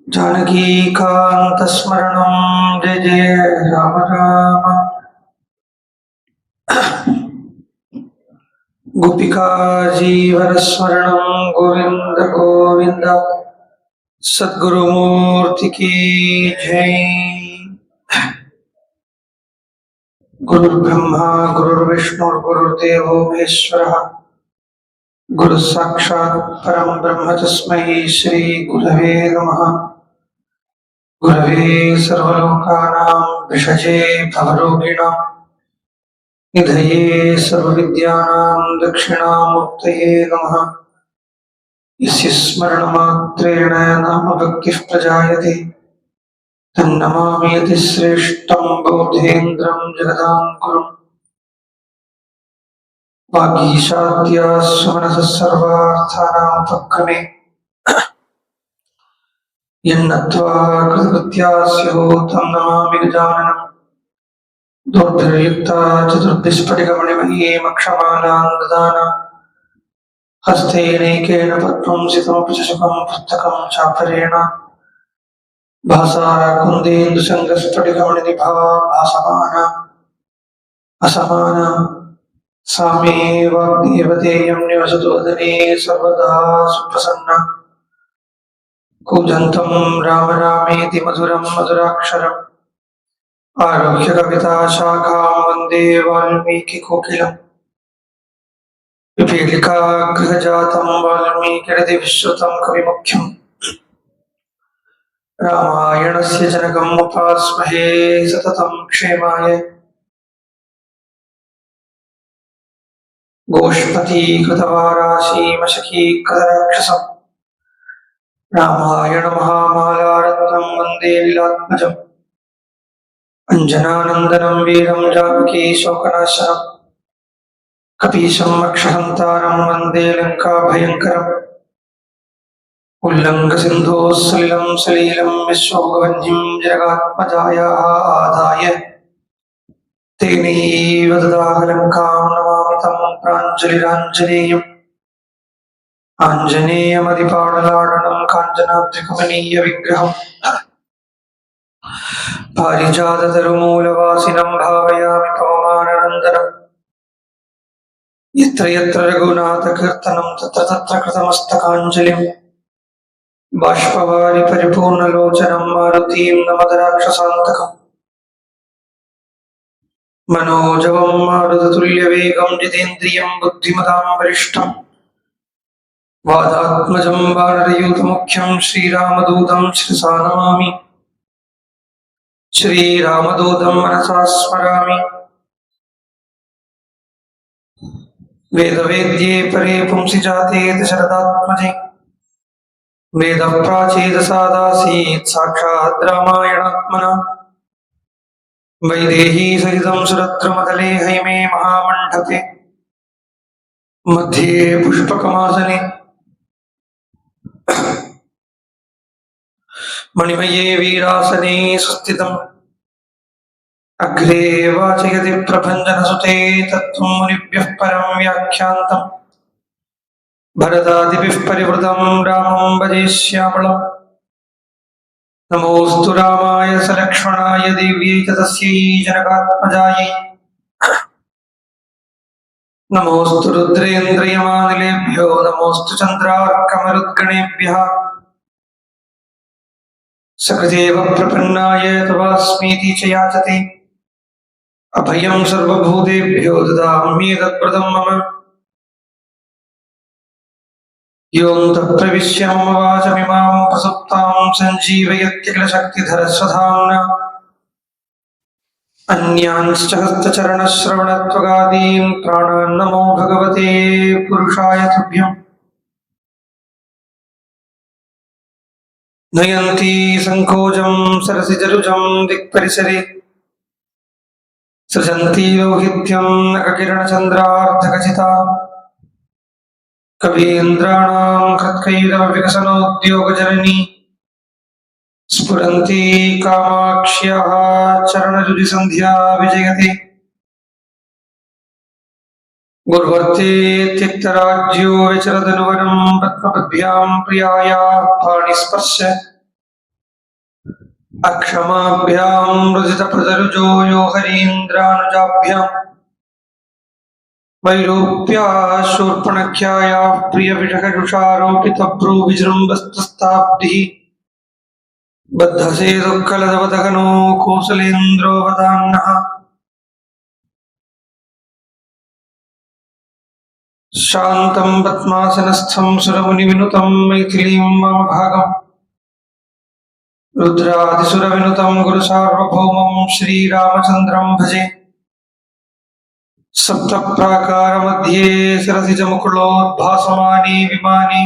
जानकीकान्तस्मरणं जय जय राम राम। गोपिका जीवनस्मरणं गोविंद गोविंद। सद्गुरुमूर्ति की जय। गुरुर्ब्रह्मा गुरुर्विष्णु गुरुर्देवो महेश्वरः। गुरु साक्षात् परम ब्रह्म तस्मै श्री गुरवे नमः। गुरवे सर्वलोकानां विषजे भवरोगिणां निधये सर्वविद्यानां दक्षिणामूर्तये नमः। यस्य स्मरणमात्रेण नामभक्तिः प्रजायते तन्नमामि यतिश्रेष्ठं बौद्धेन्द्रं जगदाङ्कुरम्। वागीशाद्यास्य मनसः सर्वार्थानां उपक्रमे यन्नत्वा कृतकृत्यास्यो तं नमामि गजाननम्। दोर्भिर्युक्ता चतुर्भिस्फटिकमणिमयीमक्षमालां ददाना हस्तेनैकेन पद्मं सितमपि चषकं पुस्तकं चापरेण भासा कुन्देन्दुसङ्गस्फटिकमणिनिभा भासमाना असमाना सा मे वाग्देवतेयं निवसतु वदने सर्वदा सुप्रसन्ना। कूजन्तं राम रामेति मधुरं मधुराक्षरम् आरुह्य कविताशाखां वन्दे वाल्मीकिकोकिलम्। पिपीलिकागृहजातं वाल्मीकिरतिविश्रुतं कविमुख्यम् रामायणस्य जनकम् उपास्महे सततं क्षेमाय। गोष्पतीकृतवाराशीमशकीकृतराक्षसम् रामायणमहामालारत्नं वन्दे लीलात्मजम्। अञ्जनानन्दनं वीरं जानकी शोकनाशनम् कपीशं रक्षहन्तारं वन्दे लङ्काभयङ्करम्। उल्लङ्घसिन्धोः सलिलं सलीलं विश्वोगवह्निं जगात्मजायाः आदाय तेनैव ददाह लङ्कां नमामि तं प्राञ्जलिराञ्जनेयम्। आञ्जनेयमदिपाटलाडनं काञ्चनाद्रिकमनीयविग्रहम् पारिजाततरुमूलवासिनं भावयामि पवमाननन्दनम्। यत्र यत्र रघुनाथकीर्तनं तत्र तत्र कृतमस्तकाञ्जलिम्। बाष्पवारि परिपूर्णलोचनं मारुतीं नमत राक्षसान्तकम्। मनोजवं मारुततुल्यवेगं जितेन्द्रियं बुद्धिमतां वरिष्ठम्। वादात्मजं वानरयूथमुख्यं श्रीरामदूतं शिरसा नमामि। श्रीरामदूतं मनसा स्मरामि। वेदवेद्ये परे पुंसि जाते दशरथात्मजे वेदप्राचेदसादासीत् साक्षात् रामायणात्मना। वैदेही सहितं सुरद्रुमतले हैमे महामण्डपे मध्ये पुष्पकमासने मणिमये वीरासने सुस्थितम्। अग्रे वाचयति प्रभञ्जनसुते तत्त्वं मुनिभ्यः परं व्याख्यान्तम्। भरतादिभिः परिवृतं रामं भजे श्यामलम्। नमोऽस्तु रामाय सलक्ष्मणाय देव्यै च तस्यै जनकात्मजायै। नमोऽस्तु रुद्रेन्द्रयमानिलेभ्यो नमोऽस्तु चन्द्रार्कमरुद्गणेभ्यः। सकृदेव प्रपन्नाय तवास्मीति च याचते अभयं सर्वभूतेभ्यो ददाम्येतत्प्रदं मम। योऽन्तः प्रविश्य मम वाचमिमां प्रसुप्तां सञ्जीवयत्यखिलशक्तिधरस्वधाम्ना। अन्यांश्च हस्तचरणश्रवणत्वगादीन् प्राणान् नमो भगवते पुरुषाय तुभ्यम्। नयन्ती सङ्कोचं सरसिजरुजं दिक्परिसरे सृजन्ती लौहित्यं नखकिरणचन्द्रार्धखचिता। कवीन्द्राणां कृत्कैरवविकसनोद्योगजननी स्फुरन्ती कामाक्ष्याः चरणरुजिसन्ध्या विजयते। गुर्वर्ते त्यक्तराज्यो विचरदनुवनं पद्मपद्भ्यां प्रियायाः पाणिस्पर्श अक्षमाभ्यां रुदितप्रतरुजो यो हरीन्द्रानुजाभ्यां वैरोप्याशूर्पणख्यायाः प्रियविषहरुषारोपितभ्रूविजृम्भस्तस्ताब्धिः बद्धसेदुःखलदवदघनो कोसलेन्द्रोऽवदान्नः शान्तं पद्मासनस्थं सुरमुनिविनुतं मैथिलीं मम भागम् रुद्रादिसुरविनुतं गुरुसार्वभौमं श्रीरामचन्द्रं भजे। सप्तप्राकारमध्ये सरसिज मुकुलोद्भासमाने विमाने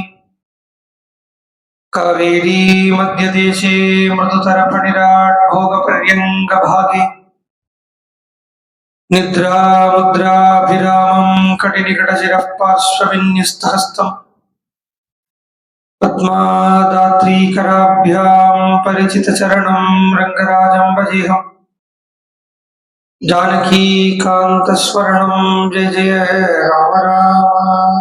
कावेरी मध्यदेशे मृदुतरफणिराट् भोगपर्यङ्गभागे निद्रामुद्राभिरामं कटिनिकटशिरः पार्श्वविन्यस्तहस्तम् पद्मादात्रीकराभ्यां परिचितचरणं रङ्गराजं भजेऽहम्। जानकीकान्तस्वर्णं जय जय राम राम।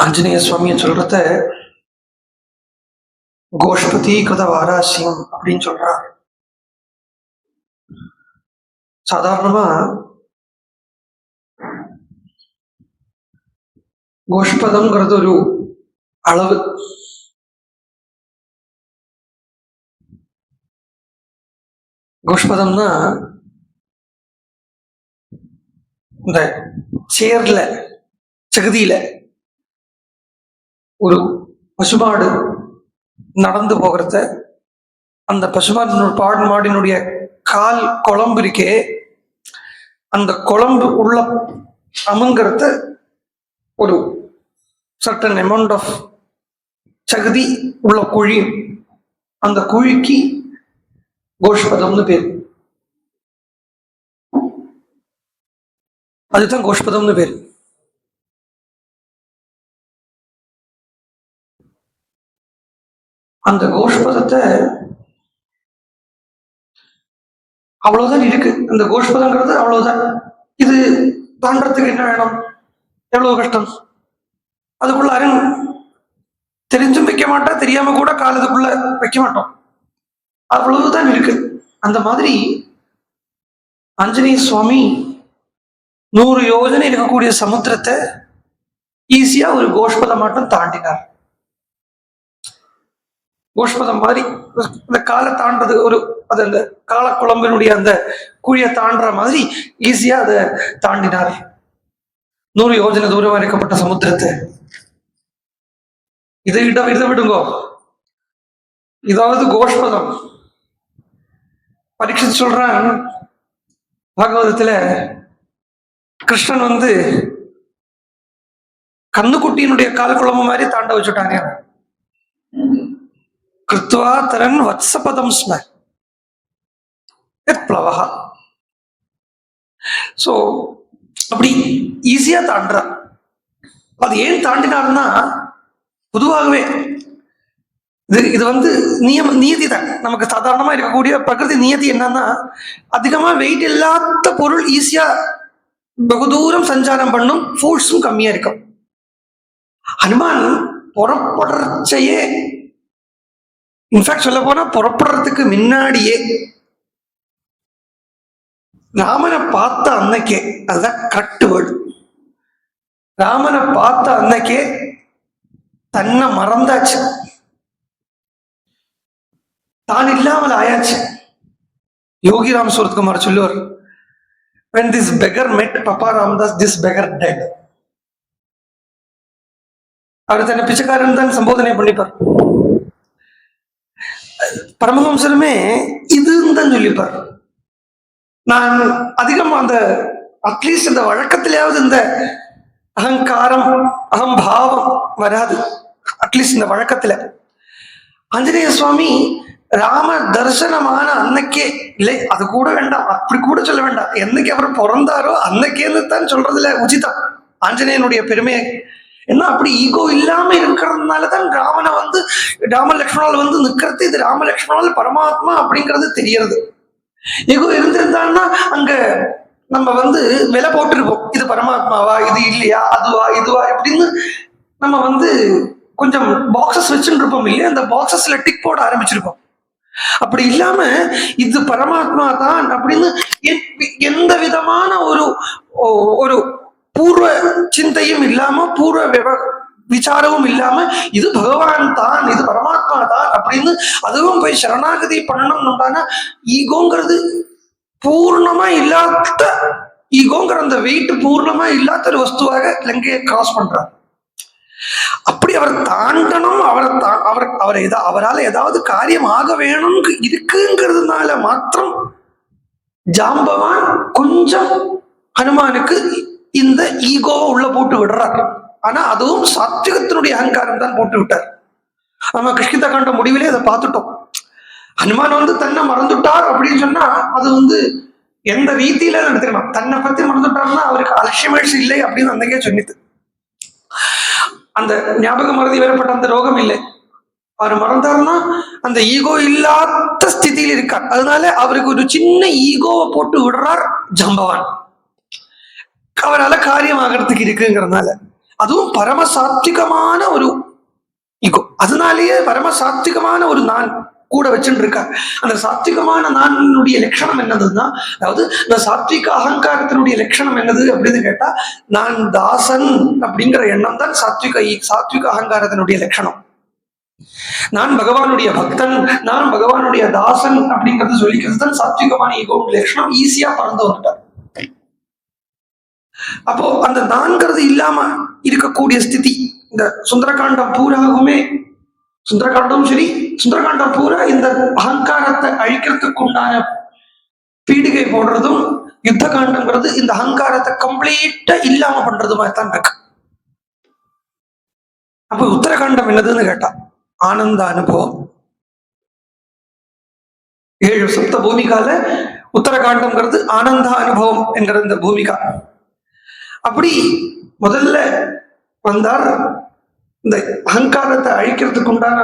ஆஞ்சநேய சுவாமியை சொல்றத கோஷ்பதி கிருத வாராசியம் அப்படின்னு சொல்றார். சாதாரணமா கோஷ்பதம்ங்கிறது ஒரு அளவு. கோஷ்பதம்னா இந்த சேர்ல சகதியில ஒரு பசுமாடு நடந்து போகிறத அந்த மாடினுடைய கால் குழம்பு இருக்கே, அந்த குழம்பு உள்ள அமுங்கிறத ஒரு சர்டன் அமௌண்ட் ஆஃப் சகதி உள்ள குழி, அந்த குழிக்கு கோஷ்பதம்னு பேர். அதுதான் கோஷ்பதம்னு பேர். அந்த கோஷ்பதத்தை அவ்வளவுதான் இருக்கு. அந்த கோஷ்பதங்கிறது அவ்வளவுதான். இது தாண்டறதுக்கு என்ன வேணும், எவ்வளவு கஷ்டம். அதுக்குள்ள அரண் தெரிஞ்சும் வைக்க மாட்டா, தெரியாம கூட காலத்துக்குள்ள வைக்க மாட்டோம். அவ்வளவுதான் இருக்கு. அந்த மாதிரி ஆஞ்சநேய சுவாமி 100 யோஜனை இருக்கக்கூடிய சமுத்திரத்தை ஈஸியா ஒரு கோஷ்பதம் மட்டும் தாண்டினார். கோஷ்பதம் மாதிரி இந்த காலை தாண்டது, ஒரு அது அந்த காலக்குழம்பினுடைய அந்த குழியை தாண்டுற மாதிரி ஈஸியா அதை தாண்டினார். 100 யோஜனை தூரம் வரைக்கப்பட்ட சமுத்திரத்தை. இதை விடுங்கோ, இதாவது கோஷ்பதம். பரீட்சித்து சொல்றான் பாகவதத்துல, கிருஷ்ணன் கண்ணுக்குட்டியினுடைய காலக்குழம்பு மாதிரி தாண்ட வச்சுட்டாங்க. கிருத்வா தரன் வத்சபதம் ஸ்ம ப்ளவஹா. சோ அப்படி ஈஸியா தாண்டா. அது ஏன் தாண்டினார்னா, பொதுவாகவே இது நியதி தான். நமக்கு சாதாரணமா இருக்கக்கூடிய பிரகிருதி நியதி என்னன்னா, அதிகமா வெயிட் இல்லாத பொருள் ஈஸியா வெகு தூரம் சஞ்சாரம் பண்ணும், ஃபோர்ஸும் கம்மியா இருக்கும். ஹனுமான் புறப்படுறச்சையே, இன்ஃபேக்ட் சொல்ல போனா புறப்படுறதுக்கு முன்னாடியே ராமனை பார்த்த அன்னைக்கே, அதுதான் கரெக்ட் வேர்டு, ராமனை பார்த்த அன்னைக்கே தன்னை மறந்தாச்சு, தான் இல்லாமல் ஆயாச்சு. யோகிராம் சூரத்குமார் சொல்லுவார், when this beggar met Papa Ramdas, this beggar dead. அவர் தன்னை பிச்சைக்காரன் தான் சம்போதனை பண்ணிப்பார். பரமஹம்சருமே இதுன்னு தான் சொல்லிப்பார். நான் அதிகம் அந்த அட்லீஸ்ட் இந்த வழக்கத்திலேயாவது இந்த அகங்காரம் அகம்பாவம் வராது. அட்லீஸ்ட் இந்த வழக்கத்துல ஆஞ்சநேய சுவாமி ராம தரிசனமான அன்னைக்கே, இல்லை அது கூட வேண்டாம், அப்படி கூட சொல்ல வேண்டாம், என்னைக்கு அவர் பிறந்தாரோ அன்னைக்கேன்னு தான் சொல்றதுல உச்சிதம் ஆஞ்சநேயனுடைய பெருமையை. ஏன்னா அப்படி ஈகோ இல்லாம இருக்கிறதுனாலதான் ராமனை ராம லக்ஷ்மணால் நிக்கிறது. இது ராம லக்ஷ்மணால் பரமாத்மா அப்படிங்கிறது தெரியறது. ஈகோ இருந்திருந்தான்னா அங்க நம்ம விலை போட்டிருப்போம், இது பரமாத்மாவா, இது இல்லையா, அதுவா இதுவா அப்படின்னு நம்ம கொஞ்சம் பாக்ஸஸ் வச்சுட்டு இருப்போம் இல்லையா, அந்த பாக்ஸஸ்ல டிக் போட ஆரம்பிச்சிருப்போம். அப்படி இல்லாம இது பரமாத்மா தான் அப்படின்னு எந்த விதமான ஒரு ஒரு பூர்வ சிந்தையும் இல்லாம, பூர்வ விசாரமும் இல்லாம இது பகவான் தான், இது பரமாத்மா தான் அப்படின்னு அதுவும் போய் சரணாகதி பண்ணணும்னா ஈகோங்கிறது பூர்ணமா இல்லாத, ஈகோங்கிற அந்த வெயிட் பூர்ணமா இல்லாத ஒரு வஸ்துவாக லங்கையை கிராஸ் பண்றார். அப்படி அவர் தாண்டணும், அவரால் ஏதாவது காரியம் ஆக வேணும் இருக்குங்கிறதுனால மாத்திரம் ஜாம்பவான் கொஞ்சம் ஹனுமானுக்கு இந்த ஈகோவை உள்ள போட்டு விடுறார். ஆனா அதுவும் சாத்விகத்தினுடைய அகங்காரம் தான் போட்டு விட்டார். நம்ம கிருஷ்ணித காண்ட முடிவிலே அதை பார்த்துட்டோம். ஹனுமான் தன்னை மறந்துட்டார் அப்படின்னு சொன்னா அது எந்த ரீதியில எடுத்துக்கணும். தன்னை பத்தி மறந்துட்டார்னா அவருக்கு அலட்சியமேஷ் இல்லை அப்படின்னு அன்னைக்கே சொன்னிது. அந்த ஞாபக மறதி வரப்பட்ட அந்த ரோகம் இல்லை. அவர் மறந்தாருன்னா அந்த ஈகோ இல்லாத ஸ்திதியில் இருக்கார். அதனால அவருக்கு ஒரு சின்ன ஈகோவை போட்டு விடுறார் ஜாம்பவான். அவரால் காரியம் ஆகிறதுக்கு இருக்குங்கிறதுனால அதுவும் பரமசாத்விகமான ஒரு ஈகோ. அதனாலேயே பரமசாத்விகமான ஒரு நான் கூட வச்சுட்டு இருக்கார். அந்த சாத்விகமான நானுடைய லட்சணம் என்னதுன்னா, அதாவது இந்த சாத்விக அகங்காரத்தினுடைய லட்சணம் என்னது அப்படின்னு கேட்டா, நான் தாசன் அப்படிங்கிற எண்ணம் தான் சாத்விக அகங்காரத்தினுடைய லட்சணம். நான் பகவானுடைய பக்தன், நான் பகவானுடைய தாசன் அப்படிங்கிறது சொல்லிக்கிறது தான் சாத்விகமான ஈகோ லட்சணம். ஈஸியா பறந்து வந்துட்டார். அப்போ அந்த நான்கிறது இல்லாம இருக்கக்கூடிய ஸ்திதி இந்த சுந்தரகாண்டம் பூராகுமே, சுந்தரகாண்டம் சரி, சுந்தரகாண்டம் பூரா இந்த அகங்காரத்தை அழிக்கிறதுக்கு உண்டான பீடிகை போடுறதும், யுத்த காண்டம்ங்கிறது இந்த அகங்காரத்தை கம்ப்ளீட்டா இல்லாம பண்றதுமா தான் இருக்கு. அப்ப உத்தரகாண்டம் என்னதுன்னு கேட்டா ஆனந்த அனுபவம். 7 சப்த பூமிகால உத்தரகாண்டம்ங்கிறது ஆனந்த அனுபவம் என்கிற இந்த பூமிகா. அப்படி முதல்ல வந்தார். இந்த அகங்காரத்தை அழிக்கிறதுக்கு உண்டான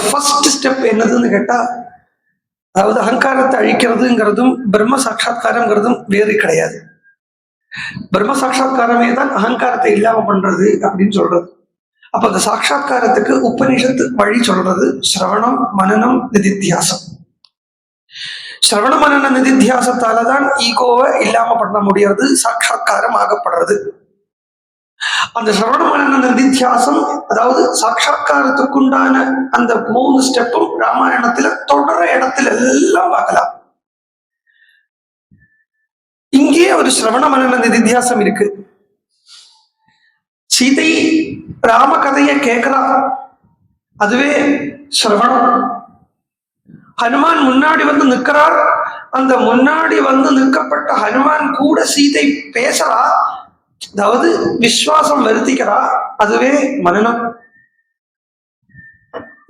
ஃபர்ஸ்ட் ஸ்டெப் என்னதுன்னு கேட்டா, அதாவது அகங்காரத்தை அழிக்கிறதுங்கிறதும் பிரம்ம சாட்சா்காரங்கிறதும் வேறு கிடையாது. பிரம்ம சாட்சா்காரமே தான் அகங்காரத்தை இல்லாம பண்றது அப்படின்னு சொல்றது. அப்ப அந்த சாட்சா்காரத்துக்கு உபனிஷத்து வழி சொல்றது சிரவணம், மனனம், நிதித்தியாசம். சிரவண மனன நிதித்தியாசத்தாலதான் ஈகோவை இல்லாம பண்ண முடியாது, சாட்சா்காரம் ஆகப்படுறது. அந்த சிரவண மனன நிதித்தியாசம், அதாவது சாட்சா்காரத்துக்குண்டான அந்த 3 ஸ்டெப்பும் ராமாயணத்துல தொடர இடத்துல எல்லாம் பார்க்கலாம். இங்கே ஒரு சிரவண மனன நிதித்தியாசம் இருக்கு. சீதை ராம கதையை கேட்கிறா, அதுவே சிரவணம். ஹனுமான் முன்னாடி நிற்கிறார். அந்த முன்னாடி நிற்கப்பட்ட ஹனுமான் கூட சீதை பேசுறா, அதாவது விஸ்வாசம் வருத்திக்கிறா, அதுவே மனனம்.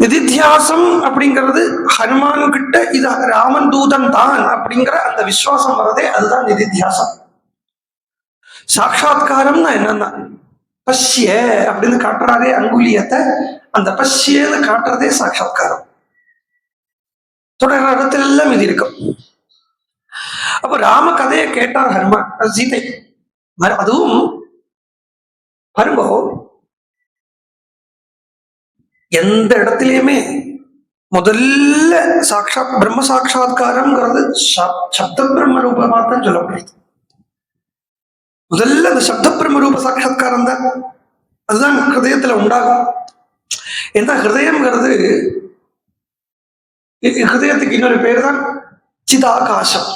நிதித்தியாசம் அப்படிங்கிறது ஹனுமான் கிட்ட இது ராமன் தூதன் தான் அப்படிங்கிற அந்த விஸ்வாசம் வரதே அதுதான் நிதித்தியாசம். சாட்சா்காரம்னா என்னன்னா பஷ்ய அப்படின்னு காட்டுறாரே அங்குலியத்தை, அந்த பஷ்யன்னு காட்டுறதே சாட்சா்காரம். தொடர்ற இடத்துல எல்லாம் இது இருக்கும். அப்ப ராம கதையை கேட்டார் ஹனுமான், சீதை. அதுவும் பாருங்க, எந்த இடத்துலயுமே முதல்ல பிரம்ம சாட்சா்காரம்ங்கிறது சப்த பிரம்ம ரூபமா தான் சொல்லப்படுறது. முதல்ல அந்த சப்த பிரம்ம ரூப சாட்சா்காரம் தான், அதுதான் ஹிருதயத்துல உண்டாகும். ஏன்னா ஹிருதயம்ங்கிறது, ஹிருதயத்துக்கு இன்னொரு பேர் தான் சிதாகாசம்.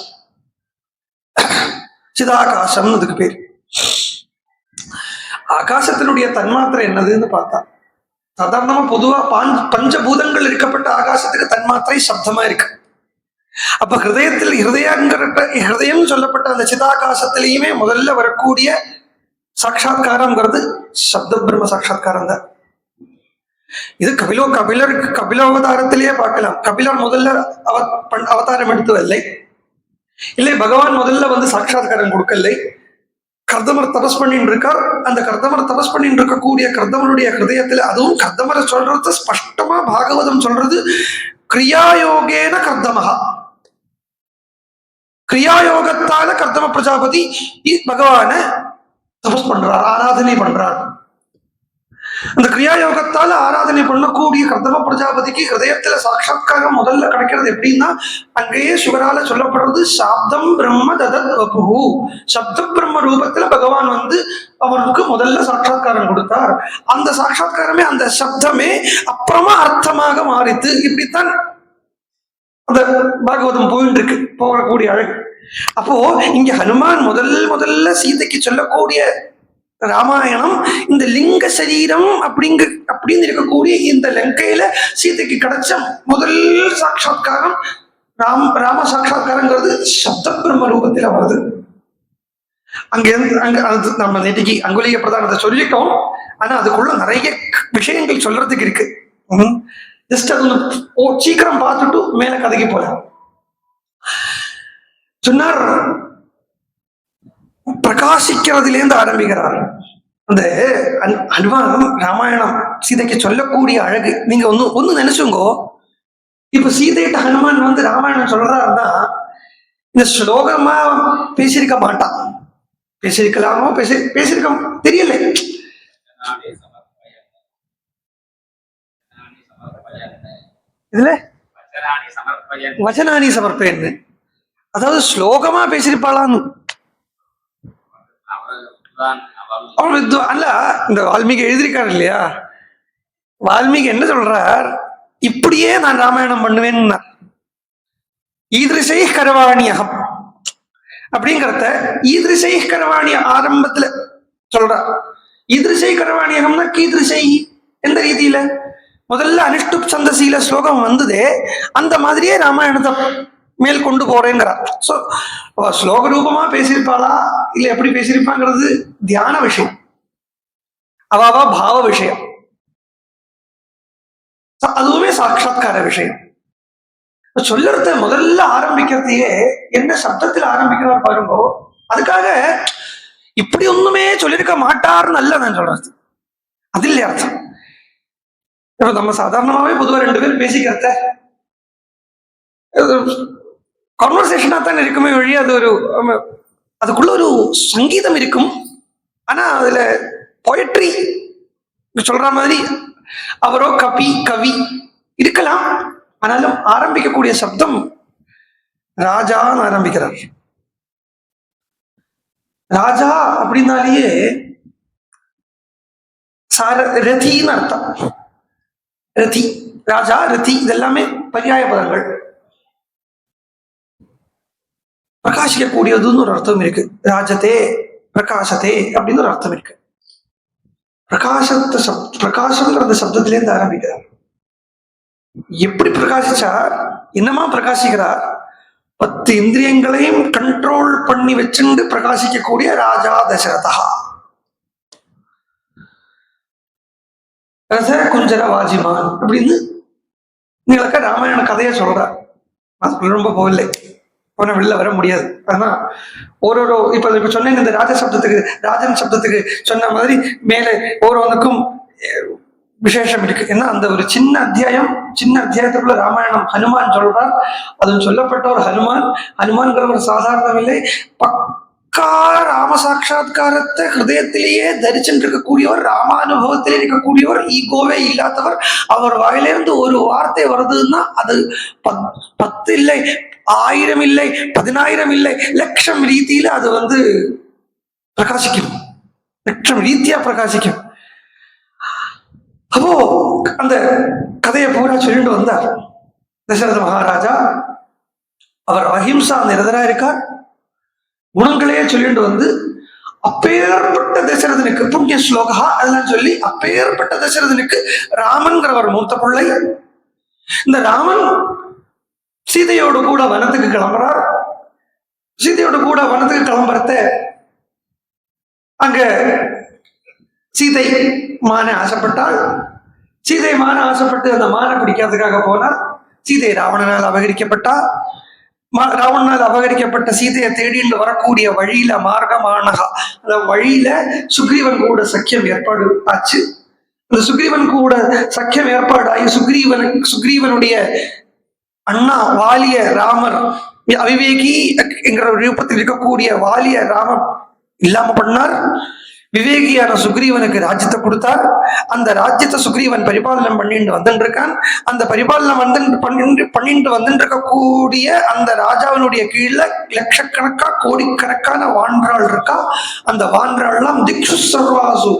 சிதாகாசம் அதுக்கு பேர். ஆகாசத்தினுடைய தன்மாத்திரை என்னதுன்னு பார்த்தா, சாதாரணமா பொதுவா பஞ்சபூதங்கள் இருக்கப்பட்ட ஆகாசத்துக்கு தன்மாத்திரை சப்தமா இருக்கு. அப்ப ஹிருதயம் சொல்லப்பட்ட அந்த சிதாகாசத்திலையுமே முதல்ல வரக்கூடிய சாட்சா்காரம்ங்கிறது சப்த பிரம்ம சாட்சா்காரம் தான். இது கபிலோவதாரத்திலேயே பார்க்கலாம். கபிலர் முதல்ல அவதாரம் எடுத்ததில்லை, இல்லை பகவான் முதல்ல வந்து சாட்சாத்காரம் கொடுக்கலை. கர்தமர் தபஸ் பண்ணிட்டு இருக்கார். அந்த கர்தமர் தபஸ் பண்ணிட்டு இருக்கக்கூடிய கர்தமருடைய ஹிருதயத்துல, அதுவும் கர்தமரை சொல்றது ஸ்பஷ்டமா பாகவதம் சொல்றது, கிரியாயோகேன கர்தமஹா, கிரியாயோகத்தால கர்தம பிரஜாபதி பகவான தபஸ் பண்றார், ஆராதனை பண்றார். அந்த கிரியாயோகத்தால ஆராதனை பண்ணக்கூடிய கர்தம பிரஜாபதிக்கு ஹிருதயத்துல சாட்சாத்காரம் முதல்ல கிடைக்கிறது எப்படின்னா, அங்கேயே சுகரால சொல்லப்படுறது சாப்தம் பிரம்ம ததத் வபுஹு, சப்த பிரம்ம ரூபத்துல பகவான் வந்து அவருக்கு முதல்ல சாட்சாத்காரம் கொடுத்தார். அந்த சாட்சாத்காரமே, அந்த சப்தமே அப்புறமா அர்த்தமாக மாறித்து. இப்படித்தான் அந்த பாகவதம் போயிட்டு இருக்கு, போகக்கூடிய அழகு. அப்போ இங்க ஹனுமான் முதல்ல சீதைக்கு சொல்லக்கூடிய ராமாயணம் இந்த லிங்க சரீரம் அப்படின்னு இருக்கக்கூடிய இந்த லங்கையில சீதைக்கு கிடைச்ச முதல் சாட்சாத்காரம் ராம சாட்சாத்காரங்கிறது சப்த பிரம்ம ரூபத்துல வருது. அங்க நம்ம நேற்றுக்கு அங்குலிய பிரதானத்தை சொல்லிட்டோம். ஆனா அதுக்குள்ள நிறைய விஷயங்கள் சொல்றதுக்கு இருக்கு. ஜஸ்ட் அது சீக்கிரம் பார்த்துட்டு மேல கதைக்கு போலாம். சொன்னார், பிரகாசிக்கிறதுலேருந்து ஆரம்பிக்கிறார். அந்த ஹனுமான் ராமாயணம் சீதைக்கு சொல்லக்கூடிய அழகு நீங்க ஒண்ணு நினைச்சுங்கோ. இப்ப சீதையிட்ட ஹனுமான் வந்து ராமாயணம் சொல்றாருன்னா இந்த ஸ்லோகமா பேசியிருக்க மாட்டான். பேசியிருக்கலாமோ பேசியிருக்க தெரியல. இதுல வச்சனானி சமர்ப்பேன்னு, அதாவது ஸ்லோகமா பேசியிருப்பாளான்னு. அல்ல, இந்த வால்மீகி எழுதியிருக்காரு இல்லையா, வால்மீகி என்ன சொல்றார், இப்படியே நான் ராமாயணம் பண்ணுவேன். ஈதிருஷை கரவாணியகம் அப்படிங்கிறத ஈதிருஷை கரவாணி ஆரம்பத்துல சொல்றார். ஈதிருஷை கரவாணியகம்னா கீதிருஷை எந்த ரீதியில முதல்ல அனுஷ்டுப் சந்தசீல ஸ்லோகம் வந்ததே அந்த மாதிரியே ராமாயணத்தை மேல் கொண்டு போறேங்கிறார். சோ ஸ்லோக ரூபமா பேசியிருப்பாளா இல்ல எப்படி பேசியிருப்பாங்கிறது தியான விஷயம், அவாவா பாவ விஷயம், அதுவுமே சாட்சாத்கார விஷயம். சொல்லறத முதல்ல ஆரம்பிக்கிறதையே என்ன சப்தத்தில் ஆரம்பிக்கிறார் பாருங்க. அதுக்காக இப்படி ஒண்ணுமே சொல்லியிருக்க மாட்டார்னு அல்ல நான் சொல்றது, அது இல்லையா அர்த்தம். இப்ப நம்ம சாதாரணமாவே பொதுவா ரெண்டு பேரும் பேசிக்கிறத கான்வர்சேஷனா தான் இருக்குமே வழி, அது ஒரு அதுக்குள்ள ஒரு சங்கீதம் இருக்கும். ஆனா அதுல பொயட்ரி சொல்ற மாதிரி அவரோ கவி இருக்கலாம். ஆனாலும் ஆரம்பிக்கக்கூடிய சப்தம் ராஜான்னு ஆரம்பிக்கிறார். ராஜா அப்படின்னாலேயே ரதின்னு அர்த்தம். ரதி, ராஜா, ரதி இதெல்லாமே பர்யாய பதங்கள். பிரகாசிக்கக்கூடியதுன்னு ஒரு அர்த்தம் இருக்கு. ராஜதே, பிரகாசத்தே அப்படின்னு ஒரு அர்த்தம் இருக்கு. பிரகாசம்ங்கிற அந்த சப்தத்திலேருந்து ஆரம்பிக்கிறார். எப்படி பிரகாசிச்சார், என்னமா பிரகாசிக்கிறார், 10 இந்திரியங்களையும் கண்ட்ரோல் பண்ணி வச்சுண்டு பிரகாசிக்கக்கூடிய ராஜா தசரதா. ரச குஞ்சர வாஜிமான் அப்படின்னு நீங்க ராமாயண கதையை சொல்றார். அது ரொம்ப போகலை, போன வெளில வர முடியாது. ஆனா ஒரு இப்ப சொன்னேன், இந்த ராஜன் சப்தத்துக்கு சொன்ன மாதிரி மேலே ஒவ்வொருவனுக்கும் விசேஷம் இருக்கு. ஏன்னா அந்த ஒரு சின்ன அத்தியாயத்துக்குள்ள ராமாயணம் ஹனுமான் சொல்றார். அது சொல்லப்பட்ட ஒரு ஹனுமான்கிற ஒரு சாதாரணம் இல்லை, பக்கா ராம சாட்சா்காரத்தை ஹிருதயத்திலேயே தரிச்சுட்டு இருக்கக்கூடியவர், ராமானுபவத்திலே இருக்கக்கூடியவர், ஈகோவே இல்லாதவர். அவர் வாயிலிருந்து ஒரு வார்த்தை வருதுன்னா அது 10 இல்லை, 1000 இல்லை, 10000 இல்லை, லட்சம் ரீதியில அது வந்து பிரகாசிக்கும், லட்சம் ரீதியா பிரகாசிக்கும். அப்போ அந்த கதையை பூரா சொல்லிட்டு வந்தார் தசரத மகாராஜா. அவர் அஹிம்சா நிரதரா இருக்கார், குணங்களையே சொல்லிட்டு வந்து அப்பேற்பட்ட தசரதனுக்கு புண்ணிய ஸ்லோகா அதெல்லாம் சொல்லி அப்பேற்பட்ட தசரதனுக்கு ராமன்கிறவர் மூத்த பிள்ளை. இந்த ராமன் சீதையோடு கூட வனத்துக்கு கிளம்புறார். சீதையோடு கூட வனத்துக்கு கிளம்புறத அங்க சீதை மான ஆசைப்பட்டாள். சீதை மான ஆசைப்பட்டு அந்த மானை பிடிக்கிறதுக்காக போனார். சீதை ராவணனால் அபகரிக்கப்பட்டா. ராவணனால் அபகரிக்கப்பட்ட சீதையை தேடிட்டு வரக்கூடிய வழியில மார்கமானகா, அந்த வழியில சுக்ரீவன் கூட சக்கியம் ஏற்பாடு ஆச்சு. அந்த சுக்ரீவன் கூட சக்கியம் ஏற்பாடாகி சுக்ரீவனுடைய அண்ணா வாலிய ராமர், அவிவேகி என்கிற ரூபத்தில் இருக்கக்கூடிய வாலிய ராமர் இல்லாம பண்ணார். விவேகியான சுக்ரீவனுக்கு ராஜ்யத்தை கொடுத்தார். அந்த ராஜ்யத்தை சுக்ரீவன் பரிபாலனம் பண்ணிட்டு வந்துட்டு இருக்கான். அந்த பரிபாலனம் பண்ணிட்டு வந்துட்டு இருக்கக்கூடிய அந்த ராஜாவினுடைய கீழே லட்சக்கணக்கா கோடிக்கணக்கான வான்றாள் இருக்கா. அந்த வான்றாள்லாம் திக்ஷு சர்வாசு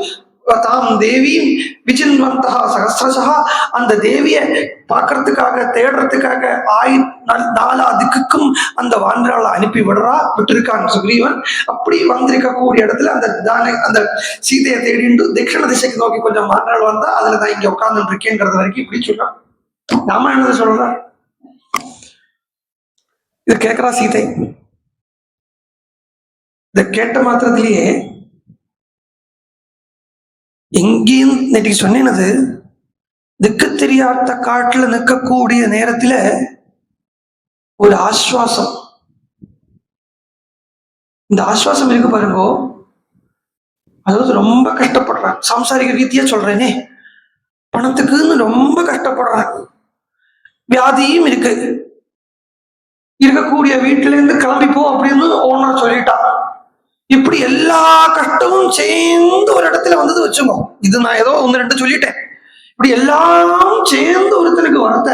தாம் தேவியும் விஜின்வந்தா சகசிரசா, அந்த தேவிய பார்க்கறதுக்காக தேடுறதுக்காக நாலா திக்குக்கும் அந்த வான்றாளை அனுப்பி விட்டுருக்காங்க சுக்ரீவன். அப்படி வந்திருக்கக்கூடிய இடத்துல அந்த சீதையை தேடிண்டு தட்சிண திசைக்கு நோக்கி கொஞ்சம் வான்றாள் வந்தா அதுலதான் இங்க உட்கார்ந்துட்டு இருக்கேங்கிறது வரைக்கும் இப்படி சொல்றான். ராமாயணத்தை சொல்றான். இது கேட்கிறா சீதை. இதை கேட்ட மாத்திரத்திலேயே எங்கேயும் நேற்று சொன்னது, திக்கு தெரியாத காட்டுல நிற்கக்கூடிய நேரத்துல ஒரு ஆஸ்வாசம். இந்த ஆஸ்வாசம் இருக்கு பாருங்க. அதாவது ரொம்ப கஷ்டப்படுறான், சாம்சாரிக ரீதியா சொல்றேனே, பணத்துக்குன்னு ரொம்ப கஷ்டப்படுறான், வியாதியும் இருக்கு, இருக்கக்கூடிய வீட்டுல இருந்து கிளம்பிப்போ அப்படின்னு ஓனர் சொல்லிட்டான். இப்படி எல்லா கஷ்டமும் சேர்ந்து ஒரு இடத்துல வந்தது வச்சுக்கோ. இது நான் ஏதோ 1-2 சொல்லிட்டேன். இப்படி எல்லாம் சேர்ந்து ஒருத்தனுக்கு வரத்த,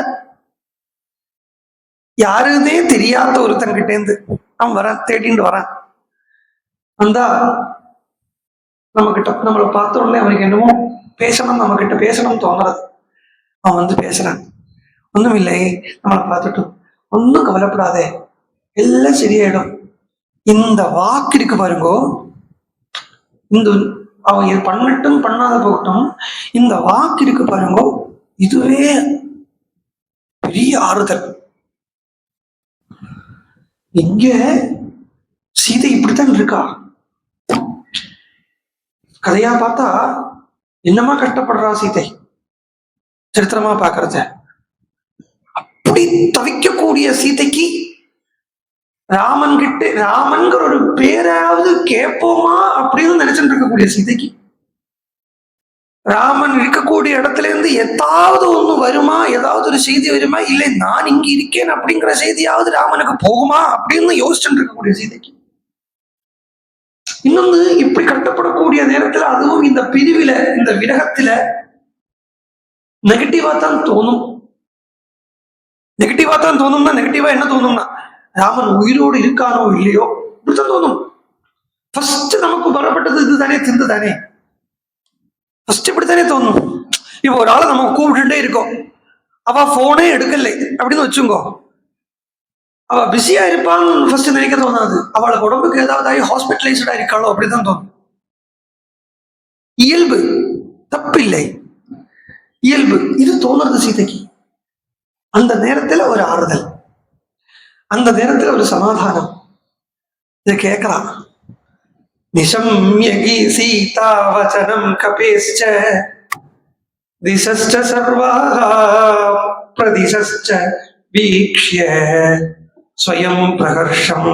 யாருன்னே தெரியாத ஒருத்தன் கிட்ட இருந்து அவன் வரான், தேடிட்டு வரான். வந்தா நம்மளை பார்த்த உடனே அவனுக்கு என்னமோ பேசணும், நம்ம கிட்ட பேசணும்னு தோணுறது. அவன் வந்து பேசுறான். ஒண்ணும் இல்லை, நம்மளை பார்த்துட்டும் ஒன்னும் கவலைப்படாதே, எல்லாம் சரியாயிடும். இந்த வாக்கு இருக்கு பாருங்கோ, இந்த அவன் பண்ணட்டும் பண்ணாத போகட்டும், இந்த வாக்கு இருக்கு பாருங்கோ, இதுவே பெரிய ஆறுதல். எங்க சீதை இப்படித்தான் இருக்கா. கதையா பார்த்தா என்னமா கஷ்டப்படுறா சீதை, சரித்திரமா பாக்குறத. அப்படி தவிக்கக்கூடிய சீதைக்கு ராமன்கிற ஒரு பேராவது கேட்போமா அப்படின்னு நினைச்சுட்டு இருக்கக்கூடிய சீதைக்கு, ராமன் இருக்கக்கூடிய இடத்துல இருந்து ஏதாவது ஒண்ணு வருமா, ஏதாவது ஒரு செய்தி வருமா, இல்லை நான் இங்க இருக்கேன் அப்படிங்கிற செய்தியாவது ராமனுக்கு போகுமா அப்படின்னு யோசிச்சுட்டு இருக்கக்கூடிய சீதைக்கு, இன்னொன்னு இப்படி கட்டப்படக்கூடிய நேரத்துல, அதுவும் இந்த பிரிவில, இந்த விரகத்துல நெகட்டிவா தான் தோணும். நெகட்டிவா தான் தோணும்னா, நெகட்டிவா என்ன தோணும்னா, ராமன் உயிரோடு இருக்கானோ இல்லையோ இப்படித்தான் தோணும். ஃபர்ஸ்ட் நமக்கு வரப்பட்டது இதுதானே, திந்து தானே, ஃபர்ஸ்ட் இப்படித்தானே தோணும். இப்போ ஒரு ஆளை நம்ம கூப்பிட்டுட்டே இருக்கோம், அவ போனே எடுக்கலை அப்படின்னு வச்சுங்கோ, அவ பிஸியா இருப்பான்னு ஃபர்ஸ்ட் நினைக்க தோணாது. அவளுக்கு உடம்புக்கு ஏதாவது ஆகி ஹாஸ்பிட்டலைஸ்டா இருக்காளோ அப்படிதான் தோணும். இயல்பு, தப்பில்லை, இயல்பு. இது தோணுறது சீதைக்கு. அந்த நேரத்துல ஒரு ஆறுதல், அந்த நேரத்துல ஒரு சமாதானம். இதை கேட்கலாம். நிசம்யகி சீதா வசனம் கபேஸ்ச திசஸ்ச சர்வாः பிரதிசஸ்ச வீக்ஷ்ய ஸ்வயம் பிரகர்ஷம்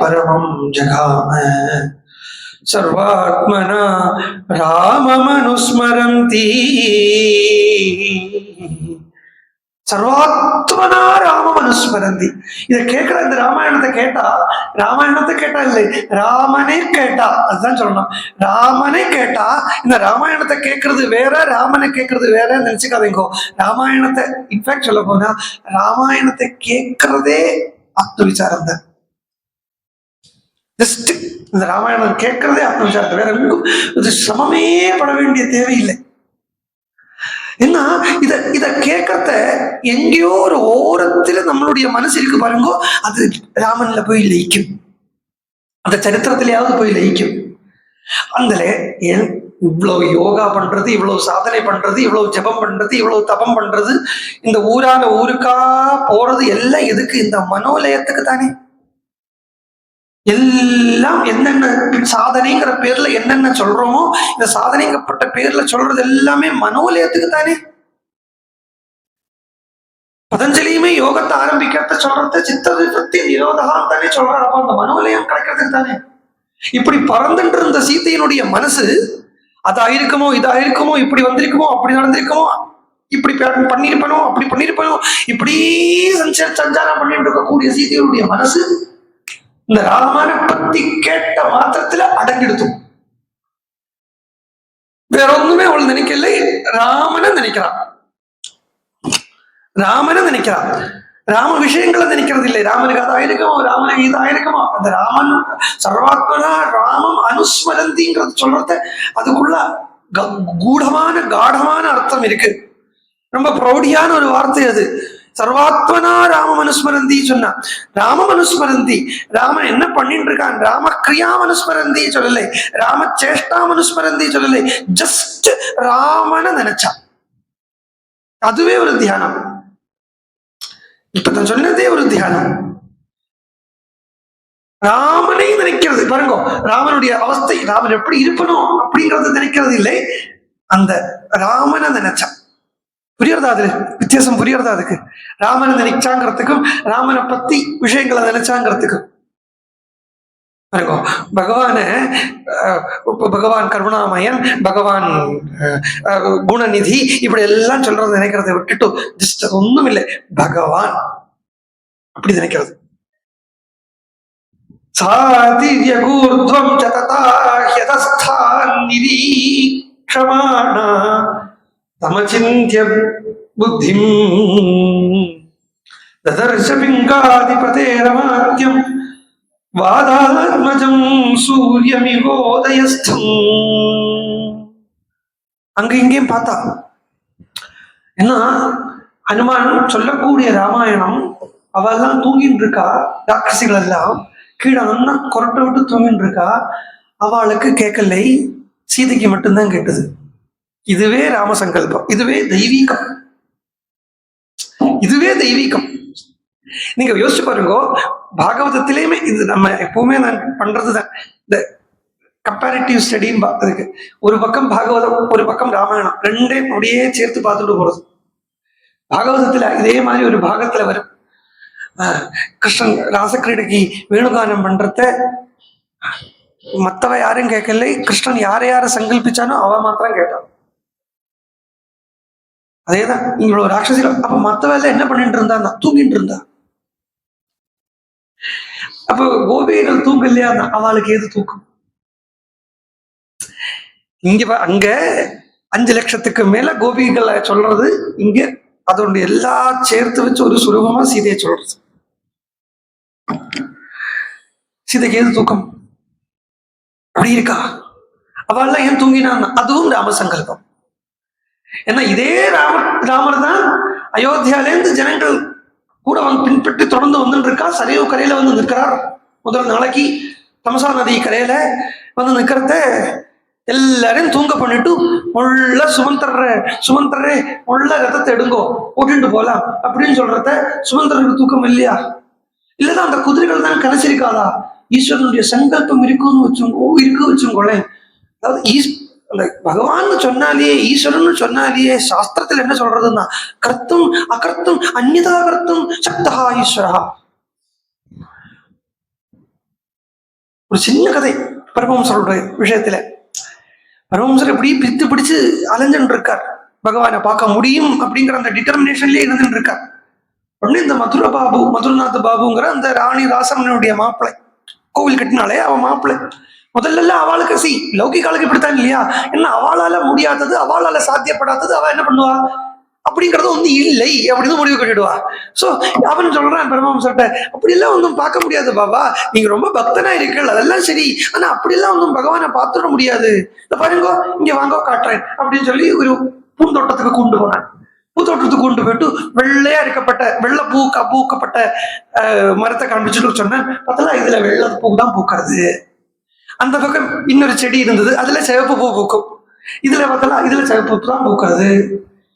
பரமம் ஜகாம சர்வாத்மனா ராமமனுஸ்மரந்தி. சர்வாத்மனா ராமமனுஸ்மரந்தி. இதை கேட்கிற இந்த ராமாயணத்தை கேட்டா இல்லை, ராமனே கேட்டா, அதுதான் சொல்லணும். ராமனே கேட்டா. இந்த ராமாயணத்தை கேட்கறது வேற, ராமனை கேட்கறது வேற நினைச்சுக்காதீங்கோ. ராமாயணத்தை இன்ஃபேக்ட் சொல்ல போனா ராமாயணத்தை கேட்கறதே ஆத்ம விசாரம் தான். ஜஸ்ட் இந்த ராமாயணம் கேட்கறதே ஆத்ம விசாரத்தை, வேற எங்கும் சிரமமே பட வேண்டிய தேவையில்லை. ஏன்னா இத கேட்கறத எங்கேயோ ஒரு ஓரத்துல நம்மளுடைய மனசு இருக்கு பாருங்க, அது ராமன்ல போய் லயிக்கும், அந்த சரித்திரத்திலேயாவது போய் லயிக்கும். அந்த இவ்வளவு யோகா பண்றது, இவ்வளவு சாதனை பண்றது, இவ்வளவு ஜபம் பண்றது, இவ்வளவு தபம் பண்றது, இந்த ஊருக்கா போறது எல்லாம் எதுக்கு? இந்த மனோலயத்துக்கு தானே. எல்லாம் என்னென்ன சாதனைங்கிற பேர்ல என்னென்ன சொல்றோமோ, இந்த சாதனைங்கப்பட்ட பேர்ல சொல்றது எல்லாமே மனோலயத்துக்கு தானே. பதஞ்சலியுமே யோகத்தை ஆரம்பிக்கிறத சொல்றது சித்த விருத்தி நிரோதகான்னு தானே சொல்றாரு. அப்ப அந்த மனோலயம் கிடைக்கிறதுக்கு தானே. இப்படி பறந்துட்டு இருந்த சீத்தையினுடைய மனசு அதாயிருக்குமோ இதாயிருக்குமோ இப்படி வந்திருக்குமோ அப்படி நடந்திருக்குமோ இப்படி பண்ணிருப்பனோ அப்படி பண்ணிருப்பனோ இப்படி சஞ்சாரம் பண்ணிட்டு இருக்கக்கூடிய சீதையுடைய மனசு இந்த ராமனை பத்தி கேட்ட மாத்திரத்துல அடங்கிடுத்தும். வேற ஒண்ணுமே அவள் நினைக்கல, ராமனை நினைக்கிறான். ராமனை நினைக்கிறான், ராம விஷயங்களை நினைக்கிறது இல்லை. ராமனுக்கு அதாயிருக்குமோ ராமனுக்கு இதாயிருக்குமோ அந்த ராமன் சர்வாத்மனா ராமம் அனுஸ்மரந்திங்கிறது சொல்றத அதுக்குள்ள கூடமான காடமான அர்த்தம் இருக்கு. ரொம்ப பிரௌடியான ஒரு வார்த்தை அது. சர்வாத்மனா ராமம் அனுஸ்மரந்தி சொன்னா ராமம் அனுஸ்மரந்தி, ராமன் என்ன பண்ணிட்டு இருக்கான், ராம கிரியாம் அனுஸ்மரந்தி சொல்லலை, ராம சேஷ்டாம் அனுஸ்மரந்தி சொல்லலை, ஜஸ்ட் ராமனை நினைச்சான். அதுவே ஒரு தியானம். இப்ப நான் சொன்னதே ஒரு தியானம். ராமனை நினைக்கிறது பாருங்க, ராமனுடைய அவஸ்தை, ராமன் எப்படி இருப்பணும் அப்படிங்கறத நினைக்கிறது இல்லை, அந்த ராமனை நினைச்சான். புரியறதா? அது வித்தியாசம் புரியறதா? அதுக்கு ராமனை நினைச்சாங்கிறதுக்கும் ராமனை பத்தி விஷயங்களை நினைச்சாங்கிறதுக்கும் பாருங்க. பகவான் கருணாமயன், பகவான் குணநிதி இப்படி எல்லாம் சொல்றது நினைக்கிறத விட்டுட்டு ஜஸ்ட் அது ஒண்ணும் இல்லை, பகவான் அப்படி நினைக்கிறது. சாதிர்யகூர்த்வம் சததா ஹ்யதஸ்தான் நிரீக்ஷமாணா தமசிந்த்ய புத்திம் ததர்ஷ பிங்காதிபதேரமாத்யம் வாதாத்மஜம் சூரியமிகோதயஸ்தம். அங்க இங்கேயும் பார்த்தா என்ன, ஹனுமான் சொல்லக்கூடிய ராமாயணம் அவெல்லாம் தூங்கிட்டு இருக்கா, ராட்சசிகள் எல்லாம் கீழே நல்லா கொரட்டை விட்டு தூங்கிட்டு இருக்கா, அவளுக்கு கேட்கலை, சீதைக்கு மட்டும்தான் கேட்டது. இதுவே ராமசங்கல்பம், இதுவே தெய்வீகம், இதுவே தெய்வீகம். நீங்க யோசிச்சு பாருங்க, பாகவதத்திலேயுமே இது நம்ம எப்பவுமே நான் பண்றதுதான் இந்த கம்பேரிட்டிவ் ஸ்டடின்னு அதுக்கு. ஒரு பக்கம் பாகவதம், ஒரு பக்கம் ராமாயணம், ரெண்டே அப்படியே சேர்த்து பார்த்துட்டு போறது. பாகவதத்துல இதே மாதிரி ஒரு பாகத்துல வரும், கிருஷ்ணன் ராசக்கிரீடைக்கு வேணுகானம் பண்றத மத்தவ யாரும் கேட்கல, கிருஷ்ணன் யார சங்கல்பிச்சானோ அவ மாத்திரம் கேட்டான். அதேதான் இவ்வளவு ராட்சசி. அப்ப மத்தவ என்ன பண்ணிட்டு இருந்தா, தூங்கிட்டு இருந்தா. அப்ப கோபிகள் தூங்க இல்லையா, அவளுக்கு ஏது தூக்கம்? இங்க அங்க 5 லட்சத்துக்கு மேல கோபிகளை சொல்றது, இங்க அதோட எல்லா சேர்த்து வச்சு ஒரு சுலபமா சீதையை சொல்றது. சீதைக்கு ஏது தூக்கம்? அப்படி இருக்கா? அவள்லாம் ஏன் தூங்கினான்? அதுவும் ராமசங்கல்பம். ஏன்னா இதே ராமர் தான் அயோத்தியாலேருந்து ஜனங்கள் கூட வந்து பின்பற்றி தொடர்ந்து வந்துட்டு இருக்கா. சரியோ கரையில வந்து நிற்கிறார். முதல் நாளைக்கு தமசா நதி கரையில வந்து நிற்கிறத எல்லாரையும் தூங்க பண்ணிட்டு உள்ள சுமந்தரே உள்ள ரத்தத்தை எடுங்கோ ஓட்டிட்டு போலாம் அப்படின்னு சொல்றத சுமந்தருக்கு தூக்கம் இல்லையா? இல்லதான் அந்த குதிரைகள் தான் கணச்சிருக்காதா? ஈஸ்வரனுடைய சங்கல்பம் இருக்கு வச்சுக்கோளேன். அதாவது அந்த பகவான் சொன்னாலேயே, ஈஸ்வரன் சொன்னாலேயே சாஸ்திரத்துல என்ன சொல்றதுன்னா, கர்த்தும் அகர்த்தும் அந்நிதா கர்த்தும் சக்தா ஈஸ்வரா. ஒரு சின்ன கதை பரமஹம்சருடைய விஷயத்துல. பரமஹம்சர் எப்படி பிடிச்சு அலைஞ்சுட்டு இருக்கார், பகவானை பார்க்க முடியும் அப்படிங்கிற அந்த டிட்டர்மினேஷன்லயே இருந்துட்டு இருக்கார். உடனே இந்த மதுரநாத் பாபுங்கிற அந்த ராணி ராசமனுடைய மாப்பிள்ளை, கோவில் கட்டினாலே அவன் மாப்பிள்ளை. முதல்ல அவளுக்கு லௌகிகாலுக்கு இப்படித்தான் இல்லையா, என்ன அவளால முடியாதது, அவளால சாத்தியப்படாதது அவ என்ன பண்ணுவா, அப்படிங்கறது ஒன்றும் இல்லை அப்படின்னு முடிவு கட்டிடுவா. சோ அவன் சொல்றான் பரமஹம்சர்ட்ட, அப்படியெல்லாம் ஒன்றும் பார்க்க முடியாது பாபா, நீங்க ரொம்ப பக்தனா இருக்கீங்க அதெல்லாம் சரி, ஆனா அப்படியெல்லாம் ஒன்றும் பகவானை பார்த்துட முடியாது. இந்த பாருங்க இங்க வாங்க காட்டுறேன் அப்படின்னு சொல்லி ஒரு பூந்தோட்டத்துக்கு கொண்டு போனேன். பூத்தோட்டத்துக்கு கொண்டு போயிட்டு வெள்ளையா இருக்கப்பட்ட வெள்ளை பூக்கப்பட்ட மரத்தை காண்பிச்சுட்டு சொன்னேன், பார்த்தா இதுல வெள்ளை பூ தான் பூக்கிறது. அந்த பக்கம் இன்னொரு செடி இருந்தது, அதுல சிவப்பு பூ பூக்கும். இதுல பார்த்தா இதுல சிவப்பு பூ தான் பூக்கிறது.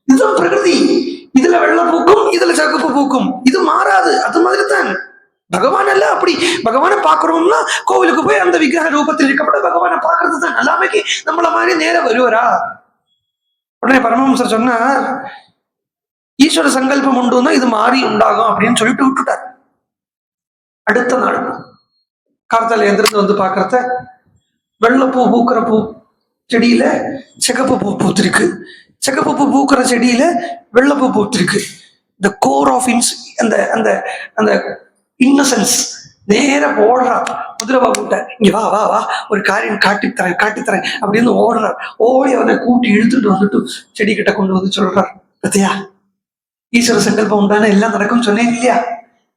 இதுதான் பிரகிருதி. இதுல வெள்ளை பூக்கும், இதுல சிவப்பு பூக்கும், இது மாறாது. அது மாதிரி தான் பகவான் எல்லாம். அப்படி பகவானை பாக்குறோம்னா கோவிலுக்கு போய் அந்த விக்கிரக ரூபத்தில் இருக்கப்பட்ட பகவானை பாக்குறது தான். எல்லாமே நம்மள மாதிரி நேரம் வருவாரா? உடனே பரமஹம்சர் சொன்னார், ஈஸ்வர சங்கல்பம் உண்டுன்னா இது மாறி உண்டாகும் அப்படின்னு சொல்லிட்டு விட்டுட்டார். அடுத்த நாள் கார்த்தால எந்திருந்து வந்து பாக்குறத வெள்ளைப்பூ பூக்கிற பூ செடியில சிகப்பு பூ பூத்திருக்கு, சிகப்பு பூ பூக்கிற செடியில வெள்ளைப்பூ பூத்திருக்கு. த கோர் ஆஃப் அந்த அந்த அந்த இன்னசென்ஸ் நேர ஓடுறா. குதிரபாபுட்ட இங்க வா வா வா ஒரு காரியம் காட்டித்தரேன் அப்படின்னு ஓடுறார். ஓடி அவனை கூட்டி இழுத்துட்டு வந்துட்டு செடி கிட்ட கொண்டு வந்து சொல்றார், பத்தியா ஈஸ்வர சங்கல்பம் உண்டான எல்லாம் நடக்கும் சொன்னேன் இல்லையா?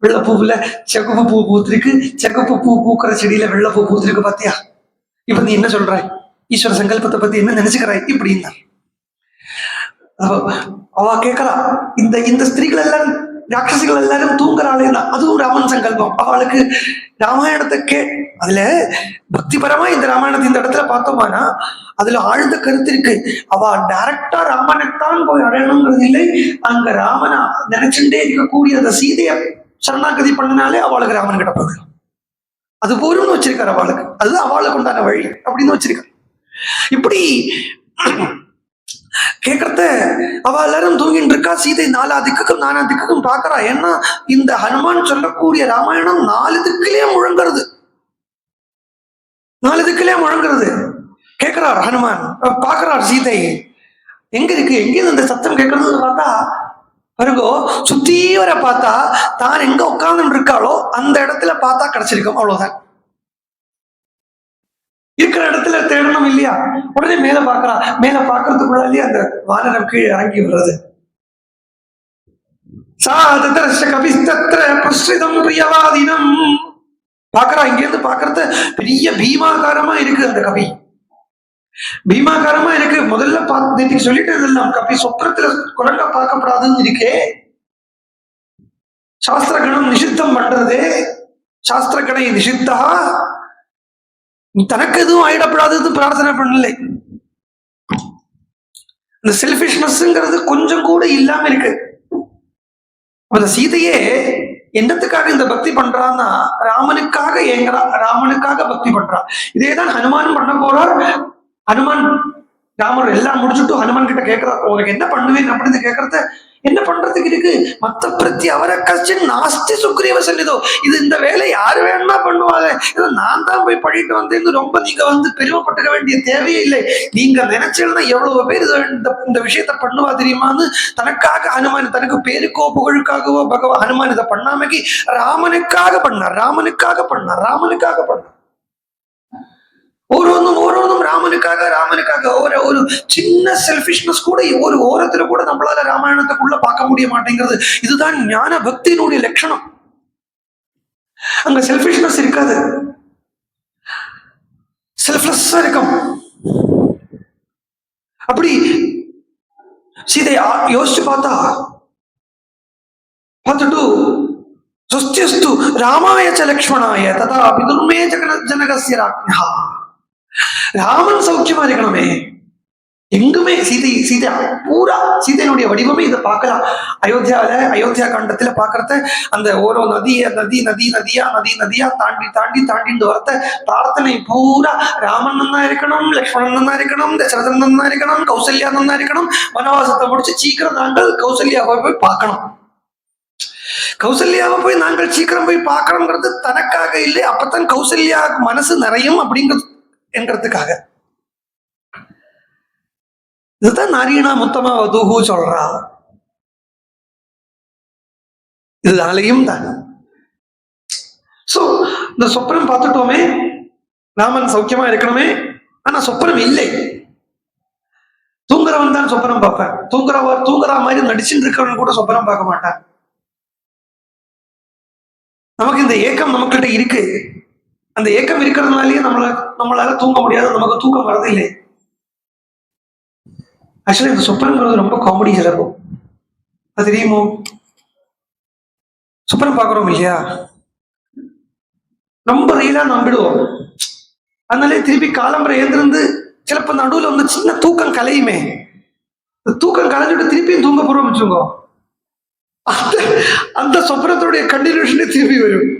வெள்ளைப்பூவுல செகப்பு பூ பூத்திருக்கு, செகப்பு பூ பூக்கிற செடியில வெள்ளைப்பூ பூத்திருக்கு பாத்தியா? இப்ப நீ என்ன சொல்ற? ஈஸ்வர சங்கல்பத்தை பத்தி என்ன நினைச்சுக்கிறாய் இப்படின்னா அவ கேட்கறா. இந்த இந்த ஸ்திரீகள் எல்லாரும் ராட்சசிகள் எல்லாரும் தூங்குறாளேன்னா அதுவும் ராமன் சங்கல்பம். அவளுக்கு ராமாயணத்தை அதுல பக்திபரமா இந்த ராமாயணத்தை இந்த இடத்துல பார்த்தோமானா அதுல ஆழ்ந்த கருத்து இருக்கு. அவ டைரக்டா ராமனைத்தான் போய் அடையணுங்கிறது இல்லை, அங்க ராமனை நினைச்சுட்டே இருக்கக்கூடிய அந்த சீதைய சரணாகதி பண்ணினாலே அவளுக்கு ராமன் கிட்ட போயிடும். அது போரும்னு வச்சிருக்காரு அவளுக்கு, அதுதான் அவளுக்கு உண்டான வழி அப்படின்னு வச்சிருக்காரு. இப்படி கேட்கறத அவ எல்லாரும் தூங்கிட்டு இருக்கா. சீதை நாலா திக்குக்கும் பாக்குறா. ஏன்னா இந்த ஹனுமான் சொல்லக்கூடிய ராமாயணம் 4 திக்கிலே முழங்குறது, 4 திக்கிலே முழங்குறது. கேட்கிறார் ஹனுமான், பாக்குறார் சீதை எங்க இருக்கு, எங்கேயும் இந்த சத்தம் கேட்கறது பார்த்தா வருகோ சுத்தி வர பார்த்தா தான் எங்க உட்கார்ந்து இருக்காளோ அந்த இடத்துல பார்த்தா கிடைச்சிருக்கும். அவ்வளவுதான், இருக்கிற இடத்துல தேடணும் இல்லையா? உடனே மேல பாக்குறா. மேல பாக்குறதுக்குள்ளாலே அந்த வானரம் கீழே இறங்கி வருது. பிரியவாதினம் பாக்குறா. இங்க இருந்து பாக்குறது பெரிய பீமாகாரமா இருக்கு. அந்த கவி பீமாகாரமா இருக்கு. முதல்ல பார்த்து சொல்லிட்டு இருந்தோம், கவி சொப்னத்துல குரங்கா பார்க்கப்படாதுன்னு இருக்கே. சாஸ்திர கணம் நிஷித்தம் பண்றது, சாஸ்திர கணை நிஷித்தா, தனக்கு எதுவும் ஆயிடப்படாதது பிரார்த்தனை பண்ணலை. அந்த செல்ஃபிஷ்னஸ்ங்கிறது கொஞ்சம் கூட இல்லாம இருக்கு. அந்த சீதையே என்னத்துக்காக இந்த பக்தி பண்றான்னா ராமனுக்காக ஏங்குறா, ராமனுக்காக பக்தி பண்றா. இதேதான் ஹனுமான் பண்ண போறார். ஹனுமான் ராமர் எல்லாம் முடிச்சுட்டு ஹனுமான் கிட்ட கேட்கிறார், உங்களுக்கு என்ன பண்ணுவேன் அப்படின்னு கேட்கறத என்ன பண்றதுக்கு இருக்கு? மத்த பிரத்தி அவரை கஷ்டம் நாஸ்தி சுக்ரீவ சன்னிதோ, இது இந்த வேலை யாரு வேணும்னா பண்ணுவாங்க, நான் தான் போய் பண்ணிட்டு வந்தேன்னு ரொம்ப நீங்க பெருமைப்பட்டுக்க வேண்டிய தேவையே இல்லை. நீங்க நினைச்சீங்கன்னா எவ்வளவு பேர் இந்த விஷயத்த பண்ணுவா தெரியுமான்னு தனக்காக ஹனுமான், தனக்கு பேருக்கோ புகழுக்காகவோ பகவான் ஹனுமான் இதை பண்ணாமக்கி ராமனுக்காக பண்ணார், ராமனுக்காக பண்ணார், ராமனுக்காக பண்ணார். ஓரோന്നും ராமனுக்காக ஒரு சின்ன செல்ஃபிஷ்னஸ் கூட ஒரு ஓரத்துல கூட நம்மளால ராமாயணத்துக்குள்ள பார்க்க முடிய மாட்டேங்கிறது. இதுதான் ஞான பக்தியினுடைய லட்சணம். அங்க செல்ஃபிஷ்னஸ் இருக்காது, செல்ஃப்லெஸ்ஸா இருக்கும். அப்படி சீதை யோசிச்சு பார்த்துட்டு சுஸ்தியஸ்து ராமாய ச லக்ஷ்மணாய ததா பிதுர்மே ஜனகஸ்ய ராஜ்ஞா. ராமன் சௌக்கியமா இருக்கணுமே. எங்குமே சீதை பூரா சீதையினுடைய வடிவமே இதை பார்க்கலாம். அயோத்தியா காண்டத்துல பாக்குறத அந்த ஓரோ நதியா தாண்டிட்டு வரத்த பிரார்த்தனை பூரா ராமன் நன்னா இருக்கணும், லக்ஷ்மணன் நன்னா இருக்கணும், தசரதன் நன்னா இருக்கணும், கௌசல்யா நன்னா இருக்கணும். வனவாசத்தை முடிச்சு சீக்கிரம் நாங்கள் கௌசல்யாவை போய் பார்க்கணும். கௌசல்யாவை போய் நாங்கள் சீக்கிரம் போய் பார்க்கணுங்கிறது தனக்காக இல்லை, அப்பதான் கௌசல்யா மனசு நிறையும் அப்படிங்கிறது என்கிறதுக்காக. இதுதான் நாரீணா முத்தமா வதுகு சொல்றா. இதனாலையும் தான் இந்த சொப்பனம் பார்த்துட்டோமே, ராமன் சௌக்கியமா இருக்கணுமே. ஆனா சொப்பனம் இல்லை. தூங்குறவன் தான் சொப்பனம் பார்ப்பேன். தூங்குற மாதிரி நடிச்சுட்டு இருக்கிறவன் கூட சொப்பனம் பார்க்க மாட்டான். நமக்கு இந்த ஏக்கம் நமக்கிட்ட இருக்கு. அந்த ஏக்கம் இருக்கிறதுனாலயே நம்மளால தூங்க முடியாது, நமக்கு தூக்கம் வரது இல்லை. ஆக்சுவலி இந்த சொப்பனங்கிறது ரொம்ப காமெடி சிறப்பு. அது தெரியுமோ? சொப்பனம் பார்க்குறோம் இல்லையா, ரொம்ப ரியலா நம்பிடுவோம். அதனாலே திருப்பி காலம்பரை எழுந்திருந்து சிலப்ப நடுவில் சின்ன தூக்கம் கலையுமே, தூக்கம் கலைஞ்சிட்டு திருப்பியும் தூங்க போறோம் வச்சுக்கோ, அந்த சொப்பனத்துடைய கண்டினியூஷனே திருப்பி வரும்.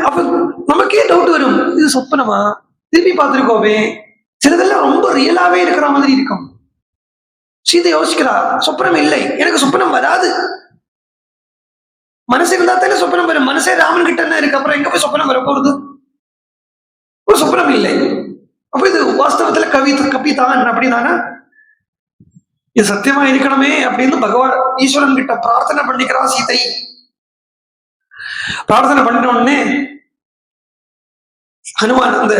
அப்ப நமக்கே டவுட் வரும், இது சொப்பனமா? திருப்பி பார்த்துருக்கோமே. சிலதெல்லாம் ரொம்ப ரியலாவே இருக்கிற மாதிரி இருக்கும். சீதை யோசிக்கிறா, சொப்பனம் இல்லை, எனக்கு சொப்பனம் வராது. மனசு இருந்தா தானே சொப்பனம் வரும். மனசே ராமன் கிட்ட என்ன இருக்கு, அப்புறம் எங்க போய் சொப்பனம் வர போறது? ஒரு சொப்பனம் இல்லை. அப்ப இது வாஸ்தவத்துல கவிதான் அப்படிதானா? இது சத்தியமா இருக்கணுமே அப்படின்னு பகவான் ஈஸ்வரன் கிட்ட பிரார்த்தனை பண்ணிக்கிறா சீதை. பிரார்த்தனை பண்ணிட்ட உடனே ஹனுமான் அந்த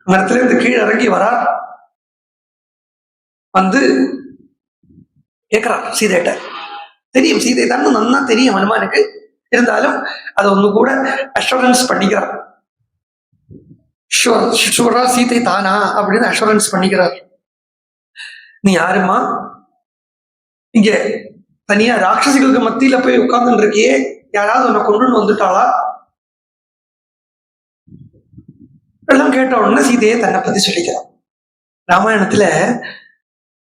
இடத்துல இருந்து கீழே இறங்கி வரார். வந்து கேட்கிறார் சீதைட்ட. தெரியும் சீதை தான் நன்னா தெரியும் ஹனுமானுக்கு, இருந்தாலும் அதை ஒண்ணு கூட அஷூரன்ஸ் பண்ணிக்கிறார். ஷுவரா சீதை தானா அப்படின்னு அஷூரன்ஸ் பண்ணிக்கிறார். நீ யாருமா, இங்க தனியா ராட்சசிகளுக்கு மத்தியில போய் உட்கார்ந்து இருக்கியே, யாராவது உன்னை கொண்டு வந்துட்டாளா? எல்லாம் கேட்ட உடனே சீதையை தன்னை பத்தி சொல்லிக்கிறான். ராமாயணத்துல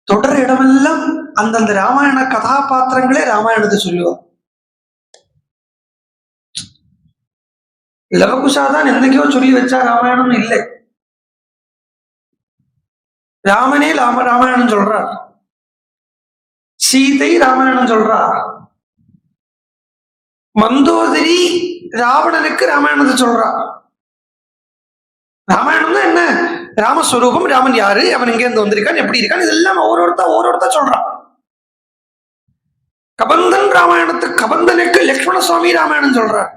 தொடர் இடமெல்லாம் அந்தந்த ராமாயண கதாபாத்திரங்களே ராமாயணத்தை சொல்லுவார். லவகுஷாதான் என்னைக்கோ சொல்லி வச்சா ராமாயணம் இல்லை. ராமனே ராமாயணம் சொல்றார், சீதை ராமாயணம் சொல்றார், மந்தோதரி ராவணனுக்கு ராமாயணத்தை சொல்றா. ராமாயணம்னா என்ன? ராமஸ்வரூபம், ராமன் யாரு, அவன் எங்க இருந்து வந்திருக்கான், எப்படி இருக்கான், இதெல்லாம் ஒவ்வொருத்தா சொல்றான். கபந்தன் ராமாயணத்துக்கு கபந்தனுக்கு லக்ஷ்மண சுவாமி ராமாயணம் சொல்றார்,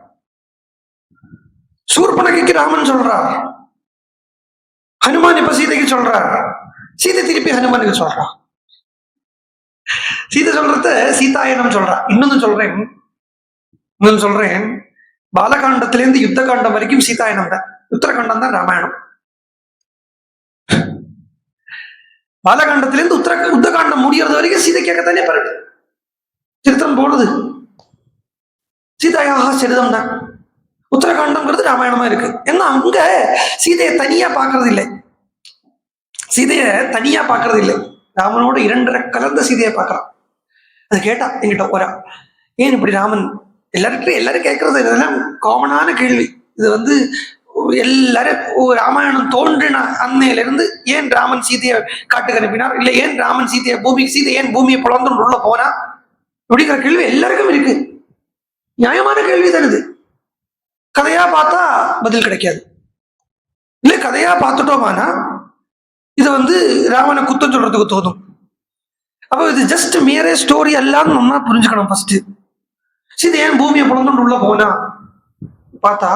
சூர்பனகைக்கு ராமன் சொல்றார், ஹனுமான் இப்ப சீதைக்கு சொல்றார், சீதை திருப்பி ஹனுமானுக்கு சொல்றா. சீதை சொல்றத சீதாயனம் சொல்றா. இன்னொன்னு சொல்றேன், பாலகாண்டத்திலிருந்து யுத்த காண்டம் வரைக்கும் சீதாயனம் தான், உத்தரகாண்டம் தான் ராமாயணம். பாலகாண்டத்திலிருந்து உத்தரகாண்டம் முடியறது வரைக்கும் சீதை கேட்கத்தானே பரட்டு சரித்திரம் போடுது. சீதாயாக சரிதம் தான். உத்தரகாண்டம்ங்கிறது ராமாயணமா இருக்கு. ஏன்னா அங்க சீதையை தனியா பாக்குறது இல்லை, ராமனோட இரண்டரை கலந்த சீதையை பார்க்கறான். அது கேட்டா என்கிட்ட வரா, ஏன் இப்படி ராமன் எல்லாரும் கேட்கறது இதெல்லாம் காமனான கேள்வி. இது வந்து எல்லாரும் ராமாயணம் தோன்றின அன்னையில இருந்து ஏன் ராமன் சீதையை காட்டுக்கு அனுப்பினார், இல்ல ஏன் ராமன் சீதை ஏன் பூமியை புலந்து உள்ள போனா அப்படிங்கிற கேள்வி எல்லாருக்கும் இருக்கு. நியாயமான கேள்வி தான் இது. கதையா பார்த்தா பதில் கிடைக்காது. இல்ல கதையா பார்த்துட்டோமானா இது வந்து ராமனை குத்தம் சொல்றதுக்கு தோணும். அப்போ இது ஜஸ்ட் மேரே ஸ்டோரி எல்லாம் நம்ம புரிஞ்சுக்கணும். ஃபர்ஸ்ட் சீதை ஏன் பூமியை புலந்து உள்ள போனா பார்த்தா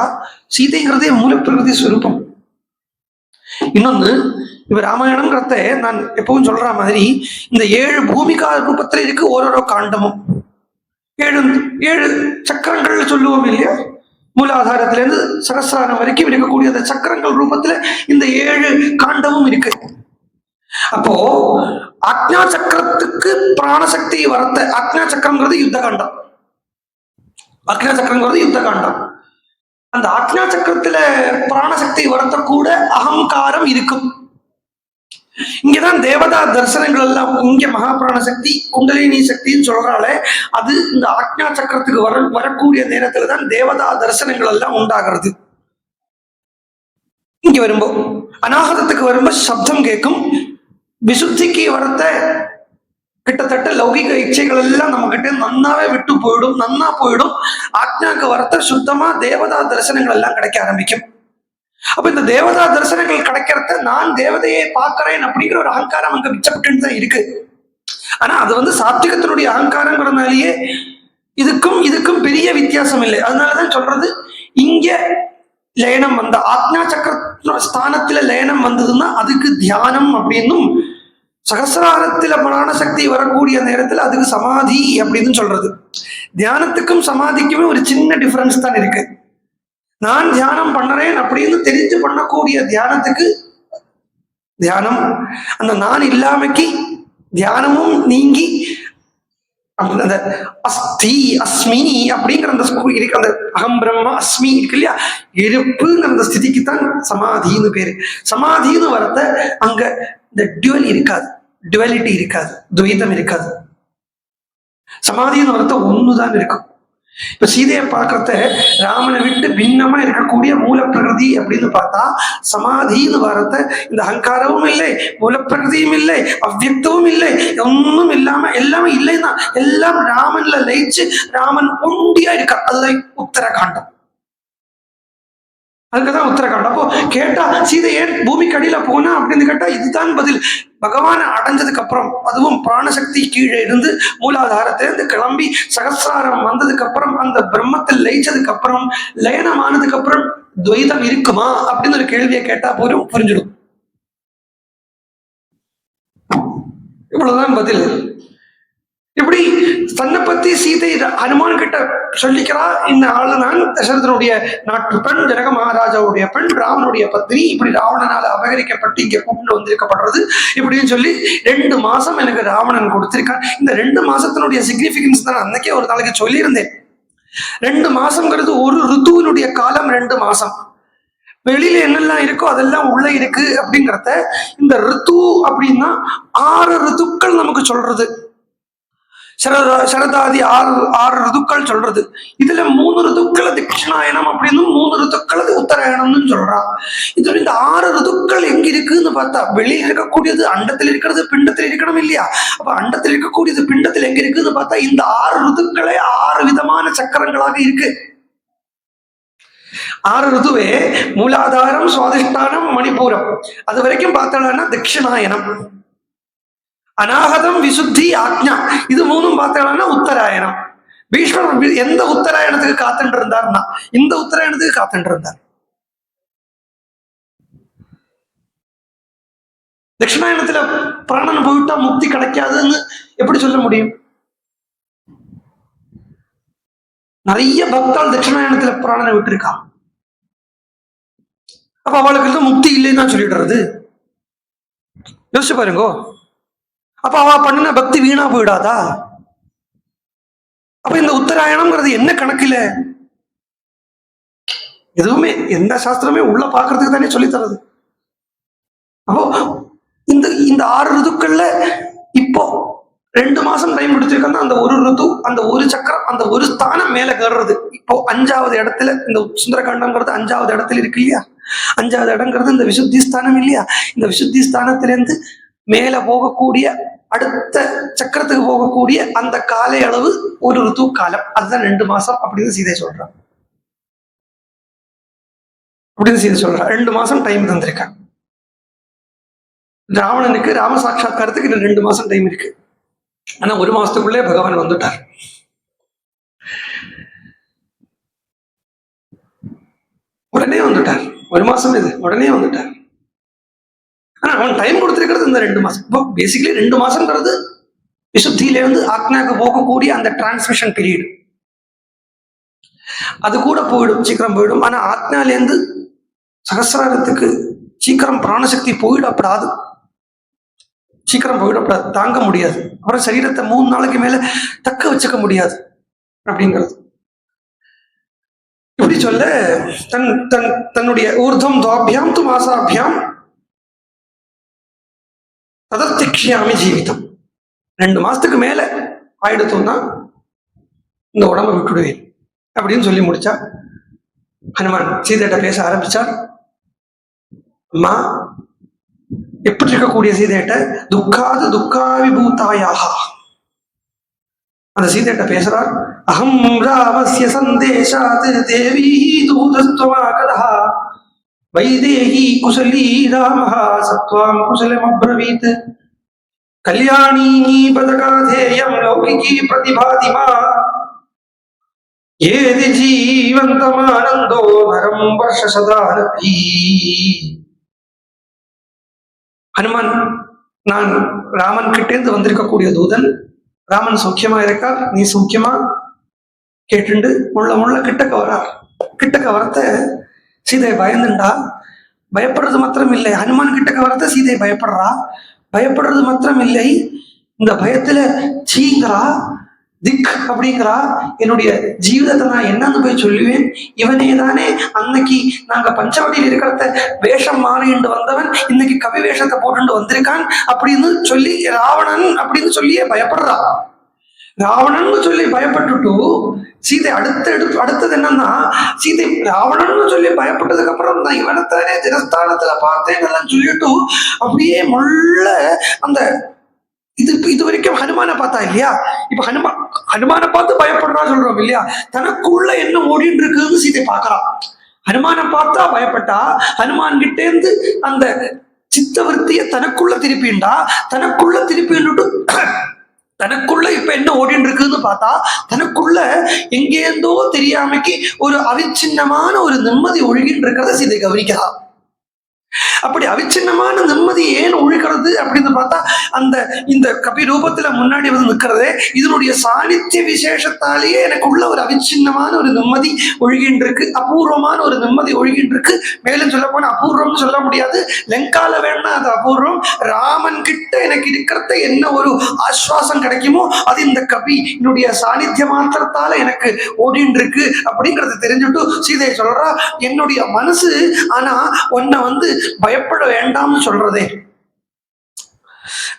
சீதைங்கிறதே மூல பிரகிருதி ஸ்வரூபம். இன்னொன்னு, இப்ப ராமாயணம்ங்கிறத நான் எப்பவும் சொல்ற மாதிரி இந்த 7 பூமிகா ரூபத்துல இருக்கு. ஓரோ காண்டமும் 7 சக்கரங்கள் சொல்லுவோம் இல்லையா, மூலாதாரத்துல இருந்து சகசிராரம் வரைக்கும் இருக்கக்கூடிய அந்த சக்கரங்கள் ரூபத்துல இந்த 7 காண்டமும் இருக்கு. அப்போ ஆக்ஞா சக்கரத்துக்கு பிராணசக்தி வரத்த, ஆக்ஞா சக்கரங்கிறது யுத்த காண்டம், அந்த ஆக்ஞா சக்கரத்துல பிராணசக்தி வரத்த கூட அகங்காரம் இருக்கும். இங்கதான் தேவதா தரிசனங்கள் எல்லாம், இங்க மகாபிராண சக்தி குண்டலினி சக்தின்னு சொல்றாலே, அது இந்த ஆக்ஞா சக்கரத்துக்கு வரக்கூடிய நேரத்துல தான் தேவதா தரிசனங்கள் எல்லாம் உண்டாகிறது. இங்க வரும்போது அநாகதத்துக்கு வரும்போது சப்தம் கேட்கும். விசுத்திக்கு வரத்த கிட்டத்தட்ட லௌகிக இச்சைகள் எல்லாம் நம்ம கிட்ட நன்னாவே விட்டு போயிடும். ஆக்ஞாக்கு வரத்த சுத்தமா தேவதா தரிசனங்கள் எல்லாம் கிடைக்க ஆரம்பிக்கும். அப்ப இந்த தேவதா தரிசனங்கள் கிடைக்கிறத நான் தேவதையை பார்க்கிறேன் அப்படிங்கிற ஒரு அகங்காரம் அங்க மிச்சப்பட்டு தான் இருக்கு. ஆனா அது வந்து சாத்விகத்தினுடைய அகங்காரங்கிறதுனாலேயே இதுக்கும் பெரிய வித்தியாசம் இல்லை. அதனாலதான் சொல்றது, இங்க லயனம் வந்த ஆக்ஞா சக்கர ஸ்தானத்துல லயனம் வந்ததுன்னா அதுக்கு தியானம் அப்படின்னும், சகசிராரத்துல பிராணசக்தி வரக்கூடிய நேரத்துல அதுக்கு சமாதி அப்படின்னு சொல்றது. தியானத்துக்கும் சமாதிக்குமே ஒரு சின்ன டிஃபரன்ஸ் தான் இருக்கு. நான் தியானம் பண்றேன் அப்படின்னு தெரிஞ்சு பண்ணக்கூடிய தியானத்துக்கு தியானம், அந்த நான் இல்லாமைக்கு தியானமும் நீங்கி அந்த அஸ்தி அஸ்மி அப்படிங்கிற அந்த அந்த அகம் பிரம்மா அஸ்மி இருக்கு இல்லையா, இருப்புங்கிற அந்த ஸ்திதிக்கு தான் சமாதின்னு பேரு. சமாதின்னு வரத அங்க இந்த டுவலிட்டி இருக்காது, துவைதம் இருக்காது. சமாதின்னு வரத ஒண்ணுதான் இருக்கும். இப்ப சீதையை பார்க்கறத ராமனை விட்டு பின்னமா இருக்கக்கூடிய மூல பிரகிருதி அப்படின்னு பார்த்தா சமாதின்னு வாரத்தை இந்த அகங்காரமும் இல்லை, மூல பிரகிருதியும் இல்லை, அவ்வியக்தமும் இல்லை, ஒன்னும் இல்லாம எல்லாமே இல்லைன்னா எல்லாம் ராமன்ல லயிச்சு ராமன் ஒண்டியா இருக்கா. அதுதான் உத்தரகாண்டம். அதுக்குதான் உத்தரகாண்டம். அப்போ கேட்டா சீதை ஏன் பூமிக்கு அடியில போனா அப்படின்னு கேட்டா இதுதான் பதில். பகவான அடைஞ்சதுக்கு அப்புறம், அதுவும் பிராணசக்தி கீழே இருந்து மூலாதாரத்திலிருந்து கிளம்பி சகசிராரம் வந்ததுக்கு அப்புறம், அந்த பிரம்மத்தில் லயிச்சதுக்கு அப்புறம், லயனமானதுக்கு அப்புறம் துவைதம் இருக்குமா அப்படின்னு ஒரு கேள்வியை கேட்டா போதும் புரிஞ்சிடும். இவ்வளவுதான் பதில். இப்படி தன்னை பத்தி சீதை ஹனுமான் கிட்ட சொல்லிக்கிறா, இந்த ஆளு நான் தசரதனுடைய நாட்டு பெண், ஜனக மகாராஜாவுடைய பெண், ராவனுடைய பத்னி, இப்படி ராவணனால அபகரிக்கப்பட்டு இங்க கூப்பிட்டு வந்திருக்கப்படுறது இப்படின்னு சொல்லி 2 மாசம் எனக்கு ராவணன் கொடுத்திருக்கான். இந்த 2 மாசத்தினுடைய சிக்னிபிகன்ஸ் தான் அன்னைக்கே ஒரு நாளைக்கு சொல்லியிருந்தேன். 2 மாசம்ங்கிறது ஒரு ருத்துவினுடைய காலம். 2 மாசம் வெளியில என்னெல்லாம் இருக்கோ அதெல்லாம் உள்ள இருக்கு அப்படிங்கிறத இந்த ருத்து அப்படின்னா 6 ருத்துக்கள் நமக்கு சொல்றது. சரதாதி 6 ருதுக்கள் சொல்றது. இதுல 3 ருதுக்களை தட்சிணாயனம் அப்படின்னு, 3 ருதுக்கள் உத்தராயணம்னு சொல்றான். இது இந்த 6 ருதுக்கள் எங்க இருக்குன்னு பார்த்தா வெளியில் இருக்கக்கூடியது அண்டத்தில் இருக்கிறது பிண்டத்தில் இருக்கணும் இல்லையா? அப்ப அண்டத்தில் இருக்கக்கூடியது பிண்டத்தில் எங்க இருக்குன்னு பார்த்தா இந்த 6 ருதுக்களே 6 விதமான சக்கரங்களாக இருக்கு. 6 ருதுவே மூலாதாரம், சுவாதிஷ்டானம், மணிப்பூரம், அது வரைக்கும் பார்த்தோம்னா தட்சிணாயனம். அநாகதம், விசுத்தி, ஆக்ஞா, இது 3ம் பார்த்தோம்னா உத்தராயணம். பீஷ்மர் எந்த உத்தராயணத்துக்கு காத்துட்டு இருந்தார்னா இந்த உத்தராயணத்துக்கு காத்துட்டு இருந்தார். தட்சிணாயணத்துல பிராணன் போயிட்டா முக்தி கிடைக்காதுன்னு எப்படி சொல்ல முடியும்? நிறைய பக்தால் தட்சிணாயணத்துல பிராணனை விட்டுருக்கா. அப்ப அவளுக்கு முக்தி இல்லைன்னு தான் சொல்லிடுறது. யோசிச்சு பாருங்க. அப்ப அவ பண்ணின பக்தி வீணா போயிடாதா? அப்ப இந்த உத்தராயணம்ங்கிறது என்ன கணக்குல? எதுவுமே எந்த சாஸ்திரமே உள்ள பாக்குறதுக்கு தானே சொல்லி தரது. அப்போ இந்த 6 ருதுக்கள்ல இப்போ 2 மாசம் டைம் கொடுத்திருக்காங்க. அந்த ஒரு ருது, அந்த ஒரு சக்கரம், அந்த ஒரு ஸ்தானம் மேல கர்றது. இப்போ 5வது இடத்துல இந்த சுந்தரகாண்டம்ங்கிறது 5வது இடத்துல இருக்கு இல்லையா? 5வது இடங்கிறது இந்த விசுத்தி ஸ்தானம் இல்லையா? இந்த விசுத்தி ஸ்தானத்திலிருந்து மேல போகக்கூடிய அடுத்த சக்கரத்துக்கு போகக்கூடிய அந்த காலை அளவு ஒரு ருத்து காலம். அதுதான் 2 மாசம் அப்படின்னு சீதை சொல்றான். 2 மாசம் டைம் தந்திருக்கான் ராவணனுக்கு. ராம சாட்சாத்காரத்துக்கு 2 மாசம் டைம் இருக்கு. ஆனா 1 மாசத்துக்குள்ளே பகவான் வந்துட்டார். உடனே வந்துட்டார். 1 மாசம் இது உடனே வந்துட்டார். ஆனா அவன் டைம் கொடுத்திருக்கிறது இந்த 2 மாசம். இப்போ பேசிக்கலி 2 மாசம்ன்றது விசுத்தியிலிருந்து ஆக்ஞாக்கு போகக்கூடிய அந்த டிரான்ஸ்மிஷன் பீரியட். அது கூட போயிடும், சீக்கிரம் போயிடும். ஆனா ஆக்ஞாலேருந்து சகசிராரத்துக்கு சீக்கிரம் பிராணசக்தி போயிடப்படாது. சீக்கிரம் போயிடப்படாது, தாங்க முடியாது. அப்புறம் சரீரத்தை 3 நாளைக்கு மேல தக்க வச்சுக்க முடியாது அப்படிங்கிறது. இப்படி சொல்ல தன்னுடைய ஊர்தம் துவாபியாம் து மாசாபியாம் ததத்திக்ஷாமி ஜீவிதம். 2 மாசத்துக்கு மேல ஆயிடுத்தோம்னா இந்த உடம்பை விட்டுடுவேன் அப்படின்னு சொல்லி முடிச்சா ஹனுமான் சீதையிட்ட பேச ஆரம்பிச்சார். அம்மா, எப்படி இருக்கக்கூடிய சீதையிட்ட துக்காது துக்காவிபூதாயாக அந்த சீதையிட்ட பேசுறார். அகம் ராமஸ்ய சந்தேஷாத் தேவி தூதஸ்துவாகதா வைதேகி குசலீ ராமஹ சத்வாம் குசலமப்ரவீத் கல்யாணீ பதகாதேயம் லௌகிகி பிரதிபாதிமா ஏதி ஜீவந்தமானந்தோ நரம் வர்ஷசதானபி. ஹனுமான், நான் ராமன் கிட்டேந்து வந்திருக்கக்கூடிய தூதன். ராமன் சௌக்கியமா இருக்கார், நீ சௌக்கியமா கேட்டுண்டு முள்ள கிட்டக்க வரார். கிட்டக்க வரத்த சீதை பயந்துண்டா. பயப்படுறது மாத்திரம் இல்லை, ஹனுமான் கிட்டக்க வரத்த சீதை பயப்படுறா. பயப்படுறது மாத்திரம் இல்லை, இந்த பயத்துல சீங்கிறா, திக் அப்படிங்கிறா. என்னுடைய ஜீவிதத்தை நான் என்னன்னு போய் சொல்லுவேன்? இவனே தானே அன்னைக்கு நாங்க பஞ்சவடியில் இருக்கிறத வேஷம் மாறிண்டு வந்தவன், இன்னைக்கு கவி வேஷத்தை போட்டு வந்திருக்கான் அப்படின்னு சொல்லி ராவணன் அப்படின்னு சொல்லியே பயப்படுறா. ராவணன் சொல்லி பயப்பட்டுட்டு சீதை அடுத்தது என்னன்னா, சீதை ராவணன்னு சொல்லி பயப்பட்டதுக்கு அப்புறம் நான் இவனத்தானே தினஸ்தானத்துல பார்த்தேன் எல்லாம் சொல்லிட்டு அப்படியே முள்ள அந்த இது வரைக்கும் ஹனுமானை பார்த்தா இல்லையா, இப்ப ஹனுமானை பார்த்து பயப்படுறா சொல்றோம் இல்லையா, தனக்குள்ள என்ன ஓடிட்டு இருக்குன்னு சீதை பார்க்கறான். ஹனுமானை பார்த்தா பயப்பட்டா, ஹனுமான் கிட்டே இருந்து அந்த சித்தவருத்திய தனக்குள்ள திருப்பின்னுட்டு தனக்குள்ள இப்ப என்ன ஓடிட்டு இருக்குன்னு பார்த்தா, தனக்குள்ள எங்கேருந்தோ தெரியாமைக்கு ஒரு அவிச்சின்னமான ஒரு நிம்மதி ஒழுகிட்டு இருக்கிறத சீதை கவனிக்கலாம். அப்படி அவிச்சின்னமான நிம்மதி ஏன் ஒழுகிறது அப்படின்னு பார்த்தா, இந்த கபி ரூபத்துல முன்னாடி வந்து நிற்கிறதே இதனுடைய சாநித்திய விசேஷத்தாலேயே எனக்கு உள்ள ஒரு அவிச்சின்னமான ஒரு நிம்மதி ஒழுகின்னு இருக்கு, அபூர்வமான ஒரு நிம்மதி ஒழுகின்னு இருக்கு. மேலும் சொல்ல போனா அபூர்வம்னு சொல்ல முடியாது, லங்கால வேணா அது அபூர்வம். ராமன் கிட்ட எனக்கு இருக்கிறத என்ன ஒரு ஆஸ்வாசம் கிடைக்குமோ அது இந்த கபி என்னுடைய சாநித்திய மாத்திரத்தால எனக்கு ஓடின்னு இருக்கு அப்படிங்கறது தெரிஞ்சுட்டு சீதை சொல்றா, என்னுடைய மனசு ஆனா உன்னை வந்து பயப்பட வேண்டாம்னு சொல்றதே.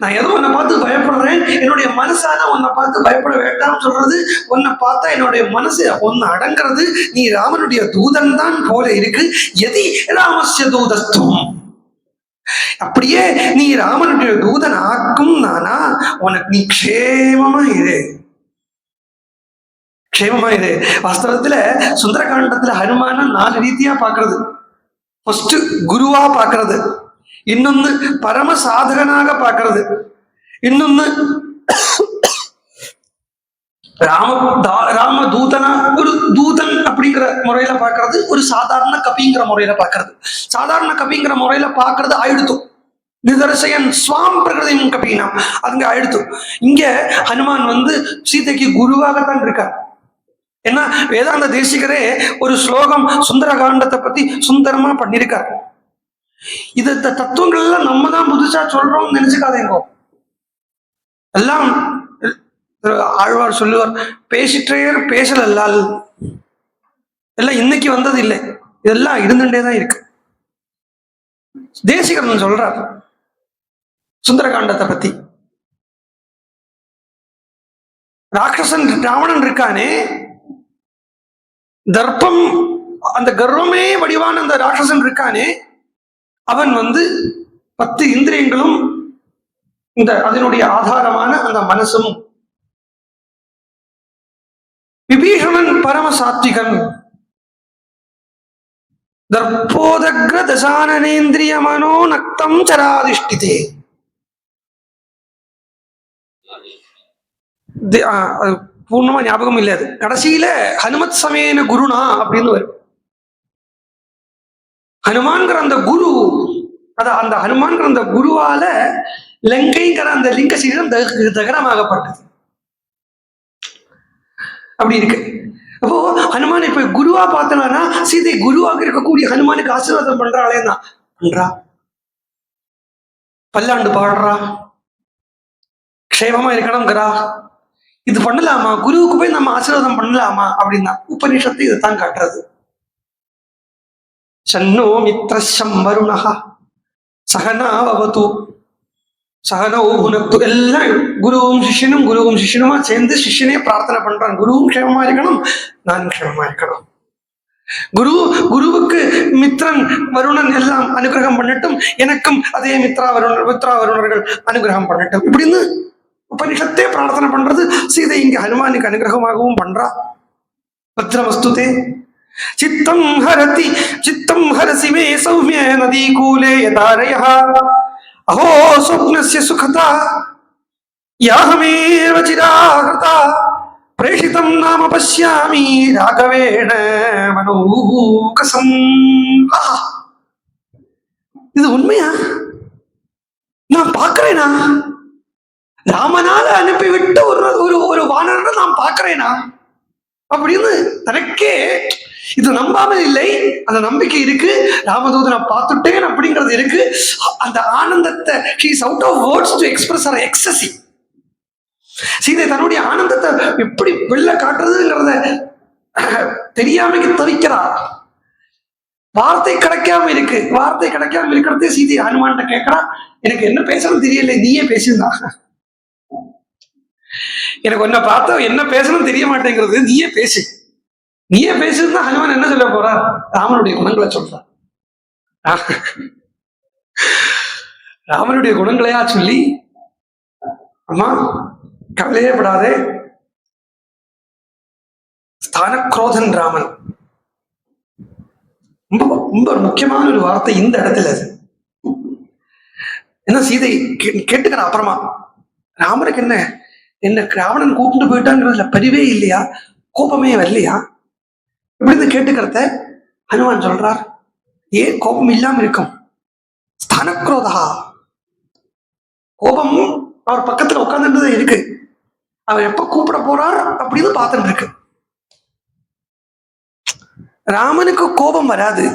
நான் ஏதோ உன்னை பார்த்து பயப்படுறேன், என்னுடைய மனசான உன்னை பார்த்து பயப்பட வேண்டாம்னு சொல்றது. உன்னை பார்த்தா என்னுடைய மனசு ஒன்னு அடங்கிறது. நீ ராமனுடைய தூதன் தான் போல இருக்கு. எதி ராமஸ்ய தூதஸ்துவம், அப்படியே நீ ராமனுடைய தூதன் ஆக்கும் நானா, உனக்கு நீ க்ஷேமமா இரு. வாஸ்தவத்துல சுந்தரகாண்டத்துல ஹனுமான 4 ரீதியா பாக்குறது. ஃபர்ஸ்ட் குருவா பாக்குறது, இன்னொன்னு பரம சாதகனாக பாக்குறது, இன்னொன்னு ராம தூதனா ஒரு தூதன் அப்படிங்கிற முறையில பாக்குறது, ஒரு சாதாரண கபிங்கிற முறையில பாக்குறது. சாதாரண கபிங்கிற முறையில பாக்குறது ஆயிடுத்து நிதர்சயன் ஸ்வாம் பிரகிருதியும் கபினா அதுங்க ஆயிடுத்து. இங்க ஹனுமான் வந்து சீதைக்கு குருவாகத்தான் இருக்கார். ஏன்னா வேதாந்த தேசிகரே ஒரு ஸ்லோகம் சுந்தரகாண்டத்தை பத்தி சுந்தரமா பண்ணிருக்காரு. இது தத்துவங்கள் எல்லாம் நம்ம தான் புதுசா சொல்றோம்னு நினைச்சுக்காதேங்கோ. எல்லாம் ஆழ்வார் சொல்லுவார், பேசிற்றேர் பேசலால் எல்லாம் இன்னைக்கு வந்தது இல்லை, இதெல்லாம் இருந்துட்டேதான் இருக்கு. தேசிகரன் சொல்றார் சுந்தரகாண்டத்தை பத்தி. ராட்சசன் ராவணன் இருக்கானே, தர்ப்பம் அந்த கர்வமே வடிவான அந்த ராட்சசன் இருக்கானே, அவன் வந்து 10 இந்திரியங்களும் இந்த அதனுடைய ஆதாரமான அந்த மனசும். விபீஷணன் பரம சாத்விகன், தர்ப்போதக்ர தசானனேந்திரிய மனோ நக்தம் சராதிஷ்டிதே. பூர்ணமா ஞாபகம் இல்லை, அது கடைசியில ஹனுமத் சமேன குருனா அப்படின்னு வரும். ஹனுமான்கிற அந்த குரு, அந்த ஹனுமான்கிற அந்த குருவால லங்கைங்கிற அந்த லிங்க சீரம் தகனமாகப்பட்டது. அப்படி இருக்கு. அப்போ ஹனுமான் இப்ப குருவா பார்த்தனா, சீதை குருவாக இருக்கக்கூடிய ஹனுமானுக்கு ஆசீர்வாதம் பண்றாளேன்னா பண்றா, பல்லாண்டு பாடுறா, க்ஷேமமா இருக்கணும்ங்கிறா. இது பண்ணலாமா, குருவுக்கு போய் நம்ம ஆசீர்வாதம் பண்ணலாமா அப்படின்னா உபநிஷத்து இதைத்தான் காட்டுறது. சன்னோ மித்ரம் வருணஹ சகனாவது சகனோ புனக்து. எல்லாம் குருவும் சிஷ்யனுமா சேர்ந்து சிஷ்யனே பிரார்த்தனை பண்றான், குருவும் க்ஷேமமா இருக்கணும், நான் க்ஷேமமா இருக்கணும். குருவுக்கு மித்ரன் வருணன் எல்லாம் அனுகிரகம் பண்ணட்டும், எனக்கும் அதே மித்ரா வருணர்கள் அனுகிரகம் பண்ணட்டும் இப்படின்னு உபனிஷத்தே பிரார்த்தனை பண்றது. சீதை இங்க ஹனுமானுக்கு அனுகிரகமாகவும் பண்றா. பத்ரமஸ்துதே சித்தம் ஹரசி மே சௌமிய நதி கூலே யதாரயः அஹோ ஸ்வப்னஸ்ய சுகதா யாஹமேவ சிராஹ்ருதா பிரேஷிதம் நாம பஷ்யாமி ராகவேண மனோகசம். இது உண்மையா? நான் பார்க்கிறேனா? ராமனால அனுப்பிவிட்டு ஒரு வானரை நான் பார்க்கிறேனா அப்படின்னு தனக்கே இது நம்பாமல் இல்லை, அந்த நம்பிக்கை இருக்கு. ராமதூதனை பார்த்துட்டேன் அப்படிங்கிறது இருக்கு. அந்த ஆனந்தத்தை she is out of words to express her ecstasy. Sita தன்னுடைய ஆனந்தத்தை எப்படி வெளில காட்டுறதுங்கிறத தெரியாம தவிக்கிறா. வார்த்தை கிடைக்காம இருக்கிறதே சீதை ஹனுமான்கிட்ட கேட்கிறா, எனக்கு என்ன பேசணும் தெரியல, நீயே பேசியிருந்தா. எனக்கு ஒன்ன பார்த்தா என்ன பேசணும் தெரிய மாட்டேங்கிறது, நீயே பேசு. நீயே பேசுனா ஹனுமான் என்ன சொல்ல போறார்? ராமனுடைய குணங்களை சொல்றார். ராமனுடைய குணங்களையா சொல்லி, அம்மா கவலையே படாதே, ஸ்தானக்ரோதன் ராமன். ரொம்ப ரொம்ப முக்கியமான ஒரு வார்த்தை இந்த இடத்துல. என்ன சீதை கேட்டுக்கிற அப்புறமா ராமனுக்கு என்ன ராவணன் கூப்பிட்டு போயிட்டாங்கிறதுல பரிவே இல்லையா, கோபமே வரலையா? இப்படின்னு கேட்டுக்கிறத ஹனுமான் சொல்றார். ஏன் கோபம் இல்லாம இருக்கும்? ஸ்தானக்ரோதா, கோபம் அவர் பக்கத்துல உட்கார்ந்துட்டு இருக்கு. அவர் எப்ப கூப்பிட போறார் அப்படின்னு பார்த்துட்டு இருக்கு. ராமனுக்கு கோபம் வராது.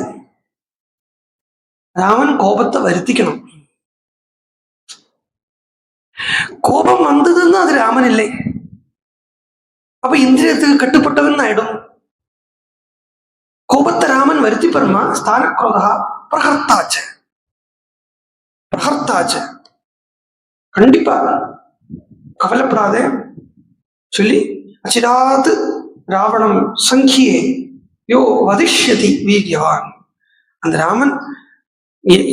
ராமன் கோபத்தை வருத்திக்கணும். கோபம் வந்ததுன்னு அது ராமன் இல்லை. அப்ப இந்திரியத்துக்கு கட்டுப்பட்டவன் ஆயிடும். கோபத்தை ராமன் வருத்தி பெறுமா? ஸ்தானக்ரோதா பிரகர்த்தாச்ச, பிரகர்த்தாச்ச, கண்டிப்பா கவலைப்படாதே சொல்லி, அச்சிராது ராவணம் சங்கியே யோ வதிஷ்யதி வீரியவான். அந்த ராமன்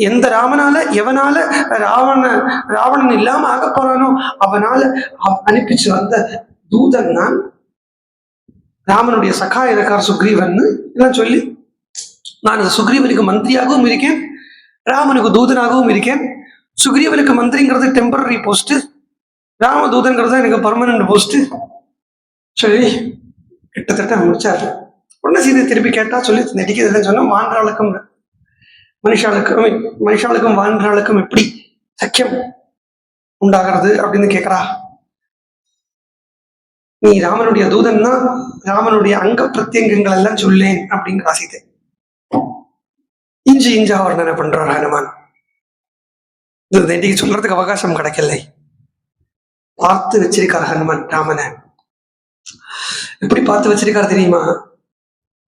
எந்த ராமனால எவனால ராவணன் இல்லாம ஆக போறானோ அவனால அனுப்பிச்சு வந்த தூதன் நான். ராமனுடைய சகா எனக்கார் சுக்ரீவன் எல்லாம் சொல்லி, நான் சுக்ரீவனுக்கு மந்திரியாகவும் இருக்கேன், ராமனுக்கு தூதனாகவும் இருக்கேன். சுக்ரீவனுக்கு மந்திரிங்கிறது டெம்பரரி போஸ்ட், ராமதூதன்கிறது எனக்கு பர்மனன்ட் போஸ்ட் சொல்லி கிட்டத்தட்ட முடிச்சாரு. உடனே சீதை திருப்பி கேட்டா சொல்லி நடிக்கிறதுன்னு சொன்னா, வான்றாளுக்கும் மனுஷாளுக்கும் வான்றாளுக்கும் எப்படி சக்கியம் உண்டாகிறது அப்படின்னு கேட்கிறா. நீ ராமனுடைய தூதன்னா ராமனுடைய அங்க பிரத்யங்கங்கள் எல்லாம் சொல்லேன் அப்படிங்கிற சீதை. இஞ்சா வர்ணனை பண்றார் ஹனுமான். இன்னைக்கு சொல்றதுக்கு அவகாசம் கிடைக்கலை. பார்த்து வச்சிருக்கார் ஹனுமான் ராமனை. எப்படி பார்த்து வச்சிருக்காரு தெரியுமா?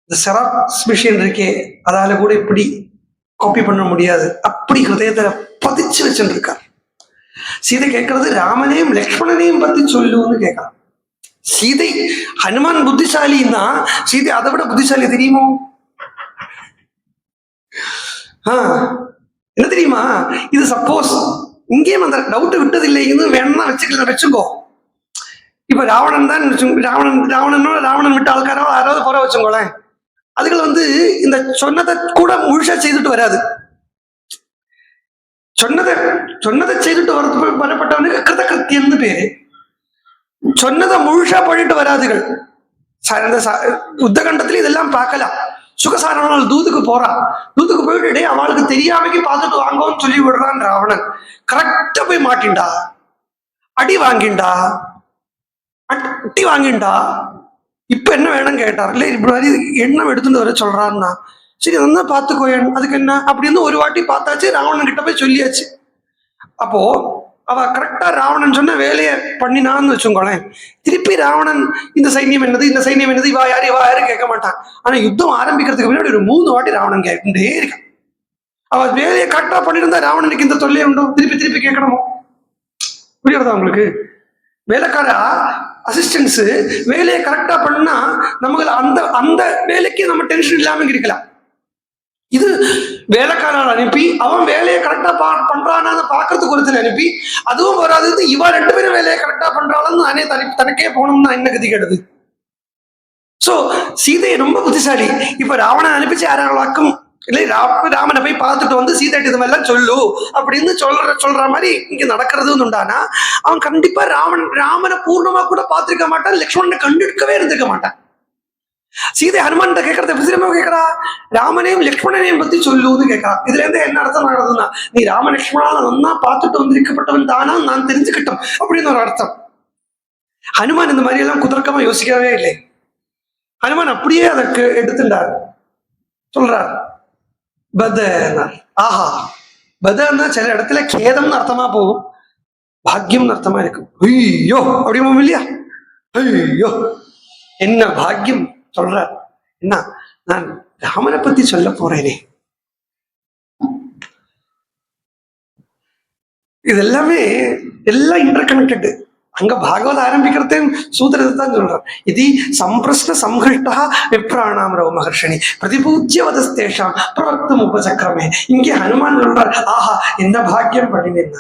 இந்த செராக்ஸ் மிஷின் இருக்கே, அதால கூட இப்படி காப்பி பண்ண முடியாது, அப்படி ஹிருதயத்துல பதிச்சு வச்சுட்டு இருக்கார். சீதை கேட்கறது ராமனையும் லக்ஷ்மணனையும் பத்தி சொல்லுன்னு கேட்கலாம். சீதை ஹனுமான் புத்திசாலின்னா சீதை அதை விட புத்திசாலி தெரியுமோ? என்ன தெரியுமா? இது சப்போஸ் இங்கேயும் அந்த டவுட் விட்டது இல்லைன்னு வேணும்னா வச்சுக்கோ. இப்ப ராவணன் தான் ராவணன் விட்டு ஆள்காரோ யாராவது போற வச்சுக்கோங்களேன், அதுகள் இந்த சொன்னதை கூட முழுசா செய்துட்டு வராது. சொன்னதை செய்துட்டு வரப்பட்டவனுக்கு கிருதகிருத்தியன்னு பேரு. சொன்னதை முழுசா பண்ணிட்டு வராதுகள். யுத்தகண்டத்துல இதெல்லாம் பார்க்கலாம். சுகசாரணால் தூதுக்கு போறான், தூதுக்கு போயிட்டு அவளுக்கு தெரியாமைக்கு பார்த்துட்டு வாங்கன்னு சொல்லி விடுறான் ராவணன். கரெக்டா போய் மாட்டின்டா, அடி வாங்கிண்டா. இப்ப என்ன வேணும் கேட்டார். இல்ல இப்படி எண்ணம் எடுத்துட்டு வர சொல்றாருன்னா, சரி அதான் பார்த்துக்கோ, அதுக்கு என்ன அப்படின்னு ஒரு வாட்டி பார்த்தாச்சு, ராவணன் கிட்ட போய் சொல்லியாச்சு. அப்போ அவ கரெக்டா ராவணன் சொன்ன வேலையை பண்ணினான்னு வச்சுக்கோங்களேன். திருப்பி ராவணன் இந்த சைன்யம் என்னது இவா யாரு கேட்க மாட்டான். ஆனா யுத்தம் ஆரம்பிக்கிறதுக்கு முன்னாடி ஒரு 3 வாட்டி ராவணன் கேட்டுட்டே இருக்கான். அவ வேலையை கரெக்டா பண்ணிருந்தா ராவணனுக்கு இந்த தொல்லையை உண்டோ? திருப்பி கேட்கணுமோ? புரியுறதா உங்களுக்கு? வேலைக்கார அசிஸ்டன்ஸ் வேலையை கரெக்டா பண்ணா நமக்கு அந்த வேலைக்கு நம்ம டென்ஷன் இல்லாம இருக்கலாம். இது வேலைக்காரன் அனுப்பி அவன் வேலையை கரெக்டா பண்றான்னு பாக்குறதுக்கு ஒருத்தர் அனுப்பி, அதுவும் வராது, இவா 2 பேரும் வேலையை கரெக்டா பண்றாலும் நானே தனக்கே போகணும்னா என்ன கதி கெடுது? சோ சீதையை ரொம்ப புத்திசாலி. இப்ப ராவணன் அனுப்பிச்சு யாராக்கும் இல்லை, ராமனை போய் பார்த்துட்டு சீதைட்டு இது மாதிரிலாம் சொல்லு அப்படின்னு சொல்ற மாதிரி இங்க நடக்கிறதுன்னு உண்டானா, அவன் கண்டிப்பா ராமனை பூர்ணமா கூட பார்த்திருக்க மாட்டான், லக்ஷ்மணனை கண்டிருக்கவே இருந்திருக்க மாட்டான். சீதை ஹனுமான் கேட்கறத விசிரமா கேட்கறா, ராமனையும் லக்ஷ்மணனையும் பத்தி சொல்லுன்னு கேட்கறா. இதுல இருந்து என்ன அர்த்தம் ஆகுதுன்னா, நீ ராம லக்ஷ்மணால நன்னா பார்த்துட்டு வந்திருக்கப்பட்டவன் தானா நான் தெரிஞ்சுக்கிட்டோம் அப்படின்னு ஒரு அர்த்தம். ஹனுமான் இந்த மாதிரி எல்லாம் குதர்க்கமா யோசிக்கவே இல்லை. ஹனுமான் அப்படியே அதற்கு எடுத்துட்டார். சொல்றார் பதனார். ஆஹா, பதன்னா சில இடத்துல கேதம்னு அர்த்தமா போகும், பாக்கியம்னு அர்த்தமா இருக்கும். ஐயோ அப்படியும் இல்லையா? ஐயோ என்ன பாக்கியம் சொல்ற. என்ன, நான் ராமனை பத்தி சொல்ல போறேனே. இது எல்லாமே எல்லாம் இன்டர் கனெக்டட். அங்க பாகவத ஆரம்பிக்கிறதையும் சூத்திரத்தை தான் சொல்றார். இது சம்பிரஷ்ன சம்ஹிருஷ்டா விப்ராணாம் ரவ மகர்ஷினி பிரதிபூஜ்ய வதஸ்தேஷாம் பிரவக்தம் உபசக்கிரமே. இங்கே ஹனுமான் சொல்றார், ஆஹா என்ன பாக்கியம் பண்ணினேன்.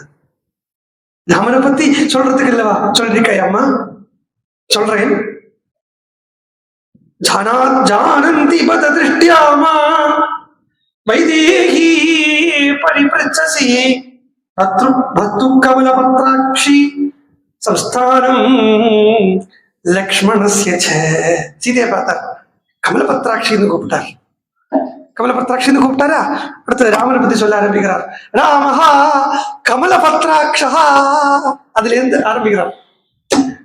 ராமனை பத்தி சொல்றதுக்கு இல்லவா சொல்லிருக்கையம்மா, சொல்றேன். ஜானந்தி பத திருஷ்டியாமா வைதேகி பரிபிரச்சசி பத்து கமல பத்ராட்சி சம்ஸ்தானம் லக்ஷ்மணஸ்ய. சீதையை பார்த்தார், கமலபத்ராட்சின்னு கூப்பிட்டார். கமலபத்ராட்சின்னு கூப்பிட்டாரா? அடுத்தது ராமனை பத்தி சொல்ல ஆரம்பிக்கிறார். ராமஹா கமலபத்ராட்சா, அதுல இருந்து ஆரம்பிக்கிறார்.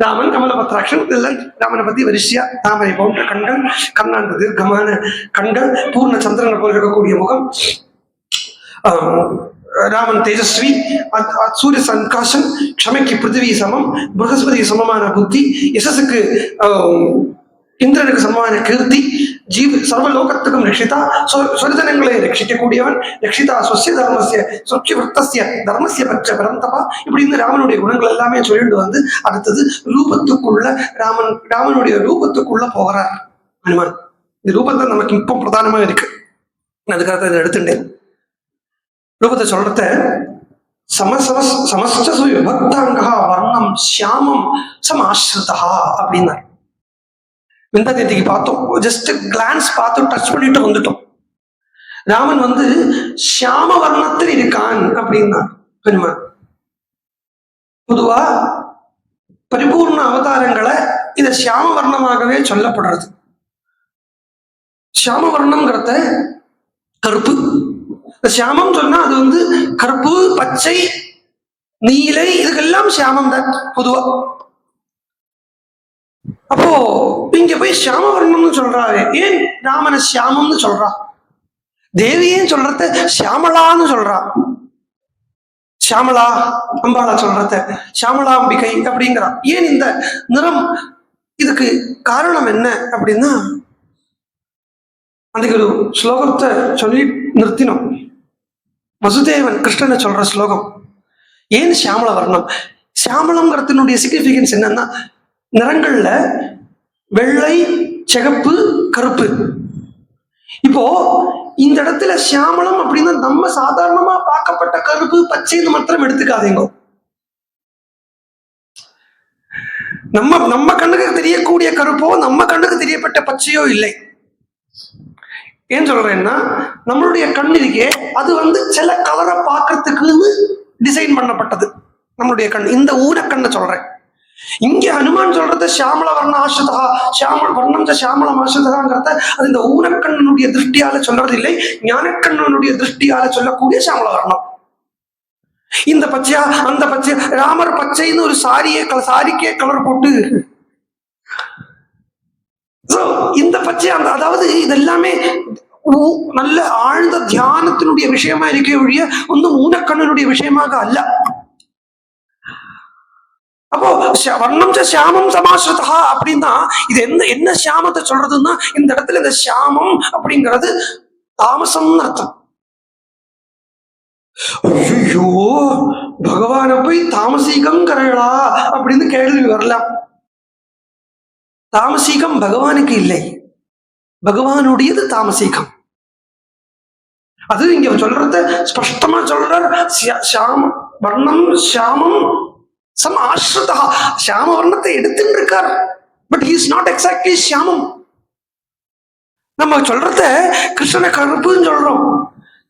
ராமன் கமலபத்ராட்சன் எல்லாம் ராமனை பத்தி வரிசையா. தாமரை போன்ற கண்கள், கண்ணாண்டு தீர்க்கமான கண்கள், பூர்ண சந்திரனை போல் இருக்கக்கூடிய முகம், ராமன் தேஜஸ்வி, சூரிய சன்காசன், க்ஷமைக்கு பிருத்திவி சமம், பிரகஸ்பதி சமமான புத்தி, யசஸுக்கு இந்திரனுக்கு சமமான கீர்த்தி, சர்வலோகத்துக்கும் ரட்சிதா, சொரிதனங்களை ரட்சிக்கக்கூடியவன், ரட்சிதா ஸ்வஸ்ய தர்மஸ்ய சொச்சி விருத்தஸ்ய தர்மஸ்ய பட்ச பரந்தபா. இப்படின்னு ராமனுடைய குணங்கள் எல்லாமே சொல்லிட்டு வந்து அடுத்தது ரூபத்துக்குள்ள ராமனுடைய ரூபத்துக்குள்ள போகிறார் ஹனுமான். இந்த ரூபத்தை நமக்கு இப்போ பிரதானமா இருக்கு, அதுக்காக இதை எடுத்துட்டேன். ரூபத்தை சொல்றத சமஸ்த விபக்தாங்கா வர்ணம் சியாமம் சமாஸ்ருதா அப்படின்னார். விந்தாதிக்கு பார்த்தோம், ஜஸ்ட் கிளான்ஸ் பார்த்தோம், டச் பண்ணிட்டு வந்துட்டோம். ராமன் வந்து சியாம வர்ணத்தில் இருக்கான் அப்படின்னா ஹனுமான். பொதுவா பரிபூர்ண அவதாரங்களை இத சியாம வர்ணமாகவே சொல்லப்படுறது. சியாம வர்ணம்ங்கிறத கருப்பு, சியாமம் சொன்னா அது வந்து கருப்பு, பச்சை, நீலை, இதுக்கெல்லாம் சியாமம் தான் பொதுவா. அப்போ இங்க போய் சியாம வர்ணம்னு சொல்றாரு. ஏன் ராமனை சியாமம்னு சொல்றா? தேவியே சொல்றத சியாமலான்னு சொல்றா. சியாமலா அம்பாளா சொல்றத சியாமலாம்பிகை அப்படிங்கிறா. ஏன் இந்த நிறம்? இதுக்கு காரணம் என்ன அப்படின்னா, அன்றைக்கு ஒரு ஸ்லோகத்தை சொல்லி நிறுத்தினோம். வசுதேவன் கிருஷ்ணனை சொல்ற ஸ்லோகம். ஏன் சியாமல வர்ணம்? சியாமலம்ங்கிறதுனுடைய சிக்னிபிகன்ஸ் என்னன்னா, நிறங்கள்ல வெள்ளை, சிகப்பு, கருப்பு. இப்போ இந்த இடத்துல சியாமலம் அப்படின்னா நம்ம சாதாரணமா பார்க்கப்பட்ட கருப்பு, பச்சைன்னு மாத்திரம் எடுத்துக்காதீங்க. நம்ம கண்ணுக்கு தெரியக்கூடிய கருப்போ நம்ம கண்ணுக்கு தெரியப்பட்ட பச்சையோ இல்லை. ஏன் சொல்றேன்னா, நம்மளுடைய கண் இருக்கே அது வந்து சில கலரை பார்க்கறதுக்கு டிசைன் பண்ணப்பட்டது. நம்மளுடைய கண், இந்த ஊனக்கண்ணை சொல்றேன். இங்க ஹனுமான் சொல்றது சியாமல வர்ண ஆசிரிதா, சியாமல வர்ணம் சியாமல ஆசிரிதாங்கிறத அது இந்த ஊனக்கண்ணனுடைய திருஷ்டியால சொல்றது இல்லை, ஞானக்கண்ணனுடைய திருஷ்டியால சொல்லக்கூடிய சியாமல வர்ணம். இந்த பச்சையா அந்த பச்சை, ராமர் பச்சைன்னு ஒரு சாரிக்கே கலர் போட்டு, இந்த பச்சை அந்த, அதாவது இதெல்லாமே நல்ல ஆழ்ந்த தியானத்தினுடைய விஷயமா இருக்க ஒழிய ஒன்றும் ஊனக்கண்ணனுடைய விஷயமாக அல்ல. அப்போ வர்ணம் சியாமம் சமாஸ்ருதா அப்படின்னா இது என்ன சியாமத்தை சொல்றதுன்னா, இந்த இடத்துல இந்த சியாமம் அப்படிங்கிறது தாமசம்னு அர்த்தம். ஐயோ பகவான போய் தாமசீகம் கரளா அப்படின்னு கேள்வி வரலாம். தாமசீகம் பகவானுக்கு இல்லை, பகவானுடையது தாமசீகம். அது இங்க சொல்றத ஸ்பஷ்டமா சொல்றார். வர்ணம் சியாமம் சம் ஆஸ்ருதா, சியாம வர்ணத்தை எடுத்துட்டு இருக்கார். But he is not exactly சியாமம். நம்ம சொல்றத கிருஷ்ணனை கருப்புன்னு சொல்றோம்,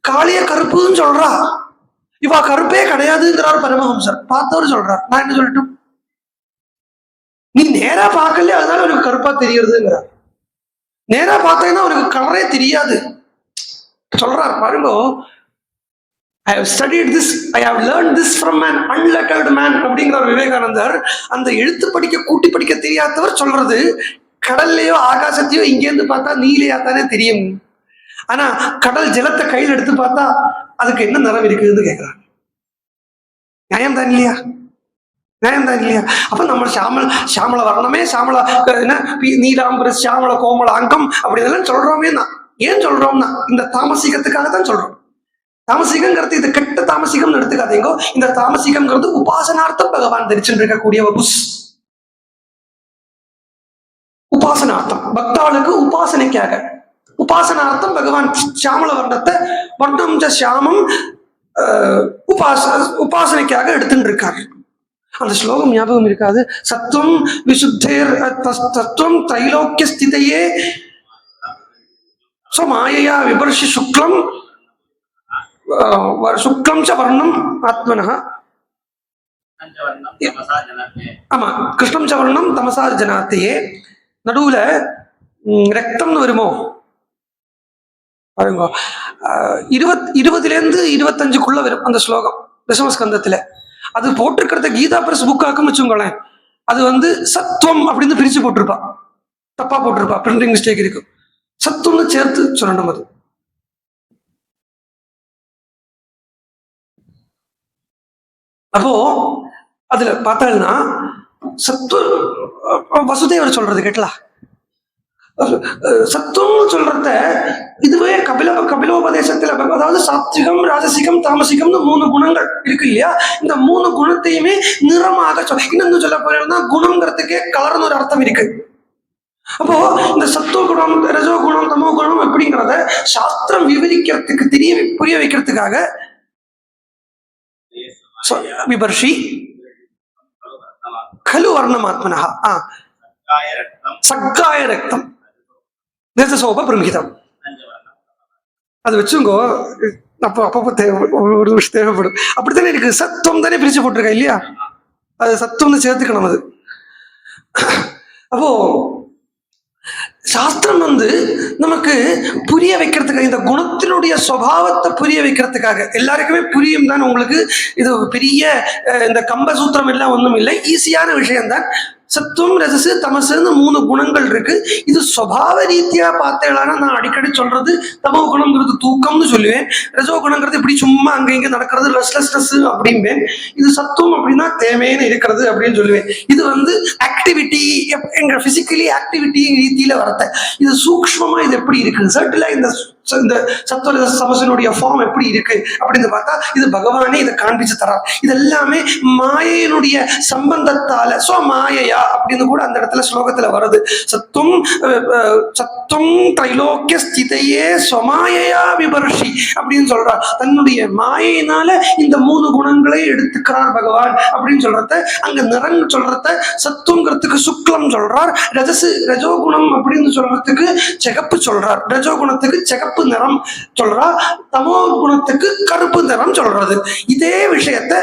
காளிய கருப்புன்னு சொல்றா. இவா கருப்பே கிடையாதுங்கிறார் பரமஹம்சர். பார்த்தவர் சொல்றார். நான் என்ன சொல்லட்டும்? நீ நேரா பார்க்கல, அதனால உனக்கு கருப்பா தெரியறதுங்கிறார். நேரா பார்த்தீங்கன்னா உனக்கு கலரே தெரியாது சொல்றார். பாருங்க, I have studied this, I have learned this from an unlettered man அப்படிங்கிறார் விவேகானந்தர். அந்த எழுத்து படிக்க கூட்டி படிக்க தெரியாதவர் சொல்றது, கடல்லையோ ஆகாசத்தையோ இங்கேருந்து பார்த்தா நீலையா தானே தெரியும். ஆனா கடல் ஜலத்தை கையில் எடுத்து பார்த்தா அதுக்கு என்ன நிறம் இருக்குதுன்னு கேட்கிறாங்க. நியாயம் தான் இல்லையா? நியாயம் தான் இல்லையா? அப்ப நம்ம சாமல வர்ணமே, சாமல என்ன நீலாம்பர சாமல கோமல அங்கம் அப்படின்னு சொல்றோமே. ஏன் சொல்றோம்னா இந்த தாமசிகத்துக்காக தான் சொல்றோம். தாமசிகங்கிறது இது கெட்ட தாமசிகம் எடுத்துக்காதீங்க. இந்த தாமசிகம்ங்கிறது உபாசனார்த்தம் பகவான் தரிச்சுட்டு இருக்கக்கூடிய வபுஸ். உபாசனார்த்தம் பக்தாளுக்கு உபாசனைக்காக, உபாசனார்த்தம் பகவான் சியாமல வர்ணத்தை வர்ணம் சியாமம் உபாசனைக்காக எடுத்துட்டு இருக்காரு. அந்த ஸ்லோகம் ஞாபகம் இருக்காது? சத்துவம் விசுத்தேர் தத்துவம் தைலோக்கிய ஸ்திதையே மாயையா விபர்ஷி சுக்லம் சுக்லம் ச வர்ணம் ஆத்மனஹ. ஆமா, கிருஷ்ணம் ச வர்ணம் தமசா ஜனாத்தையே. நடுவுல ரத்தம்னு வருமோ பாருங்க, 20 25 வரும் அந்த ஸ்லோகம் தசமஸ்கந்தத்துல. அது போட்டிருக்கிறத கீதா பிரஸ் புக்காக்கும் வச்சுங்களேன், அது சத்துவம் அப்படின்னு பிரிச்சு போட்டிருப்பா, தப்பா போட்டிருப்பா, பிரிண்டிங் மிஸ்டேக் இருக்கு. சத்துவம்னு சேர்த்து சொல்லணும். அது அப்போ அதுல பார்த்தாங்கன்னா சத்துவ வசுதேவர் சொல்றது கேட்டலா, சத்துவம்னு சொல்றத இதுவே கபிலோபதேசத்துல, அதாவது சாத்விகம் ராஜசிகம் தாமசிகம்னு 3 குணங்கள் இருக்கு இல்லையா? இந்த 3 குணத்தையுமே நிறமாக இன்னும் சொல்ல போனா குணம்ங்கிறதுக்கே கலர்னு ஒரு அர்த்தம் இருக்கு. அப்போ இந்த சத்துவ குணம் ரஜோ குணம் தமோ குணம் அப்படிங்கிறத சாஸ்திரம் விவரிக்கிறதுக்கு புரிய வைக்கிறதுக்காக விபர்ஷி கலு வர்ணமாத்மனா சக்காய ரக்தம் தேசசோப பிரமிதம். அது வச்சுங்கோ. அப்பப்போ ஒரு விஷயம் தேவைப்படும். அப்படித்தானே இருக்கு, சத்துவம் தானே பிரிச்சு போட்டிருக்கா இல்லையா? அது சத்துவம்னு சேர்த்துக்கணும். அது அப்போ சாஸ்திரம் நமக்கு புரிய வைக்கிறதுக்காக, இந்த குணத்தினுடைய சுபாவத்தை புரிய வைக்கிறதுக்காக, எல்லாருக்குமே புரியும் தான் உங்களுக்கு. இது பெரிய இந்த கம்பசூத்திரம் எல்லாம் ஒன்றும் இல்லை, ஈஸியான விஷயம்தான். சத்துவம் ரஜசு தமசுன்னு 3 குணங்கள் இருக்கு. இது சுபாவ ரீதியா பார்த்தேன்னா நான் அடிக்கடி சொல்றது தமோ குணங்கிறது தூக்கம்னு சொல்லுவேன், ரஜோ குணங்கிறது இப்படி சும்மா அங்க இங்க நடக்கிறது ரெஸ்ட்லெஸ்னஸ் அப்படின்பேன். இது சத்துவம் அப்படின்னா தேவையான இருக்கிறது அப்படின்னு சொல்லுவேன். இது ஆக்டிவிட்டி, பிசிக்கலி ஆக்டிவிட்டி ரீதியில வரத்த. இது சூக்ஷ்மமா இது எப்படி இருக்கு, சர்டில இந்த சத்துவ சமசனுடைய ஃபார்ம் எப்படி இருக்கு அப்படின்னு பார்த்தா இது பகவானே இதை காண்பிச்சு தரார். இது எல்லாமே மாயையினுடைய சம்பந்தத்தால மாயையா அப்படின்னு கூட அந்த இடத்துல ஸ்லோகத்துல வருது. சத்துவம் தைலோக்கிய ஸ்திதையே ஸ்வமாயையா விபர்ஷி அப்படின்னு சொல்றார். தன்னுடைய மாயையினால இந்த 3 குணங்களை எடுத்துக்கிறார் பகவான் அப்படின்னு சொல்றத, அங்க நிறம் சொல்றத சத்துவங்கிறதுக்கு சுக்லம் சொல்றார், ரஜோகுணம் அப்படின்னு சொல்றதுக்கு சிகப்பு சொல்றார், ரஜோகுணத்துக்கு சிகப்பு நிறம் சொல்றா, தமோ குணத்துக்கு கருப்பு நிறம் சொல்றது. இதே விஷயத்தை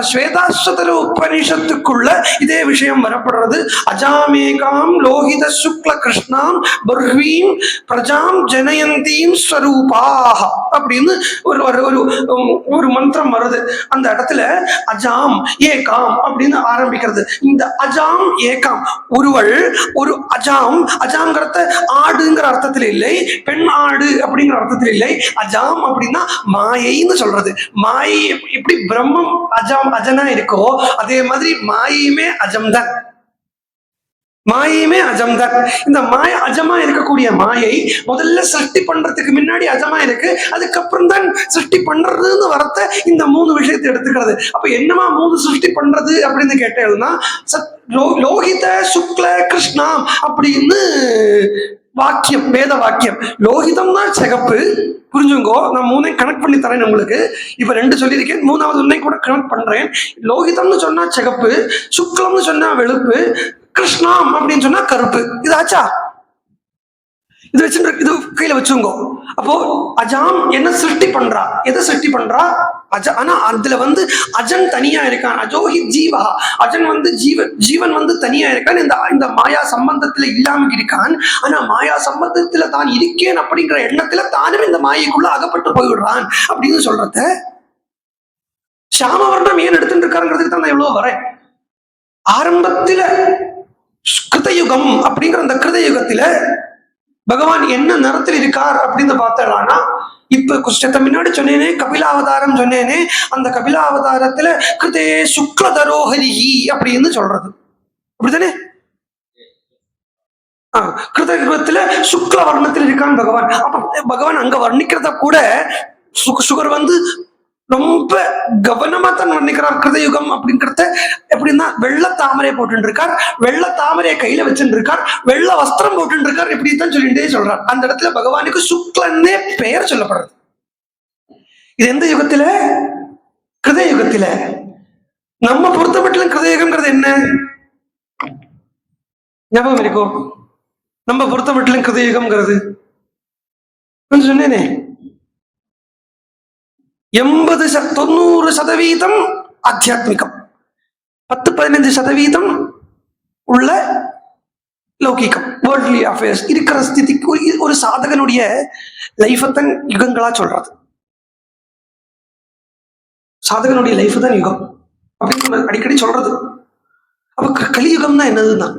ஸ்வேதாஸ்வதர உபனிஷத்துக்குள்ள இதே விஷயம் வரப்படுறது. அஜாமேகாம் லோகித சுக்ல கிருஷ்ணாம் பர்வீம் பிரஜாம் ஜனயந்தீம் ஸ்வரூபாஹ அப்படின்னு ஒரு மந்திரம் வருது. அந்த இடத்துல அஜாம் ஏகாம் அப்படின்னு ஆரம்பிக்கிறது. இந்த அஜாம் ஏகாம் ஒருவள், ஒரு அஜாம், அஜாம்ங்கிறத ஆடுங்கிற அர்த்தத்தில் இல்லை, பெண் ஆடு அப்படிங்கிற அர்த்தத்தில் இல்லை. அஜாம் அப்படின்னா மாயைன்னு சொல்றது. மாயை எப்படி பிரம்மம் அஜனா இருக்கோ அதே மாதிரி மாயையுமே அஜம்தான், மாயையுமே அஜம்தான். இந்த மாய அஜமா இருக்கக்கூடிய மாயை முதல்ல சிருஷ்டி பண்றதுக்கு முன்னாடி அஜமா இருக்கு, அதுக்கப்புறம் தான் சிருஷ்டி பண்றதுன்னு வரத்த இந்த 3 விஷயத்தை எடுத்துக்கிறது. அப்ப என்னமா 3 சிருஷ்டி பண்றது அப்படின்னு கேட்டேன்னா லோகித சுக்ல கிருஷ்ணாம் அப்படின்னு வாக்கியம், வேத வாக்கியம். லோகிதம் தான் சிகப்பு, புரிஞ்சுங்கோ. நான் 3ஐயும் கனெக்ட் பண்ணி தரேன் உங்களுக்கு. இப்ப 2 சொல்லியிருக்கேன், 3வது 1 கூட கனெக்ட் பண்றேன். லோகிதம்னு சொன்னா சிகப்பு, சுக்லம்னு சொன்னா வெளுப்பு, கிருஷ்ணாம் அப்படின்னு சொன்னா கருப்பு. இது ஆச்சா? இது வச்சு இது கையில வச்சுங்கோ. அப்போ அஜாம் என்ன சிருஷ்டி பண்றா, எதை சிருஷ்டி பண்றா? ஆனா அதுல அஜன் தனியா இருக்கான், அஜோஹி ஜீவா. அஜன் ஜீவன் தனியா இருக்கான், இந்த மாயா சம்பந்தத்துல இல்லாம இருக்கான். ஆனா மாயா சம்பந்தத்துல தான் இருக்கேன் அப்படிங்கிற எண்ணத்துல தானும் இந்த மாயைக்குள்ள அகப்பட்டு போய்விடுறான் அப்படின்னு சொல்றத சாமவர்ணம் ஏன் எடுத்துட்டு இருக்காருங்கிறதுக்கு தான் நான் எவ்வளவு வரேன். ஆரம்பத்துல கிருதயுகம் அப்படிங்கிற அந்த கிருதயுகத்துல பகவான் என்ன நிறத்தில் இருக்கார் அப்படின்னு பார்த்தானா, இப்ப குஷ்டத்தை முன்னாடி சொன்னேனே கபிலாவதாரம் சொன்னேனே, அந்த கபிலாவதாரத்துல கிருதே சுக்லதரோஹரிஹி அப்படின்னு சொல்றது அப்படித்தானே? கிருதயுகத்துல சுக்ல வர்ணத்தில் இருக்கான் பகவான். அப்ப பகவான் அங்க வர்ணிக்கிறத கூட சுகர் வந்து ரொம்ப கவனமா தான் வர்ணிக்கிறார் கிருதயுகம் அப்படிங்கிறத. எப்படின்னா வெள்ள தாமரை போட்டு இருக்கார், வெள்ள தாமரையை கையில வச்சுட்டு இருக்கார், வெள்ள வஸ்திரம் போட்டு இருக்கார், இப்படித்தான் சொல்லிட்டே சொல்றார். அந்த இடத்துல பகவானுக்கு சுக்லன்னே பெயர் சொல்லப்படுறது. இது எந்த யுகத்தில? கிருதயுகத்தில. நம்ம பொறுத்த மட்டும் கிருதயுகம்ங்கிறது என்ன ஞாபகம் இருக்கும்? நம்ம பொறுத்த மட்டும் கிருதயுகம்ங்கிறது கொஞ்சம் சொன்னேனே, 80-90% ஆத்தியாத்மிகம், 10-15% உள்ள லௌகிகம், வேர்ல்ட்லி அஃபேர்ஸ் இருக்கிற ஸ்திதிக்கு ஒரு சாதகனுடைய லைஃப் தான் யுகங்களா சொல்றது. சாதகனுடைய லைஃப் தான் யுகம் அப்படின்னு அடிக்கடி சொல்றது. அப்ப கலியுகம் தான் என்னதுதான்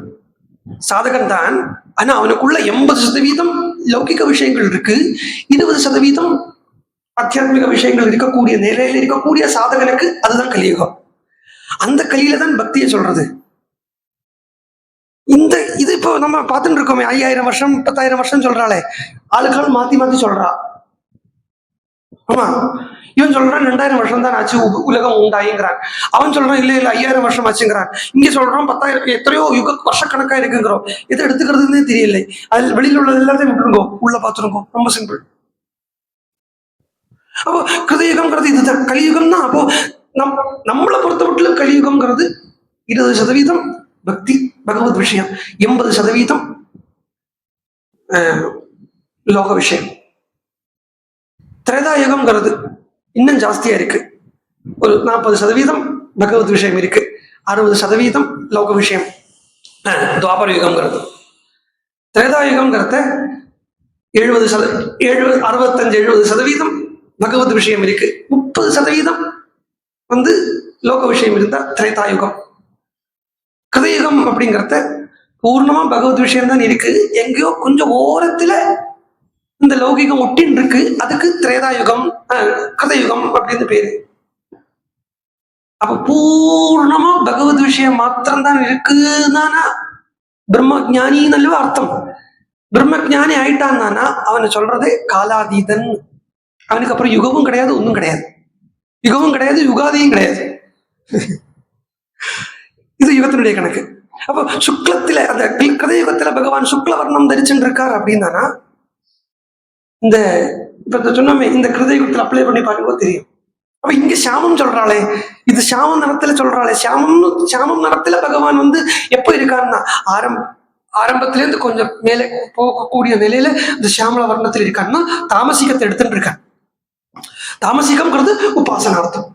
சாதகன் தான். ஆனா அவனுக்குள்ள 80% லௌகிக விஷயங்கள் இருக்கு, 20% ஆத்தியாத்மிக விஷயங்கள் இருக்கக்கூடிய நிலையில இருக்கக்கூடிய சாதகனுக்கு அதுதான் கலியுகம். அந்த கலியில தான் பக்தியை சொல்றது. இது இப்போ நம்ம பார்த்துட்டு இருக்கோமே, 5000 வருஷம் 10,000 வருஷம் சொல்றாளே, ஆளுக்கால் மாத்தி மாத்தி சொல்றா. ஆமா, இவன் சொல்றான் 2000 வருஷம் தான் ஆச்சு உலகம் உண்டாயிங்கிறான், அவன் சொல்றான் இல்ல 5000 வருஷம் ஆச்சுங்கிறான், இங்க சொல்றோம் 10,000 எத்தனையோ வருஷக்கணக்கா இருக்குங்கிறோம். எதை எடுத்துக்கிறதுன்னே தெரியல. அது வெளியில் உள்ளது எல்லாத்தையும் விட்டுருங்கோ, உள்ள பார்த்துருங்கோ, ரொம்ப சிம்பிள். அப்போ கிருதயுகம்ங்கிறது இதுதான், கலியுகம் தான். அப்போ நம்மளை பொறுத்த மட்டும் கலியுகம்ங்கிறது 20% பக்தி பகவத் விஷயம், 80% லோக விஷயம். திரேதாயுகம்ங்கிறது இன்னும் ஜாஸ்தியா இருக்கு, ஒரு 40% பகவத் விஷயம் இருக்கு, 60% லோக விஷயம். துவாபர யுகம்ங்கிறது. திரேதாயுகம்ங்கிறத 65-70% பகவத் விஷயம் இருக்கு, 30% வந்து லோக விஷயம் இருந்தா திரேதாயுகம். கிருதயுகம் அப்படிங்கிறத பூர்ணமா பகவத் விஷயம் தான் இருக்கு, எங்கேயோ கொஞ்சம் ஓரத்துல இந்த லௌகிகம் ஒட்டின் இருக்கு, அதுக்கு திரேதாயுகம் கிருதயுகம் அப்படின்னு பேரு. அப்ப பூர்ணமா பகவத் விஷயம் மாத்திரம்தான் இருக்குன்னா பிரம்ம ஜானின்னு அல்லவா அர்த்தம். பிரம்ம ஜானி ஆயிட்டான்னா அவனை சொல்றது காலாதீதன். அவனுக்கு அப்புறம் யுகமும் கிடையாது, ஒன்றும் கிடையாது, யுகமும் கிடையாது, யுகாதியும் கிடையாது. இது யுகத்தினுடைய கணக்கு. அப்போ சுக்லத்துல அந்த கிருதயுகத்துல பகவான் சுக்ல வர்ணம் தரிச்சுட்டு இருக்கார் அப்படின்னா, இந்த இப்ப சொன்னோமே இந்த கிருதயுகத்துல அப்ளை பண்ணி பார்க்கும்போது தெரியும். அப்ப இங்க சாமம் சொல்றாளே, இது சாமம் நிறத்துல சொல்றாளே, சாமம் நிறத்துல பகவான் வந்து எப்ப இருக்காருன்னா ஆரம்பத்திலேருந்து கொஞ்சம் மேலே போகக்கூடிய நிலையில இந்த சாமல வர்ணத்தில் இருக்காருன்னா தாமசிகத்தை எடுத்துட்டு இருக்கான். தாமசிகம்ங்கிறது உபாசனார்த்தம்.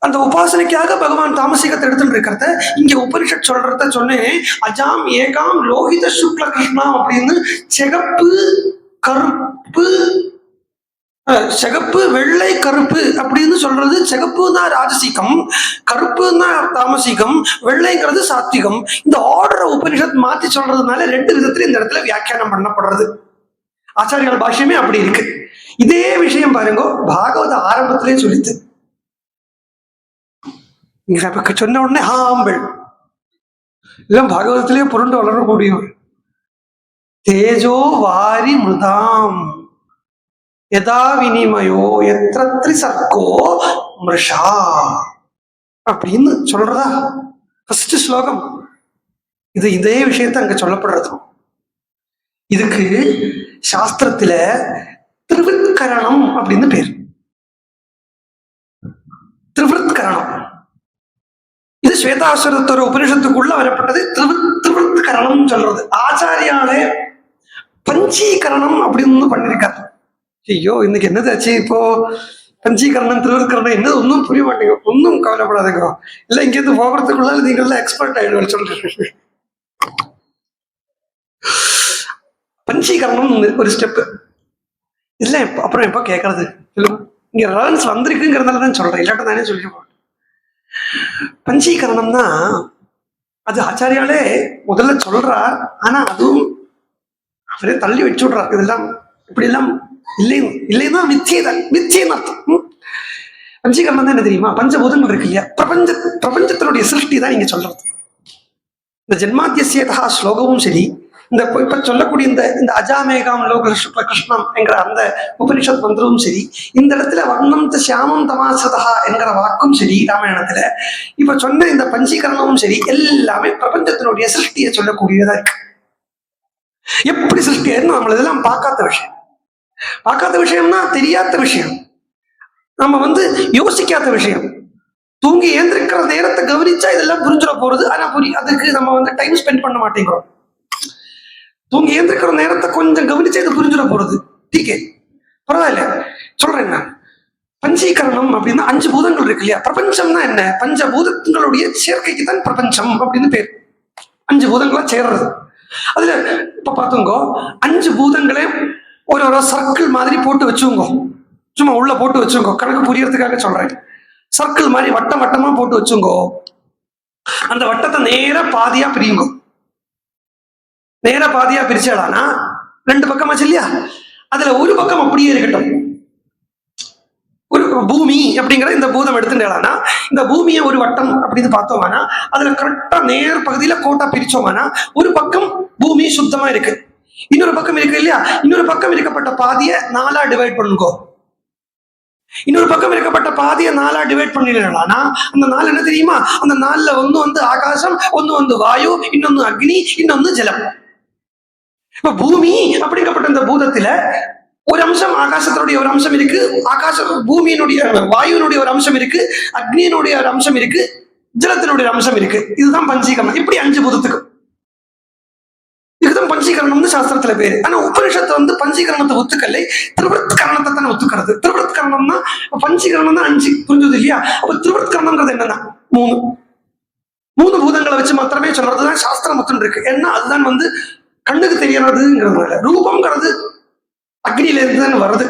அந்த உபாசனைக்காக பகவான் தாமசிகத்தை எடுத்துட்டு இருக்கிறத இங்க உபனிஷத் சொல்றத சொன்னேன். அஜாம் ஏகாம் லோகித சுக்ல கிருஷ்ணா அப்படின்னு சிகப்பு கருப்பு, சிகப்பு வெள்ளை கருப்பு அப்படின்னு சொல்றது. சிகப்புன்னா ராஜசிகம், கருப்புன்னா தாமசிகம், வெள்ளைங்கிறது சாத்விகம். இந்த ஆர்டரை உபனிஷத் மாத்தி சொல்றதுனால 2 விதத்துல இந்த இடத்துல வியாக்கியானம் பண்ணப்படுறது. ஆச்சாரியால் பாஷ்யமே அப்படி இருக்கு. இதே விஷயம் பாருங்க பாகவத ஆரம்பத்திலே சொல்லித்து. சொன்ன உடனே ஆம்பல் எல்லாம் பாகவதத்திலேயே புரண்டு வளரக்கூடியவர். தேஜோ வாரி மிருதாம் யதா வினிமயோ எத்திர சர்க்கோ மிருஷா அப்படின்னு சொல்றதா ஃபர்ஸ்ட் ஸ்லோகம். இதே விஷயத்த அங்க சொல்லப்படுறது. இதுக்கு சாஸ்திரத்துல திருவிற்கரணம் அப்படின்னு பேர். திருவிற்கரணம் இது ஸ்வேதாஸ்வரத்தோட உபனிஷத்துக்குள்ள வரப்பட்டது. திருவிற்கரணம் சொல்றது. ஆச்சாரியாலே பஞ்சீகரணம் அப்படின்னு பண்ணிருக்காரு. ஐயோ இன்னைக்கு என்னதாச்சு இப்போ பஞ்சீகரணம் திருவிற்கரணம் என்னது ஒன்றும் புரிய மாட்டேங்க. ஒன்றும் கவலைப்படாதீங்க, இல்லை இங்கேருந்து போகிறதுக்குள்ள நீங்கள்லாம் எக்ஸ்பர்ட் ஆயிடுவேன் சொல்றேன். பஞ்சீகரணம் ஒரு ஸ்டெப்பு. இல்லை அப்புறம் எப்போ கேட்கறது சொல்லுங்க. இங்க ரெலவன்ஸ் வந்திருக்குங்கிறதுனால தான் சொல்றேன், இல்லாட்ட தானே சொல்லிடுவோம். பஞ்சீகரணம்னா அது ஆச்சாரியாலே முதல்ல சொல்றார். ஆனா அதுவும் அவரே தள்ளி வச்சு விடுறார். இதெல்லாம் இப்படி எல்லாம் இல்லைன்னா மித்தியதான், மித்தியன்னு அர்த்தம். பஞ்சீகரணம் தான் என்ன தெரியுமா? பஞ்சபூதங்கள் இருக்கு இல்லையா, பிரபஞ்சத்தினுடைய சிருஷ்டி தான் நீங்க சொல்றது. இந்த ஜென்மாத்தியசேதா ஸ்லோகமும் சரி, இப்ப சொல்லக்கூடிய இந்த அஜாமேகாம் லோக சுக்ல கிருஷ்ணம் என்கிற அந்த உபனிஷத் மந்திரமும் சரி, இந்த இடத்துல வர்ணம் சியாமம் தமாசதா என்கிற வாக்கும் சரி ராமாயணத்துல, இப்ப சொன்ன இந்த பஞ்சீகரணமும் சரி, எல்லாமே பிரபஞ்சத்தினுடைய சிருஷ்டியை சொல்லக்கூடியதா இருக்கு. எப்படி சிருஷ்டின்னு நம்ம இதெல்லாம் பார்க்காத விஷயம்னா தெரியாத விஷயம், நம்ம யோசிக்காத விஷயம். தூங்கி ஏந்திருக்கிற நேரத்தை கவனிச்சா இதெல்லாம் புரிஞ்சிட போறது. ஆனா அதுக்கு நம்ம டைம் ஸ்பெண்ட் பண்ண மாட்டேங்கிறோம். தூங்கி ஏந்திருக்கிற நேரத்தை கொஞ்சம் கவனிச்சா இது புரிஞ்சிட போறது. டீக்கே பரவாயில்ல சொல்றேன் நான். பஞ்சீகரணம் அப்படின்னா 5 பூதங்கள் இருக்கு இல்லையா? பிரபஞ்சம்னா என்ன? பஞ்சபூதங்களுடைய சேர்க்கைக்கு தான் பிரபஞ்சம் அப்படின்னு பேர். 5 பூதங்களா சேர்றது. அதுல இப்ப பாத்துங்கோ, 5 பூதங்களே ஒரு சர்க்கிள் மாதிரி போட்டு வச்சுங்க. சும்மா உள்ள போட்டு வச்சுங்க, கணக்கு புரியறதுக்காக சொல்றேன். சர்க்கிள் மாதிரி வட்டம் வட்டமா போட்டு வச்சுங்கோ. அந்த வட்டத்தை நேரா பாதியா பிரியுங்க. நேரா பாதியா பிரிச்சாடானா 2 பக்கமாச்சு இல்லையா? அதுல ஒரு பக்கம் அப்படியே இருக்கட்டும். ஒரு பூமி அப்படிங்கிற இந்த பூதம் எடுத்துட்டானா, இந்த பூமியை ஒரு வட்டம் அப்படின்னு பார்த்தோம்னா அதுல கரெக்டா நேர் பகுதியில கோட்டா பிரிச்சோம்னா ஒரு பக்கம் பூமி சுத்தமா இருக்கு, இன்னொரு பக்கம் இருக்கு இல்லையா? இன்னொரு பக்கம் இருக்கப்பட்ட பாதியை 4ஆ டிவைட் பண்ணுங்கோ. இன்னொரு பக்கம் இருக்கப்பட்ட பாதியை 4ஆ டிவைட் பண்ணிடலாம்னா அந்த 4 என்ன தெரியுமா? அந்த 4ல ஒன்னு ஆகாசம், ஒன்னு வாயு, இன்னொன்னு அக்னி, இன்னொன்னு ஜலம். இப்ப பூமி அப்படிங்கப்பட்ட இந்த பூதத்துல ஒரு அம்சம் ஆகாசத்தினுடைய ஒரு அம்சம் இருக்கு, பூமியினுடைய வாயுனுடைய ஒரு அம்சம் இருக்கு, அக்னியினுடைய ஒரு அம்சம் இருக்கு, ஜலத்தினுடைய அம்சம் இருக்கு. இதுதான் பஞ்சீகரணம். இப்படி 5 பூதத்துக்கு இதுதான் பஞ்சீகரணம்னு சாஸ்திரத்துல பேரு. ஆனா உபனிஷத்து பஞ்சீகரணத்தை ஒத்துக்கலை, திருவருத்கரணத்தை தான் ஒத்துக்கிறது. திருவருத்கரணம்னா பஞ்சீகரணம் தான் 5, புரிஞ்சது இல்லையா? அப்ப திருவருத்கரணம்ன்றது என்னன்னா 3 பூதங்களை வச்சு மாத்திரமே சொல்றதுதான் சாஸ்திரம் மொத்தம் இருக்கு. ஏன்னா அதுதான் கண்ணுக்கு தெரியறதுங்கிறதுனால. ரூபம்ங்கிறது அக்னியிலேருந்து தான் வருது.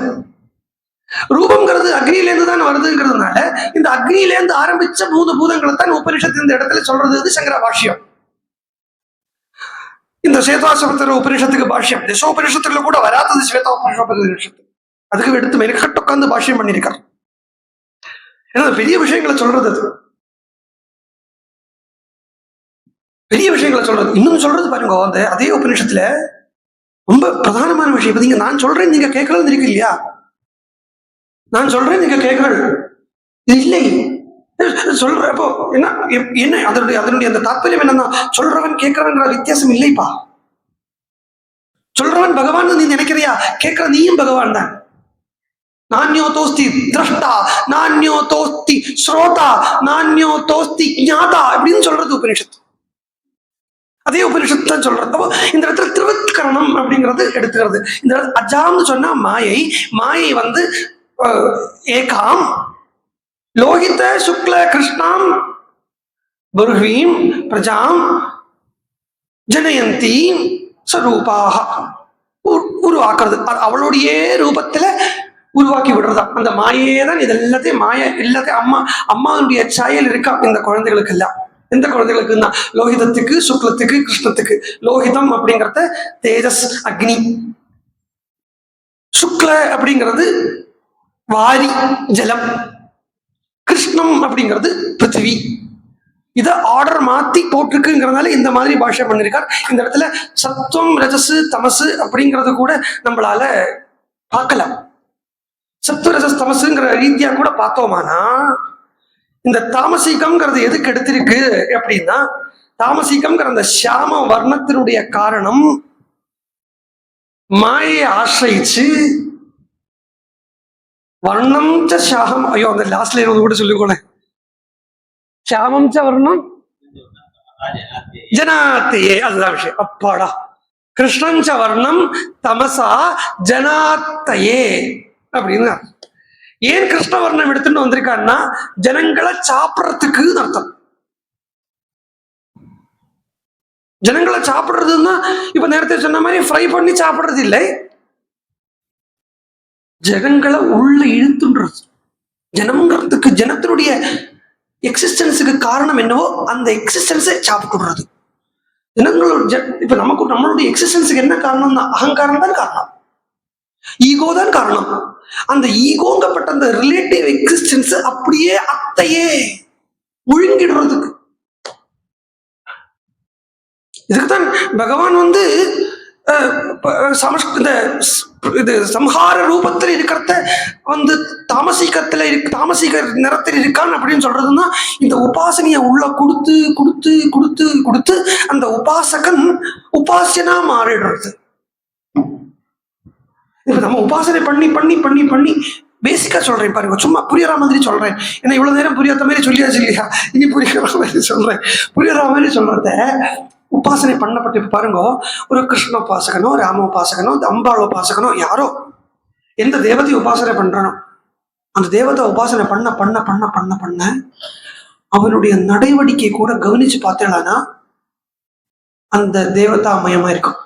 ரூபம்ங்கிறது அக்னியிலேருந்து தான் வருதுங்கிறதுனால இந்த அக்னியிலேருந்து ஆரம்பிச்ச 3 பூதங்களை தான் உபனிஷத்து இந்த இடத்துல சொல்றது சங்கர பாஷ்யம். இந்த ஸ்வேதாஸ்வதர உபனிஷத்துக்கு பாஷ்யம் தசோபனிஷத்துல கூட வராதது ஸ்வேதோபனிஷத்து. அதுக்கு எடுத்து மெனக்கட்டு உட்கார்ந்து பாஷ்யம் பண்ணியிருக்காரு. ஏன்னா பெரிய விஷயங்களை சொல்றது, அது பெரிய விஷயங்களை சொல்றது. இன்னும் சொல்றது பாருங்க, அதே உபனிஷத்துல ரொம்ப பிரதானமான விஷயம். நீங்க நான் சொல்றேன் நீங்க கேட்கறது இருக்கு இல்லையா? நான் சொல்றேன் நீங்க கேட்கறது இல்லை சொல்றப்போ என்ன அதனுடைய அந்த தாற்பயம் என்னன்னா, சொல்றவன் கேட்கிறவன் வித்தியாசம் இல்லைப்பா. சொல்றவன் பகவான் நீ நினைக்கிறியா? கேட்கிற நீயும் பகவான் தான். நான்யோ தோஸ்தி திரஷ்டா, நான்யோ தோஸ்தி ஸ்ரோதா, நான்யோ தோஸ்தி ஞாதா அப்படின்னு சொல்றது உபனிஷத்து. அதே உபனிஷத்து தான் சொல்றது. அப்போ இந்த இடத்துல திருவத்கரணம் அப்படிங்கிறது எடுத்துக்கிறது. இந்த இடத்துல அஜாம்னு சொன்னா மாயை. மாயை ஏகாம் லோகித சுக்ல கிருஷ்ணாம் பருஹ்வீம் பிரஜாம் ஜனயந்தி ஸ்வரூபாக உருவாக்குறது. அவளுடைய ரூபத்துல உருவாக்கி விடுறதா அந்த மாயே தான். இது எல்லாத்தையும் எல்லாத்தையும் அம்மாவுடைய சாயல் இருக்கா இந்த குழந்தைகளுக்கு எல்லாம். எந்த குழந்தைகளுக்குன்னா லோகிதத்துக்கு, சுக்லத்துக்கு, கிருஷ்ணத்துக்கு. லோகிதம் அப்படிங்கறது தேஜஸ் அக்னி, சுக்ல அப்படிங்கிறது வாரி ஜலம், கிருஷ்ணம் அப்படிங்கிறது பிருத்திவி. இதை ஆர்டர் மாத்தி போட்டிருக்குங்கிறதுனால இந்த மாதிரி பாஷை பண்ணிருக்கார். இந்த இடத்துல சத்துவம் ரஜசு தமசு அப்படிங்கறது கூட நம்மளால பார்க்கலாம். சத்துவ ரஜஸ் தமசுங்கிற ரீதியா கூட பார்த்தோமானா இந்த தாமசிகம்ங்கிறது எதுக்கு எடுத்திருக்கு அப்படின்னா, தாமசிகம்ங்கிற அந்த சாம வர்ணத்தினுடைய காரணம் மாயை ஆசிரிச்சு வர்ணம் சாகம். ஐயோ அந்த லாஸ்ட்ல இருந்தது கூட சொல்லிக்கோனே. சாமம் ச வர்ணம் ஜனாத்தையே, அதுதான் விஷயம். அப்பாடா. கிருஷ்ணம் ச வர்ணம் தமசா ஜனாத்தையே அப்படின்னு. ஏன் கிருஷ்ணவர்ணம் எடுத்துட்டு வந்திருக்கான்னா ஜனங்களை சாப்பிடறதுக்கு அர்த்தம். ஜனங்களை சாப்பிடுறதுன்னா இப்ப நேரத்தை சொன்ன மாதிரி ஃப்ரை பண்ணி சாப்பிடுறது இல்லை, ஜனங்களை உள்ள இழுத்துன்றது. ஜனம்ங்கிறதுக்கு ஜனத்தினுடைய எக்ஸிஸ்டன்ஸுக்கு காரணம் என்னவோ அந்த எக்ஸிஸ்டன்ஸை சாப்பிட்டுடுறது. ஜனங்களோட இப்ப நம்மளுடைய எக்ஸிஸ்டன்ஸுக்கு என்ன காரணம்னா அகங்காரம் தான் காரணம், ஈகோ தான் காரணம். அந்த ஈகோங்கப்பட்ட அந்த ரிலேட்டிவ் எக்ஸிஸ்டன்ஸ் அப்படியே அத்தையே முழுங்கிடுறதுக்கு. இதுக்குதான் பகவான் இது சம்ஹார ரூபத்தில் இருக்கிறத தாமசிக நிறத்தில் இருக்கான் அப்படின்னு சொல்றதுன்னா இந்த உபாசனைய உள்ள கொடுத்து கொடுத்து கொடுத்து கொடுத்து அந்த உபாசகன் உபாசனா மாறிடுறது. இப்ப நம்ம உபாசனை பண்ணி பண்ணி பண்ணி பண்ணி பேசிக்கா சொல்றேன் பாருங்க, சும்மா புரியற மாதிரி சொல்றேன். ஏன்னா இவ்வளவு நேரம் புரியாத மாதிரி சொல்லியாச்சு இல்லையா, இனி புரியுற மாதிரி சொல்றேன். புரியற மாதிரி சொல்றத உபாசனை பண்ணப்பட்டு பாருங்க, ஒரு கிருஷ்ண உபாசகனோ ராம உபாசகனோ அம்பாள் உபாசகனோ யாரோ எந்த தேவதை உபாசனை பண்றானோ அந்த தேவதை உபாசனை பண்ண பண்ண பண்ண பண்ண பண்ண அவனுடைய நடவடிக்கை கூட கவனிச்சு பார்த்தேன்னா அந்த தேவதா மயமா இருக்கும்.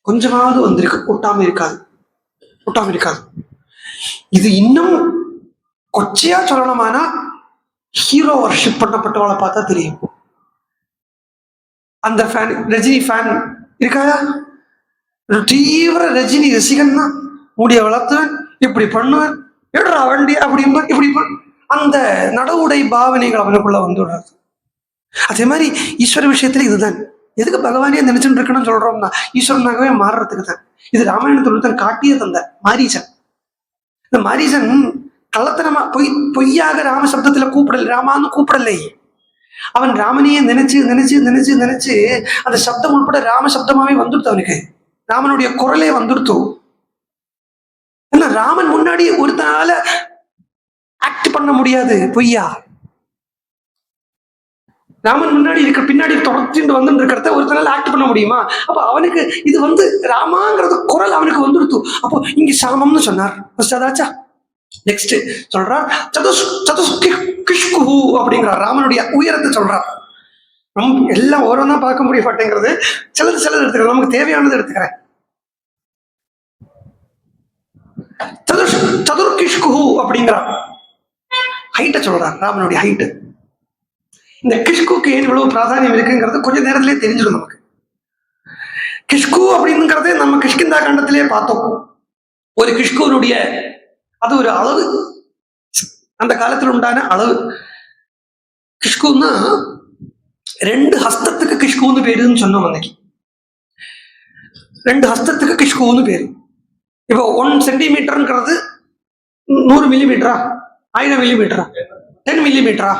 கொஞ்சமாவது வந்திருக்கு, ஒட்டாம இருக்காது. இது இன்னும் கொச்சையா சொல்லணுமானா ஹீரோ வர்ஷிப் பண்ணப்பட்டவளை பார்த்தா தெரியும். அந்த ஃபேன், ரஜினி ஃபேன் இருக்காயா, தீவிர ரஜினி ரசிகன்னா முடிய வளர்த்துவன், இப்படி பண்ணுவேன், எடுறா வண்டி அப்படின்பா, இப்படி அந்த நடவுடை பாவனைகள் அவனுக்குள்ள வந்துடுறது. அதே மாதிரி ஈஸ்வர விஷயத்துல இதுதான். எதுக்கு பகவானே நினைச்சுட்டு இருக்கணும்னு சொல்றோம்னா ஈஸ்வரனாகவே மாறுறதுக்கு தான். இது ராமாயணத்துல தான் காட்டிய தந்த மாரீசன். இந்த மாரீசன் கள்ளத்தனமா பொய்யாக ராம சப்தத்துல கூப்பிடல, ராமான்னு கூப்பிடலை. அவன் ராமனையே நினைச்சு நினைச்சு நினைச்சு நினைச்சு அந்த சப்தம் உட்பட ராம சப்தமாவே வந்துடுத்து. அவனுக்கு ராமனுடைய குரலே வந்துடுத்து. ஏன்னா ராமன் முன்னாடி ஒருத்தனால ஆக்ட் பண்ண முடியாது பொய்யா. ராமன் முன்னாடி இருக்க பின்னாடி தொடர்ச்சிட்டு வந்து இருக்கிறத ஒருத்தனால ஆக்ட் பண்ண முடியுமா? அப்ப அவனுக்கு இது ராமாங்கிறது குரல் அவனுக்கு வந்துடுத்து. அப்போ இங்க சாமம்னு சொன்னார். அதாச்சா நெக்ஸ்ட் சொல்றார் கிஷ்குஹு அப்படிங்கிறார். ராமனுடைய உயரத்தை சொல்றார். எல்லாம் ஓரோன்னா பார்க்க முடிய மாட்டேங்கிறது. சிலது எடுத்துக்கிறேன், நமக்கு தேவையானது எடுத்துக்கிறேன். சதுர்கிஷ்குஹு அப்படிங்கிறார். ஹைட்டை சொல்றார், ராமனுடைய ஹைட்டு. இந்த கிஷ்குக்கு ஏன் இவ்வளவு பிராதானியம் இருக்குங்கிறது கொஞ்ச நேரத்திலே தெரிஞ்சிடும் நமக்கு. கிஷ்கு அப்படிங்கிறதே நம்ம கிஷ்கிந்தா கண்டத்திலே பார்த்தோம். ஒரு கிஷ்குனுடைய அது ஒரு அளவு, அந்த காலத்தில் உண்டான அளவு. கிஷ்குன்னா 2 ஹஸ்தத்துக்கு கிஷ்குன்னு பேருன்னு சொன்னோம் அன்னைக்கு. 2 ஹஸ்தத்துக்கு கிஷ்குன்னு பேரு. இப்போ 1 சென்டிமீட்டர்ங்கிறது 100 மில்லிமீட்டரா, 1000 மில்லிமீட்டரா, 10 மில்லிமீட்டரா?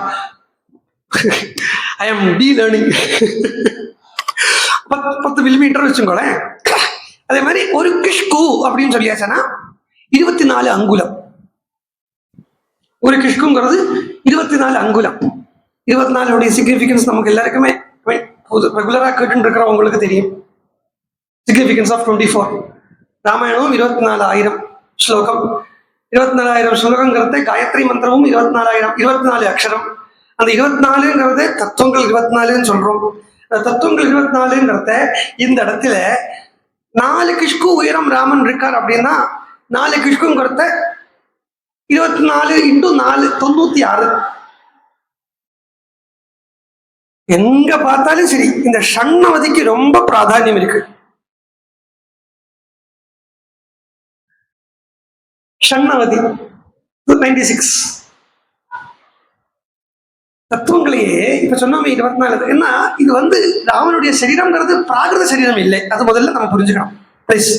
I am the learning. 10 millimetre வச்சுக்கோங்களேன். அதே மாதிரி ஒரு கிஷ்கு அப்படின்னு சொல்லியாச்சுன்னா 24 அங்குலம். ஒரு கிஷ்குங்கிறது 24 அங்குலம். 24 சிக்னிபிகன்ஸ் நமக்கு எல்லாருக்குமே ரெகுலரா கேட்டு இருக்கிறவங்களுக்கு தெரியும். Significance of 24. ராமாயணம் 24,000 ஸ்லோகம். 24,000 ஸ்லோகங்கிறத காயத்ரி மந்திரமும் 24 அக்ஷரம். அந்த 24ங்கிறத தத்துவங்கள் 24ன்னு சொல்றோம். அந்த தத்துவங்கள் 24ங்கிறத இந்த இடத்துல 4 கிஷ்கு உயரம் ராமன் இருக்கார் அப்படின்னா 4 கிஷ்குங்கிறத 24 × 4 96. எங்க பார்த்தாலும் சரி இந்த ஷண்ணவதிக்கு ரொம்ப பிராதானியம் இருக்கு. ஷண்ணவதி 96 தத்துவங்களையே இப்ப சொன்னோமே 24. ஏன்னா இது ராமனுடைய சரீரம்ங்கிறது பிராகிருத சரீரம் இல்லை. அது முதல்ல நம்ம புரிஞ்சுக்கணும் ப்ளீஸ்.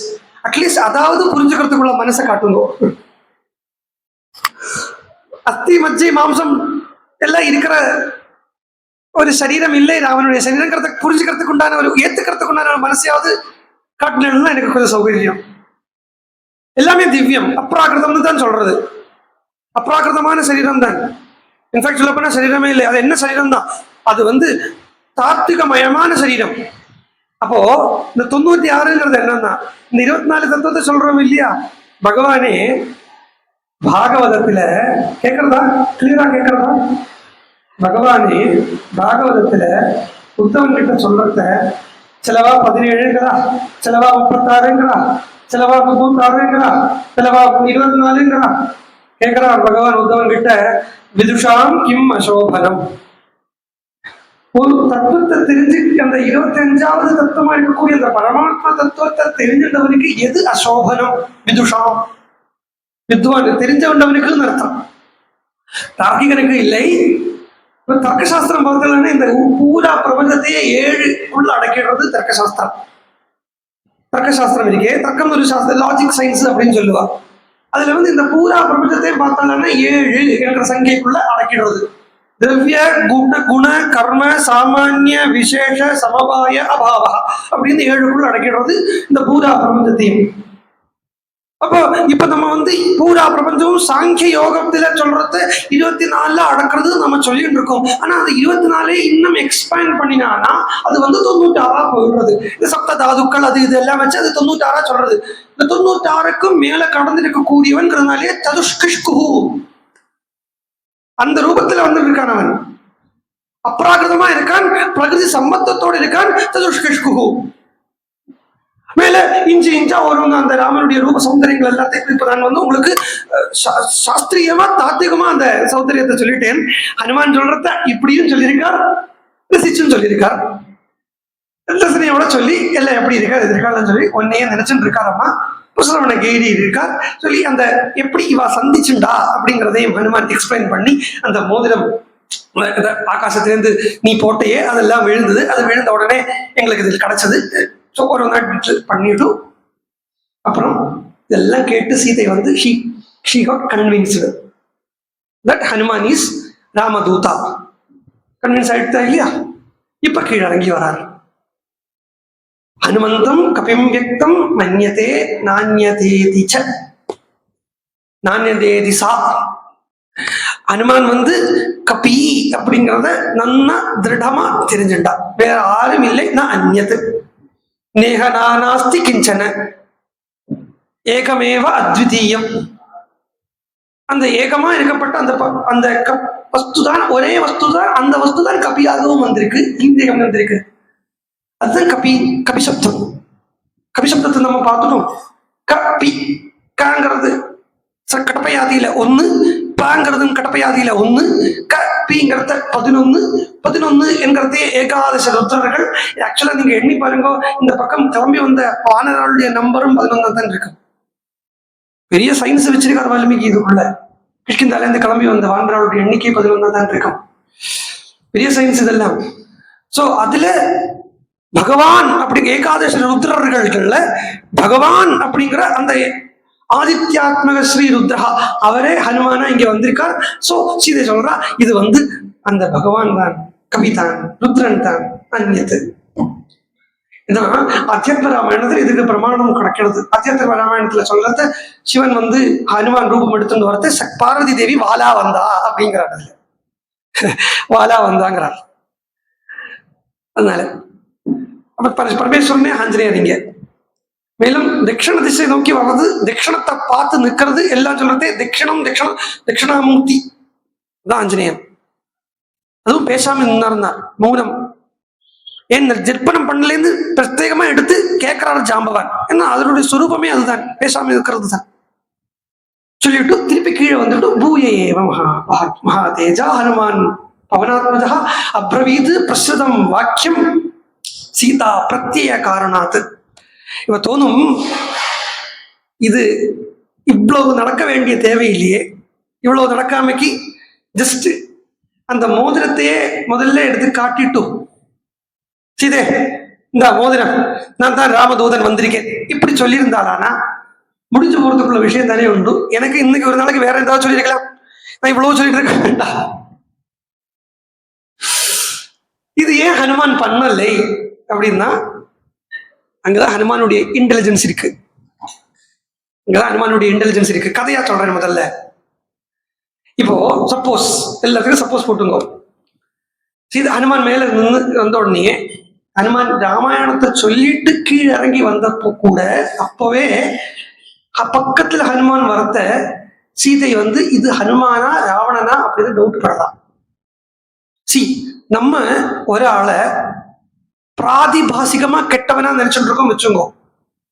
அட்லீஸ்ட் அதாவது புரிஞ்சுக்கிறதுக்குள்ள மனசை காட்டுங்க. அஸ்தி மஜ்ஜை மாம்சம் எல்லாம் இருக்கிற ஒரு சரீரம் இல்லை ராமனுடைய சரீரங்கிறத புரிஞ்சுக்கிறதுக்கு உண்டான ஒரு ஏத்துக்கிறதுக்கு உண்டான மனசையாவது காட்டணும்னா எனக்கு கொஞ்சம் சௌகரியம். எல்லாமே திவ்யம், அப்ராகிருதம்னு தான் சொல்றது. அப்ராகிருதமான சரீரம் தான். இன்ஃபேக்ட் சொல்ல போனா சரீரமே இல்லை. அது என்ன சரீரம் தான், அது தாத்விகமயமான சரீரம். அப்போ இந்த 96ங்கிறது என்னன்னா இந்த 24 தத்துவத்தை சொல்றோம் இல்லையா. பகவானே பாகவதத்துல கேட்கறதா, கிளியரா கேட்கறதா? பகவானே பாகவதத்துல உத்தவன் கிட்ட சொல்றத சிலவா 17ங்கிறா, சிலவா 36ங்கிறா, சிலவா 36ங்கிறா, சிலவா 24ங்கிறா. கேட்கிறார் பகவான் உத்தவன் கிட்ட, விதுஷாம் கிம் அசோபனம். ஒரு தத்துவத்தை தெரிஞ்சு அந்த 25வது தத்துவமா இருக்கக்கூடிய அந்த பரமாத்மா தத்துவத்தை தெரிஞ்சிட்டவனுக்கு எது அசோபனம்? விதுஷாம், வித்வான் தெரிஞ்சவனவனுக்கு அர்த்தம். தார்க்கிகனுக்கு இல்லை, இப்ப தர்க்கசாஸ்திரம் பார்த்தீங்கன்னா இந்த பூரா பிரபஞ்சத்தையே 7 உள்ள அடக்கிடுறது தர்க்கசாஸ்திரம். தர்க்கசாஸ்திரம் இருக்கே, தர்க்கம் ஒரு சாஸ்திரம், லாஜிக் சயின்ஸ் அப்படின்னு சொல்லுவா. அதுல இந்த பூரா பிரபஞ்சத்தையும் பார்த்தாங்கன்னா 7 என்ற சங்கைக்குள்ள அடக்கிடுறது. திரவிய குண கர்ம சாமானிய விசேஷ சமவாய அபாவா அப்படின்னு 7க்குள்ள அடக்கிடுறது இந்த பூரா பிரபஞ்சத்தையும். அப்போ இப்ப நம்ம பூரா பிரபஞ்சம் சாங்கிய யோகத்துல சொல்றது 24 அடக்கிறது நம்ம சொல்லிட்டு இருக்கோம். ஆனா அது 24 இன்னும் எக்ஸ்பேண்ட் பண்ணினானா அது 96 போயிடுறது. இந்த சப்த தாதுக்கள் அது இதெல்லாம் வச்சு அது 96 சொல்றது. இந்த 96க்கும் மேல கடந்திருக்கக்கூடியவன்கிறதுனாலே சதுஷ்கிஷ்கு அந்த ரூபத்துல இருக்கான். அவன் அப்ராகிருதமா இருக்கான், பிரகிருதி சம்பந்தத்தோடு இருக்கான். சதுஷ்கிஷ்கு மேல இஞ்சி இஞ்சா வரும் அந்த ராமனுடைய ரூப சௌந்தரியங்கள் எல்லாத்தையும். இப்ப நான் உங்களுக்கு சாஸ்திரியமா தாத்திகமா அந்த சௌந்தரியத்தை சொல்லிட்டேன். ஹனுமான் சொல்றத இப்படியும் சொல்லியிருக்கார், ரசிச்சும் சொல்லியிருக்கார். ரசனையோட சொல்லி எல்லாம் எப்படி இருக்கா எதிர்காலம் சொல்லி ஒன்னையே நினைச்சுட்டு இருக்காரம்மா. புசரவண கேரி இருக்கார் சொல்லி அந்த எப்படி இவா சந்திச்சுண்டா அப்படிங்கிறதையும் ஹனுமான் எக்ஸ்பிளைன் பண்ணி அந்த மோதிரம் ஆகாசத்திலேருந்து நீ போட்டையே அதெல்லாம் விழுந்தது. அது விழுந்த உடனே எங்களுக்கு இதில் கிடைச்சது. ஒரு பண்ணிட்டு அப்புறம் இதெல்லாம் கேட்டு Sita she got convinced that Hanuman is ராமதூதா. கன்வின்ஸ் ஆயிட்டா இல்லையா? இப்ப கீழே இறங்கி வராரு. ஹனுமந்தம் கபிம் வியக்தம் மன்யதே நான்யதேதி ச நான்யதேதி சா. ஹனுமான் கபி அப்படிங்கிறத நன்னா திருடமா தெரிஞ்சுண்டா. வேற யாரும் இல்லை, நான் அந்நியது நேகநாஸ்தி கிஞ்சன ஏகமேவ அத்விதீயம். அந்த ஏகமா இருக்கப்பட்ட அந்த அந்த வஸ்துதான், ஒரே வஸ்துதான். அந்த வஸ்துதான் கபியாகவும் வந்திருக்கு, இந்திரியம் வந்திருக்கு. அதுதான் கபிசப்தம். கபிசப்தத்தை நம்ம பார்த்துட்டோம். கபி காங்கிறது கடப்பையாதியில 1, பாங்கிறதும் கடப்பையாதியில 1, கபிங்கிறத 11 என்கிறதே ஏகாதச ருத்ரர்கள். ஆக்சுவலா நீங்க எண்ணி பாருங்க, இந்த பக்கம் கிளம்பி வந்த வானரர்களுடைய நம்பரும் 11 தான் இருக்கு. பெரிய சயின்ஸ் வச்சிருக்காரு வால்மீகி இதுக்குள்ள. கிஷ்கிந்தால இருந்து கிளம்பி வந்த வானரர்களுடைய எண்ணிக்கை 11 தான் இருக்கும். பெரிய சயின்ஸ் இதெல்லாம். சோ அதுல பகவான் அப்படிங்கிற ஏகாதச ருத்ரர்கள்ல பகவான் அப்படிங்கிற அந்த ஆதித்யாத்மக ஸ்ரீ ருத்ரஹா அவரே ஹனுமானா இங்க வந்திருக்கார். சோ சீதை சொல்றா இது அந்த பகவான் தான், கவிதான், ருத்ரன் தான், அந்நியது. இதான் அத்தியாத்ம ராமாயணத்துல இதுக்கு பிரமாணம் கிடைக்கிறது. அத்தியாத்ம ராமாயணத்துல சொல்றது சிவன் ஹனுமான் ரூபம் எடுத்துட்டு வரது பார்வதி தேவி வாலா வந்தா அப்படிங்கிறார். வாலா வந்தாங்கிறார். அதனால பரமேஸ்வரனே ஆஞ்சநேயர் இங்க. மேலும் தட்சிண திசை நோக்கி வர்றது, தட்சிணத்தை பார்த்து நிற்கிறது, எல்லாம் சொல்றதே தட்சிணாமூர்த்தி தான் ஆஞ்சநேயன். அதுவும் பேசாம இருந்தார் மௌனம். ஏன் ஜெர்ப்பணம் பண்ணலேருந்து பிரத்யேகமா எடுத்து கேட்கிறாரு ஜாம்பவான். ஏன்னா அதனுடைய சுரூபமே அதுதான், பேசாம இருக்கிறது தான். சொல்லிட்டு திருப்பி கீழே பூயே மகாதேஜா ஹனுமான் பவனாத்மஜா அப்ரவீது பிரசுதம் வாக்கியம் சீதா பிரத்யேக காரணாத்து. இவ தோணும் இது இவ்வளவு நடக்க வேண்டிய தேவையில்லையே, இவ்வளவு நடக்காமைக்கு ஜஸ்ட் அந்த மோதிரத்தையே முதல்ல எடுத்து காட்டிட்டு சீதே இந்த மோதிரம் நான் தான் ராமதூதன் வந்திருக்கேன் இப்படி சொல்லியிருந்தாளானா முடிஞ்சு போறதுக்குள்ள விஷயம் தானே உண்டு. எனக்கு இன்னைக்கு ஒரு நாளைக்கு வேற ஏதாவது சொல்லியிருக்கலாம், நான் இவ்வளவு சொல்லிட்டு இருக்க வேண்டாம். இது ஏன் ஹனுமான் பண்ணலை அப்படின்னா அங்கதான் ஹனுமானுடைய இன்டெலிஜென்ஸ் இருக்கு. இங்கதான் ஹனுமானுடைய இன்டெலிஜென்ஸ் இருக்கு. கதையா சொல்றேன் முதல்ல. இப்போ சப்போஸ் எல்லாத்துக்கும் சப்போஸ் போட்டுங்க, சீதா ஹனுமான் மேல நின்று வந்த உடனே ஹனுமான் ராமாயணத்தை சொல்லிட்டு கீழே இறங்கி வந்தப்போ கூட அப்பவே பக்கத்துல ஹனுமான் வரத்த சீதை இது ஹனுமானா ராவணனா அப்படின்னு டவுட் படலாம். நம்ம ஒரு ஆளை பிராதிபாசிகமா கெட்டவனா நினைச்சுட்டு இருக்கோம் வச்சுங்கோ.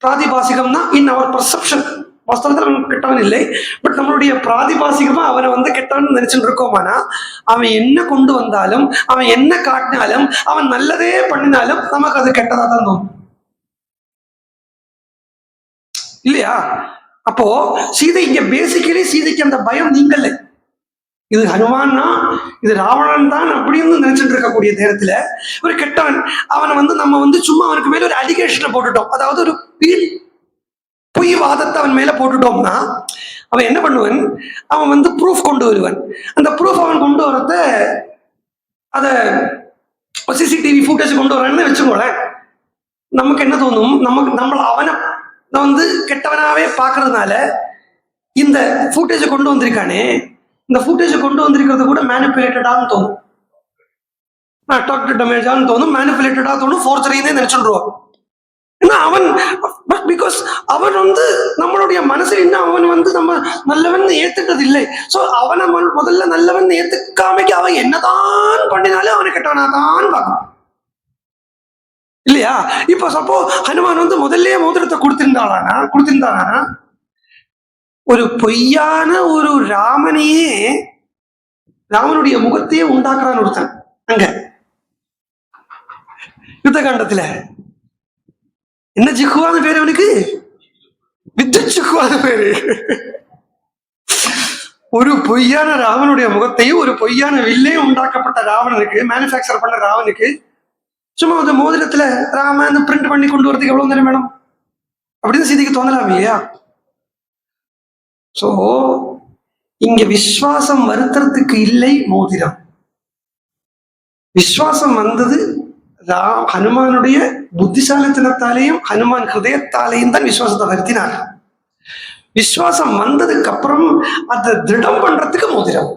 பிராதிபாசிகம்னா இன் அவர் பர்செப்ஷன், வாஸ்தவத்தில் அவன் கெட்டவன் இல்லை, பட் நம்மளுடைய பிராதிபாசிகமா அவனை கெட்டவன் நினைச்சுட்டு இருக்கோமானா அவன் என்ன கொண்டு வந்தாலும், அவன் என்ன காட்டினாலும், அவன் நல்லதே பண்ணினாலும் நமக்கு அது கெட்டதா தான் தோணும் இல்லையா? அப்போ சீதை இங்க பேசிக்கலி சீதைக்கு அந்த பயம் நீங்கல்ல. இது ஹனுமான்னா இது ராவணன் தான் அப்படின்னு நினைச்சிட்டு இருக்கக்கூடிய நேரத்துல ஒரு கெட்டவன் அவனை நம்ம சும்மா அவனுக்கு மேல ஒரு அலிகேஷனை போட்டுட்டோம், அதாவது ஒரு பொய் வாதத்தை அவன் மேல போட்டுட்டோம்னா அவன் என்ன பண்ணுவன், அவன் ப்ரூஃப் கொண்டு வருவன். அந்த ப்ரூஃப் அவன் கொண்டு வரத அத சிசிடிவி ஃபுட்டேஜ் கொண்டு வரான்னு வச்சுக்கோங்களேன், நமக்கு என்ன தோணும், நம்மள அவனை கெட்டவனாவே பாக்குறதுனால இந்த ஃபுட்டேஜை கொண்டு வந்திருக்கானே, இந்த ஃபுட்டேஜை கொண்டு வந்திருக்கிறது கூட மேனிபுலேட்டடான்னு தோணும், டாக்டர் டேமேஜான்னு தோணும், மேனிபுலேட்டடா தோணும், ஃபோர்ஜரின்னு நினைச்சுடுவான். ஏன்னா அவன் பிகாஸ் அவன் நம்மளுடைய மனசு இன்னும் அவன் நம்ம நல்லவன் ஏத்துட்டது இல்லை. ஸோ அவனை முதல்ல நல்லவன் ஏத்துக்காமைக்கு அவன் என்னதான் பண்ணினாலும் அவனை கெட்டவனாதான் பார்க்கணும் இல்லையா? இப்போ சப்போ ஹனுமான் முதல்ல மோதிரத்தை கொடுத்திருந்தானா ஒரு பொய்யான ஒரு ராமனுடைய முகத்தையே உண்டாக்குறான்னு ஒருத்தன் அங்க யுத்த காண்டத்துல. என்ன ஜிஹ்வான பேரு அவனுக்கு? வித்யுத் ஜிஹ்வான பேரு. ஒரு பொய்யான ராவனுடைய முகத்தையும் ஒரு பொய்யான வில்லையும் உண்டாக்கப்பட்ட ராவணனுக்கு, மேனுஃபேக்சர் பண்ண ராவனுக்கு சும்மா அந்த மோதிரத்துல ராமன் பிரிண்ட் பண்ணி கொண்டு வரதுக்கு எவ்வளவு நேரம் வேணும் அப்படின்னு சீதைக்கு தோணலாம் இல்லையா? சோ இங்க விஸ்வாசம் வருத்தறதுக்கு இல்லை மோதிரம். விஸ்வாசம் வந்தது ஹனுமானுடைய புத்திசாலித்தனத்தாலேயும் ஹனுமான் ஹிருதயத்தாலேயும் தான் விசுவாசத்தை வருத்தினார். விசுவாசம் வந்ததுக்கு அப்புறம் அதை திருடம் பண்றதுக்கு மோதிரம்,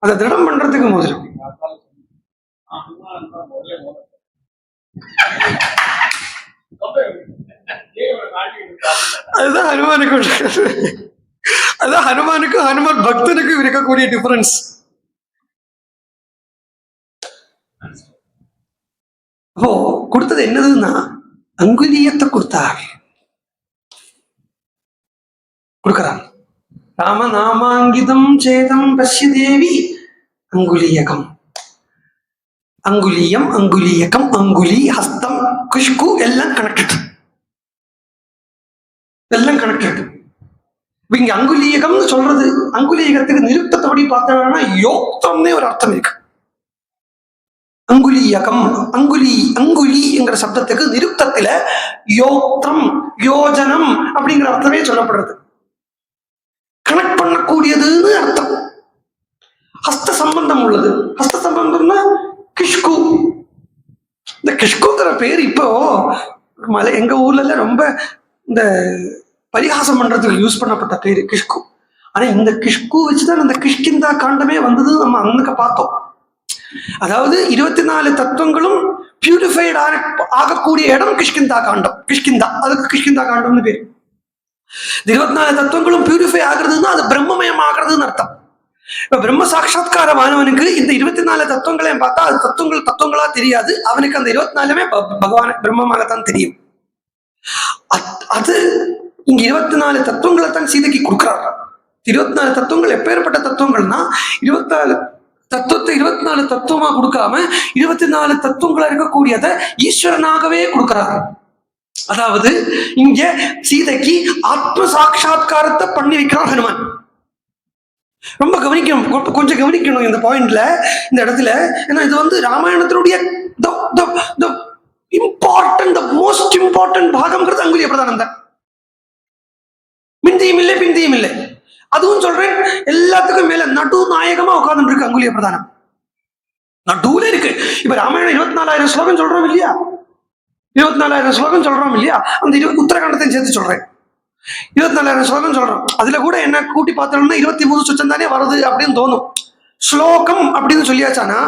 அதை திருடம் பண்றதுக்கு மோதிரம். அதுதான் ஹனுமானுக்கும் ஹனுமான் பக்தனுக்கும் இருக்கக்கூடிய டிஃபரன்ஸ். அப்போ கொடுத்தது என்னதுன்னா அங்குலியத்தை கொடுத்தார், கொடுக்கிறார். ராமநாமாங்கிதம் சேதம் பஷ்ய தேவி அங்குலியகம். அங்குலியம், அங்குலியகம், அங்குலி, ஹஸ்தம், குஷ்கு எல்லாம் கனெக்டட், எல்லாம் கனெக்டட். இங்க அங்குலியகம்னு சொல்றது, அங்குலியகத்துக்கு நிருப்தத்தபடி பார்த்தோம்னா யோக்தம்னே ஒரு அர்த்தம் இருக்கு. அங்குலியகம், அங்குலி என்கிற சப்தத்துக்கு நிருப்தத்துல யோக்தம், யோஜனம் அப்படிங்கிற அர்த்தமே சொல்லப்படுறது. கனெக்ட் பண்ணக்கூடியதுன்னு அர்த்தம். ஹஸ்த சம்பந்தம் உள்ளது. ஹஸ்த சம்பந்தம்னா கிஷ்கு. இந்த கிஷ்குங்கிற பேர் இப்போ எங்க ஊர்ல ரொம்ப இந்த பரிகாசம் பண்றதுக்கு யூஸ் பண்ணப்பட்ட பேரு கிஷ்கு. ஆனா இந்த கிஷ்கு வச்சுதான் அந்த கிஷ்கிந்தா காண்டமே வந்தது நம்ம அன்னைக்கு பார்த்தோம். அதாவது 24 தத்துவங்களும் பியூரிஃபைட் ஆகக்கூடிய இடம் கிஷ்கிந்தா காண்டம். கிஷ்கிந்தா, அதுக்கு கிஷ்கிந்தா காண்டம்னு பேரு. 24 தத்துவங்களும் பியூரிஃபை ஆகுறதுன்னா அது பிரம்மமயம் ஆகிறதுன்னு அர்த்தம். இப்ப பிரம்ம சாட்சா்காரமானவனுக்கு இந்த 24 தத்துவங்களையும் பார்த்தா அது தத்துவங்களா தெரியாது. அவனுக்கு அந்த 24மே பகவான் பிரம்மமாகத்தான் தெரியும். அது இங்க 24 தத்துவங்களை தான் சீதைக்கு கொடுக்கிறார். 24 தத்துவங்கள் எப்பேற்பட்ட தத்துவங்கள்னா 24 தத்துவமா கொடுக்காம 24 தத்துவங்களா இருக்கக்கூடியத ஈஸ்வரனாகவே கொடுக்கிறார். அதாவது இங்க சீதைக்கு ஆத்ம சாட்சா்காரத்தை பண்ணி வைக்கிறார் ஹனுமான். ரொம்ப கவனிக்கணும், கொஞ்சம் கவனிக்கணும் இந்த பாயிண்ட்ல, இந்த இடத்துல. ஏன்னா இது ராமாயணத்தினுடைய மோஸ்ட் இம்பார்ட்டன்ட் பாகம்ங்கிறது அங்குலிய பிரதானம் தான். மிந்தியும் இல்லை பிந்தியும் இல்லை. அதுவும் சொல்றேன், எல்லாத்துக்கும் மேல நடு நாயகமா உட்கார்ந்து இருக்கு அங்குலிய பிரதானம். நடுவுல இருக்கு. இப்ப ராமாயணம் 24,000 ஸ்லோகம் சொல்றோம் இல்லையா? 24,000 ஸ்லோகம் சொல்றோம் இல்லையா? அந்த உத்தரகாண்டத்தையும் சேர்த்து சொல்றேன். 24,000 ஸ்லோகம் சொல்றோம். அதுல கூட என்ன கூட்டி பார்த்தோம்னா 23 சுச்சம் தானே வருது அப்படின்னு தோணும். ஸ்லோகம் அப்படின்னு சொல்லியாச்சானா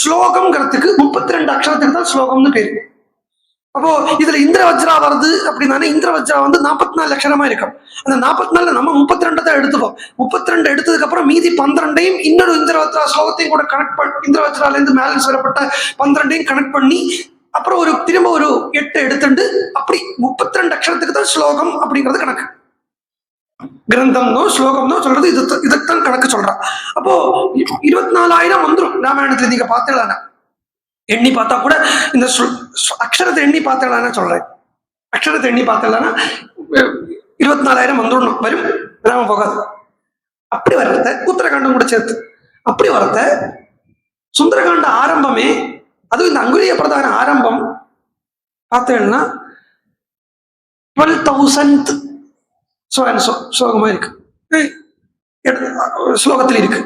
ஸ்லோகம்ங்கிறதுக்கு 32 அக்ஷரத்துக்கு தான் ஸ்லோகம்னு பேரு. அப்போ இதுல இந்திர வஜ்ரா வருது அப்படின்னா இந்திர வஜ்ரா 44 அக்ஷரமா இருக்கும். அந்த 44 நம்ம 32 தான் எடுத்துப்போம். 32 எடுத்ததுக்கு அப்புறம் மீதி 12ஐயும் இன்னொரு இந்திர வஜ்ரா ஸ்லோகத்தையும் கூட கனெக்ட் பண்ணி, இந்திர வஜ்ரால இருந்து மேலே வரப்பட்ட 12ஐயும் கனெக்ட் பண்ணி அப்புறம் திரும்ப ஒரு 8 எடுத்துட்டு அப்படி 32 அக்ஷரத்துக்கு தான் ஸ்லோகம் அப்படிங்கிறது கணக்கு. கிரந்தம்னோ ஸ்லோகம்னோ சொல்றது இதுதான் கணக்கு சொல்றான். அப்போ 24,000 வந்துடும் ராமாயணத்துல. நீங்க பார்த்தீங்களா, எண்ணி பார்த்தா கூட இந்த அக்ஷரத்தை எண்ணி பார்த்தீங்களா சொல்றேன். அக்ஷரத்தை எண்ணி பார்த்தீங்களா 24,000 வந்துடணும். வரும், ராம போகாது. அப்படி வர்றத உத்தரகாண்டம் கூட சேர்த்து அப்படி வர்றத சுந்தரகாண்ட ஆரம்பமே, அதுவும் இந்த அங்குலிய பிரதான ஆரம்பம் பார்த்தேன்னா 12,000 ஸ்லோகமா இருக்கு, ஸ்லோகத்தில் இருக்கு.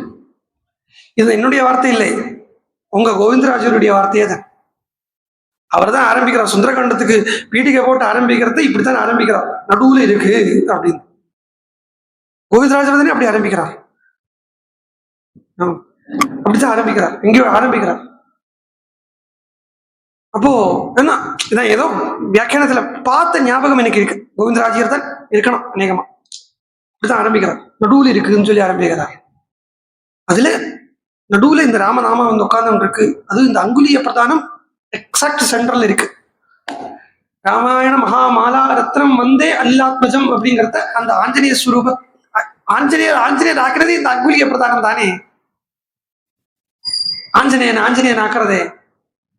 இது என்னுடைய வார்த்தை இல்லை, உங்க கோவிந்தராஜருடைய வார்த்தையே தான். அவர் தான் ஆரம்பிக்கிறார் சுந்தரகாண்டத்துக்கு பீடிகை போட்டு ஆரம்பிக்கிறது இப்படித்தான் ஆரம்பிக்கிறார், நடுவுல இருக்கு அப்படின்னு. கோவிந்தராஜர் தானே அப்படி ஆரம்பிக்கிறார், அப்படித்தான் ஆரம்பிக்கிறார், எங்கேயோ ஆரம்பிக்கிறார். அப்போ என்ன இதான் ஏதோ வியாக்கியானத்துல பார்த்த ஞாபகம் எனக்கு இருக்கு, கோவிந்தராஜர் தான் இருக்கணும் அநேகமா. இப்படிதான் ஆரம்பிக்கிறார், நடுவுல இருக்குன்னு சொல்லி ஆரம்பிக்கிறார். அதுல நடுவுல இந்த ராமநாமா வந்து உட்கார்ந்து இருக்கு, அது இந்த அங்குலிய பிரதானம் எக்ஸாக்ட் சென்டர்ல இருக்கு. ராமாயண மகாமாலா ரத்னம் வந்தே அல்லாத்மஜம் அப்படிங்கிறத அந்த ஆஞ்சநேய ஸ்வரூப ஆஞ்சநேயர் ஆக்குறதே இந்த அங்குலிய பிரதானம் தானே. ஆஞ்சநேயன் ஆக்குறதே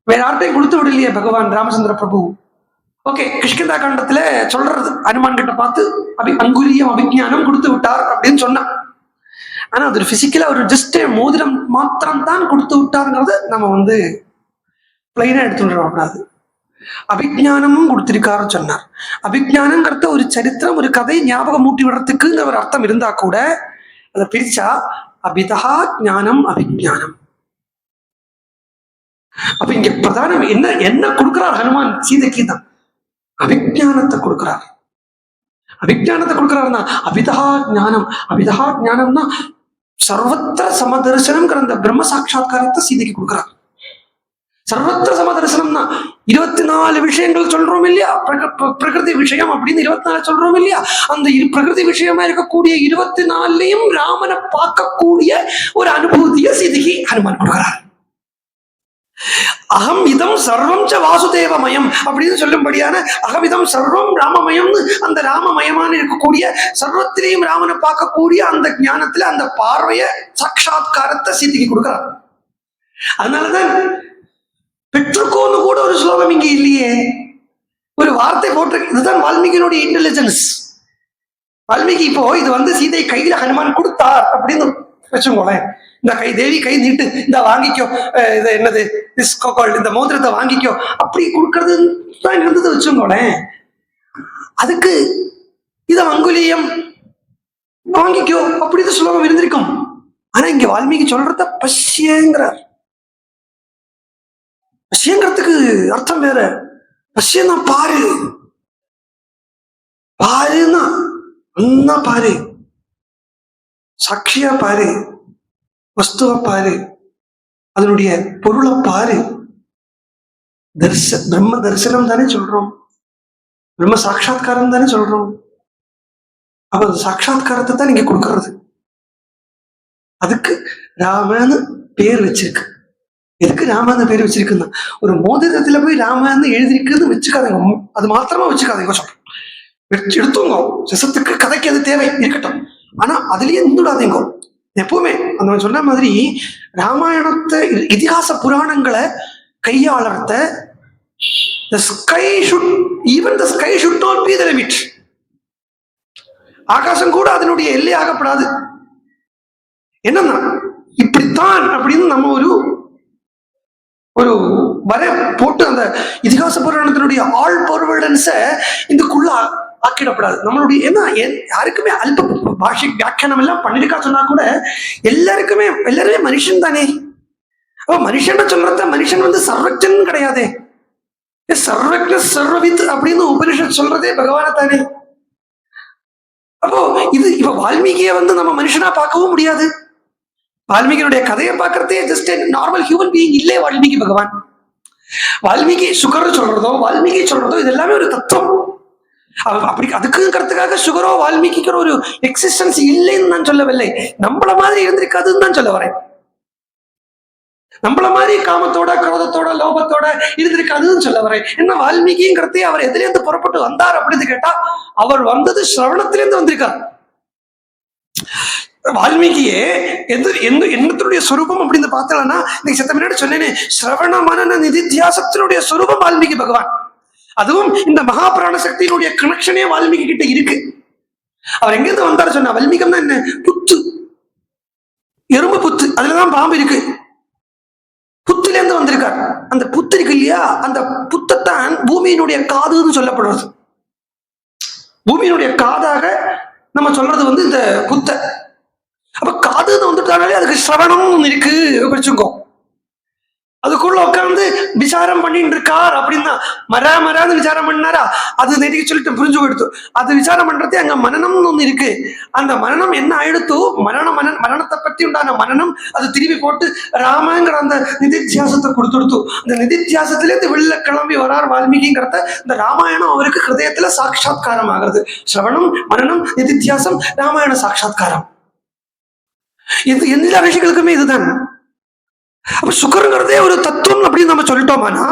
வேற யார்ட்டையும் கொடுத்து விடலையே பகவான் ராமச்சந்திர பிரபு. ஓகே, கிஷ்கிந்தா காண்டத்துல சொல்றது அனுமான் கிட்ட பார்த்து அங்குலியம் அபிஜானம் கொடுத்து விட்டார் அப்படின்னு சொன்னான். ஆனா அது ஒரு பிசிக்கலா ஒரு ஜஸ்ட் மோதிரம் மாத்திரம் தான் கொடுத்து விட்டாருங்கிறது நம்ம வந்து பிளைனா எடுத்துட்டு அபிஜானமும் கொடுத்திருக்காருன்னு சொன்னார். அபிஜானங்கிறத ஒரு சரித்திரம், ஒரு கதை ஞாபகம் மூட்டி விடுறதுக்குங்கிற ஒரு அர்த்தம் இருந்தா கூட அதை பிரிச்சா அபிதா ஞானம் அபிஜானம். அப்ப இங்க பிரதானம் என்ன கொடுக்கிறார் ஹனுமான் சீதைக்கு தான் அபிஜானத்தை கொடுக்கிறார். அபிஜானத்தை கொடுக்கிறாருன்னா அபிதா ஞானம்னா சர்வத்திர சமதர்சனம்ங்கிற அந்த பிரம்ம சாட்சா்காரத்தை சீதைக்கு கொடுக்கிறார். சர்வத்திர சமதர்சனம்னா 24 விஷயங்கள் சொல்றோம் இல்லையா, பிரகிருதி விஷயம் அப்படின்னு 24 சொல்றோம் இல்லையா, அந்த பிரகிருதி விஷயமா இருக்கக்கூடிய 24லையும் ராமனை பார்க்கக்கூடிய ஒரு அனுபூதியை சீதைக்கு ஹனுமான் கொடுக்கிறார். அகம் இதம் சர்வம் ச வாசுதேவமயம் அப்படின்னு சொல்லும்படியான அகமிதம் சர்வம் ராமமயம்னு அந்த ராமமயமான இருக்கக்கூடிய சர்வத்திலையும் ராமனை பார்க்கக்கூடிய அந்த ஞானத்துல அந்த பார்வைய சாட்சா்காரத்தை சீதைக்கு கொடுக்கிறார். அதனாலதான் பெற்றுக்கோன்னு கூட ஒரு ஸ்லோகம் இங்க இல்லையே, ஒரு வார்த்தை போட்டு. இதுதான் வால்மீகியினுடைய இன்டெலிஜென்ஸ். வால்மீகி இப்போ இது வந்து சீதை கையில ஹனுமான் கொடுத்தார் அப்படின்னு வச்சுக்கோங்களேன். இந்த தேவி கை நீட்டு, இந்த வாங்கிக்கோ, இது என்னது இந்த மோதிரத்தை வாங்கிக்கோ அப்படி கொடுக்கறது தான் இருந்தது வச்சுக்கோங்களேன். அதுக்கு இத அங்குலியம் வாங்கிக்கோ அப்படின்னு ஸ்லோகம் இருந்திருக்கும். ஆனா இங்க வால்மீகி சொல்றத பஷ்யங்கிறார். பஷ்யங்கிறதுக்கு அர்த்தம் வேற. பஷ்யன்னா பாரு, பாருன்னா பாரு, சாட்சியா பாரு, வஸ்துவ பாரு, அதனுடைய பொருளை பாரு. பிரம்ம தரிசனம் தானே சொல்றோம், பிரம்ம சாட்சா்காரம் தானே சொல்றோம். அப்ப அந்த சாட்சா்காரத்தை தான் நீங்க கொடுக்கறது. அதுக்கு ராமன்னு பேர் வச்சிருக்கு. எதுக்கு ராமன்னு பேர் வச்சிருக்குன்னா, ஒரு மோதிரத்துல போய் ராமன்னு எழுதிருக்குன்னு வச்சுக்காதீங்க, அது மாத்திரமா வச்சுக்காதீங்க, எடுத்துங்க. சிசத்துக்கு கதைக்கு அது தேவை இருக்கட்டும், ஆனா அதுலயே நின்றுடாதீங்க எப்பவுமே. அந்த சொன்ன மாதிரி ராமாயணத்தை இதிகாச புராணங்களை கையாளர்த்த the sky should not be the limit. ஆகாசம் கூட அதனுடைய எல்லை ஆகப்படாது. என்னன்னா இப்படித்தான் அப்படின்னு நம்ம ஒரு வர போட்டு அந்த இதிகாச புராணத்தினுடைய ஆல் பர்வர்டன்ஸ இதுக்குள்ள ஆக்கிடப்படாது. நம்மளுடைய என்ன யாருக்குமே அல்ப பாஷை வியாக்கியானம் எல்லாம் பண்ணிருக்கா சொன்னா கூட எல்லாருமே மனுஷன் தானே. அப்ப மனுஷன் சொல்றத மனுஷன் வந்து சர்வஜன் கிடையாதே. சர்வஜ சர்வவித் அப்படின்னு உபனிஷத் சொல்றதே பகவான தானே. அப்போ இப்ப வால்மீகியை வந்து நம்ம மனுஷனா பார்க்கவும் முடியாது. வால்மீகியுடைய கதையை பார்க்கறதே ஜஸ்ட் நார்மல் ஹியூமன் பீயிங் இல்லே வால்மீகி பகவான். வால்மீகி சுகர் சொல்றதோ வால்மீகி சொல்றதோ இது எல்லாமே ஒரு தத்துவம். அப்படி அதுக்குங்கிறதுக்காக சுகரோ வால்மீகிக்கிற ஒரு எக்ஸிஸ்டன்ஸ் இல்லைன்னு நான் சொல்லவில்லை. நம்மள மாதிரி இருந்திருக்காதுன்னு தான் சொல்ல வரேன். நம்மள மாதிரி காமத்தோட குரோதத்தோட லோபத்தோட இருந்திருக்காதுன்னு சொல்ல வரேன். என்ன வால்மீகிங்கிறதே அவர் எதிலேருந்து புறப்பட்டு வந்தார் அப்படின்னு கேட்டா அவர் வந்தது சிரவணத்திலேருந்து வந்திருக்கார். வால்மீகியே என்னத்தினுடைய சொரூபம் அப்படின்னு பார்த்தோம்னா இன்னைக்கு சத்த முன்னாடி சொன்னேனே, சிரவண மனன நிதித்தியாசத்தினுடைய சொரூபம் வால்மீகி பகவான். அதுவும் இந்த மகாபிராண சக்தியினுடைய கனெக்ஷனே வால்மீகி கிட்ட இருக்கு. அவர் எங்கிருந்து வந்தாரு சொன்னா, வால்மீகம்னா என்ன, புத்து எறும்பு புத்து, அதுலதான் பாம்பு இருக்கு. புத்துல இருந்து வந்திருக்கார். அந்த புத்து இருக்கு இல்லையா, அந்த புத்தத்தான் பூமியினுடைய காதுன்னு சொல்லப்படுறது. பூமியினுடைய காதாக நம்ம சொல்றது இந்த புத்த. அப்ப காதுன்னு வந்துட்டாலே அதுக்கு சிரவணம் இருக்கு வச்சுக்கோ. அதுக்குள்ள உட்கார்ந்து விசாரம் பண்ணிட்டு இருக்கார் அப்படின்னா, மராது விசாரம் பண்ணாரா, அது நெருக்கி சொல்லிட்டு புரிஞ்சு போயிடுத்து. அது விசாரம் பண்றதே அங்க மனநம்னு ஒண்ணு இருக்கு. அந்த மனநம் என்ன ஆயிடுத்து, மரணத்தை பத்தி உண்டான மனநம் அது திரும்பி போட்டு ராமங்கிற அந்த நிதித்தியாசத்தை கொடுத்துடுத்து. அந்த நிதித்தியாசத்திலேருந்து வெளில கிளம்பி வரார் வால்மீகிங்கிறத இந்த ராமாயணம் அவருக்கு ஹிருதயத்துல சாட்சா்காரம் ஆகிறது. சிரவணம், மனநம், நிதித்தியாசம், ராமாயண சாட்சா்காரம். இது எல்லா ரிஷிகளுக்குமே இதுதான். அப்ப சுகருங்கிறதே ஒரு தத்துவம் அப்படின்னு நம்ம சொல்லிட்டோம்னா,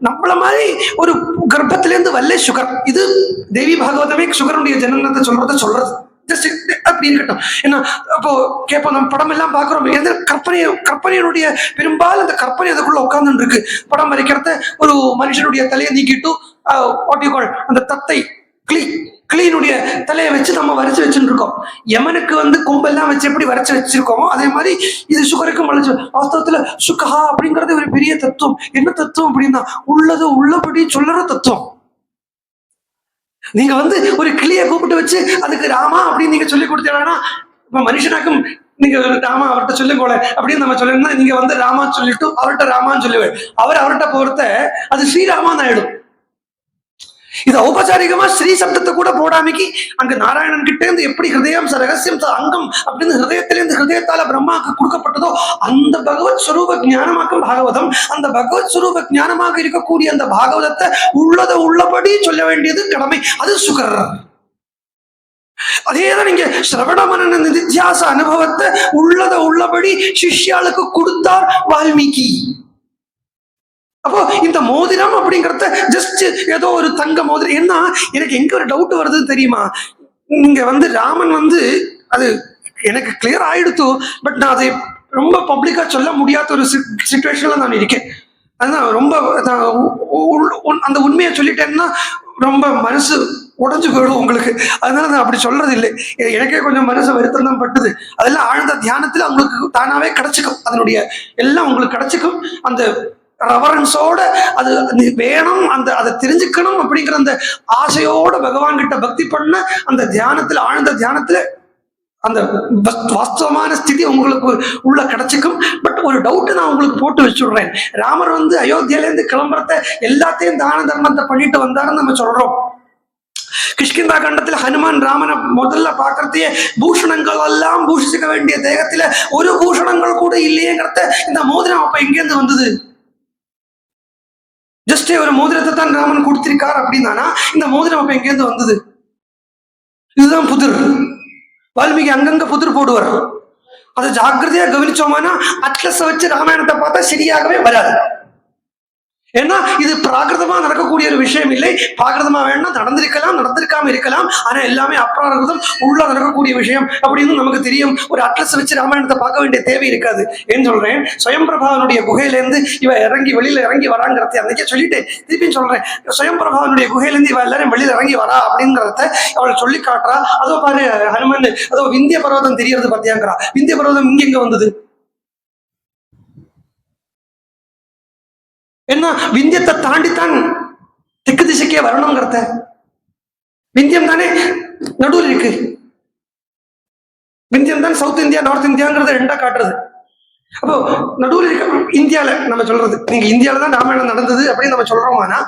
நம்மள மாதிரி ஒரு கர்ப்பத்திலேருந்து வல்ல சுகர். இது தேவி பாகவதமே சுகருடைய ஜனனத்தை சொல்றது அப்படி இருக்கட்டும். ஏன்னா அப்போ கேட்போம், நம்ம படம் எல்லாம் பாக்குறோம், எந்த கற்பனையினுடைய பெரும்பாலும் அந்த கற்பனை அதுக்குள்ள உட்கார்ந்து இருக்கு. படம் வரைக்கிறத ஒரு மனுஷனுடைய தலையை நீக்கிட்டு அந்த தத்தை கிளீனுடைய தலையை வச்சு நம்ம வரைச்சு வச்சுட்டு இருக்கோம். யமனுக்கு கொம்பெல்லாம் வச்சு எப்படி வரைச்சு வச்சிருக்கோமோ அதே மாதிரி இது சுகருக்கும் வளைச்சு. வாஸ்தவத்துல சுகஹா அப்படிங்கிறது ஒரு பெரிய தத்துவம். என்ன தத்துவம் அப்படின்னா, உள்ளது உள்ளபடி சொல்லுற தத்துவம். நீங்க ஒரு கிளியை கூப்பிட்டு வச்சு அதுக்கு ராமா அப்படின்னு நீங்க சொல்லி கொடுத்தீங்கன்னா, இப்ப மனுஷனாக்கும் நீங்க ராமா அவர்கிட்ட சொல்லிக்கோல அப்படின்னு நம்ம சொல்லணும்னா, நீங்க ராமா சொல்லிட்டு அவர்கிட்ட ராமான்னு சொல்லுவேன். அவர்கிட்ட போறத அது ஸ்ரீராமான்னு ஆயிடும். இது ஔபச்சாரிகமா ஸ்ரீ சப்தத்தை கூட போடாமைக்கு அங்க நாராயணன் கிட்டே இருந்து எப்படி ஹிருதயம் ரகசியம் அங்கம் அப்படின்னு ஹிருதயத்திலிருந்து ஹிருதயத்தால பிரம்மாவுக்கு கொடுக்கப்பட்டதோ அந்த பகவத் ஸ்வரூப ஞானமாக்கும் பாகவதம். அந்த பகவத் ஸ்வரூப ஞானமாக இருக்கக்கூடிய அந்த பாகவதத்தை உள்ளத உள்ளபடி சொல்ல வேண்டியது கடமை. அது சுகர். அதேதான் நீங்க சிரவண மனன நிதித்தியாச அனுபவத்தை உள்ளத உள்ளபடி சிஷ்யாளுக்கு கொடுத்தார் வால்மீகி. அப்போ இந்த மோதிரம் அப்படிங்கறத ஜஸ்ட் ஏதோ ஒரு தங்க மோதிரம். என்ன எனக்கு எங்க ஒரு டவுட் வருது தெரியுமா, நீங்க ராமன் அது எனக்கு கிளியர் ஆயிடுத்து, பட் நான் அதை ரொம்ப பப்ளிக்கா சொல்ல முடியாத ஒரு சிச்சுவேஷன்ல நான் இருக்கேன். அதுதான் ரொம்ப அந்த உண்மையை சொல்லிட்டேன்னா ரொம்ப மனசு உடஞ்சு போயிடும் உங்களுக்கு. அதனால நான் அப்படி சொல்றது இல்லை. எனக்கே கொஞ்சம் மனசு வருத்தம் தான் பட்டுது. அதெல்லாம் ஆழ்ந்த தியானத்துல உங்களுக்கு தானாவே கிடைச்சிக்கும். அதனுடைய எல்லாம் உங்களுக்கு கிடைச்சிக்கும். அந்த ரெவரன்ஸோட அது வேணும், அதை தெரிஞ்சுக்கணும் அப்படிங்கிற அந்த ஆசையோட பகவான் கிட்ட பக்தி பண்ண அந்த தியானத்துல, ஆழ்ந்த தியானத்துல அந்த வாஸ்தவமான ஸ்திதி உங்களுக்கு உள்ள கிடைச்சிக்கும். பட் ஒரு டவுட் நான் உங்களுக்கு போட்டு வச்சுடுறேன். ராமர் அயோத்தியில இருந்து கிளம்புறத எல்லாத்தையும் தான தர்மத்தை பண்ணிட்டு வந்தாருன்னு நம்ம சொல்றோம். கிஷ்கிந்தா கண்டத்துல ஹனுமான் ராமனை முதல்ல பாக்குறதையே பூஷணங்கள் எல்லாம் பூஷிக்க வேண்டிய தேகத்துல ஒரு பூஷணங்கள் கூட இல்லையேங்கிறத இந்த மோதிரம் அப்ப எங்கேருந்து வந்தது? ஜஸ்டே ஒரு மோதிரத்தை தான் ராமன் கொடுத்திருக்கார் அப்படின்னா இந்த மோதிரம் அப்ப எங்கேருந்து வந்தது? இதுதான் புதிர். வால்மீகி அங்கங்க புதிர் போடுவார். அதை ஜாக்கிரதையா கவனிச்சோம்னா அட்லஸை வச்சு ராமாயணத்தை பார்த்தா சரியாகவே வராது. ஏன்னா இது பிராகிருதமா நடக்கக்கூடிய ஒரு விஷயம் இல்லை. பிராகிருதமா வேணா நடந்திருக்கலாம், நடந்திருக்காம இருக்கலாம். ஆனா எல்லாமே அப்ராகிருதம் உள்ள நடக்கக்கூடிய விஷயம் அப்படின்னு நமக்கு தெரியும். ஒரு அட்லஸ் வச்சு ராமாயணத்தை பார்க்க வேண்டிய தேவை இருக்காது. ஏன்னு சொல்றேன், சுயம்பிரபாவனுடைய குகையிலேருந்து இவ வெளியில இறங்கி வராங்கிறத அன்னைக்கே சொல்லிட்டு திருப்பி சொல்றேன். சுயம்பிரபாவனுடைய குகையிலேருந்து இவ எல்லாரும் வெளியில இறங்கி வரா அப்படிங்கிறத அவள் சொல்லி காட்டுறா. அதோ பாரு ஹனுமன், அதோ விந்திய பர்வதம் தெரியறது பார்த்தியாங்கிறா. விந்திய பர்வதம் இங்க எங்க வந்தது? என்ன விந்தியத்தை தாண்டித்தான் தெற்கு திசைக்கே வரணுங்கிறத. விந்தியம் தானே நடுவில் இருக்கு. விந்தியம் தான் சவுத் இந்தியா நார்த் இந்தியாங்கிறத ரெண்டா காட்டுறது. அப்போ நடுவில் இருக்க இந்தியால நம்ம சொல்றது, நீங்க இந்தியால தான் ராமாயணம் நடந்தது அப்படின்னு நம்ம சொல்றோம்னா,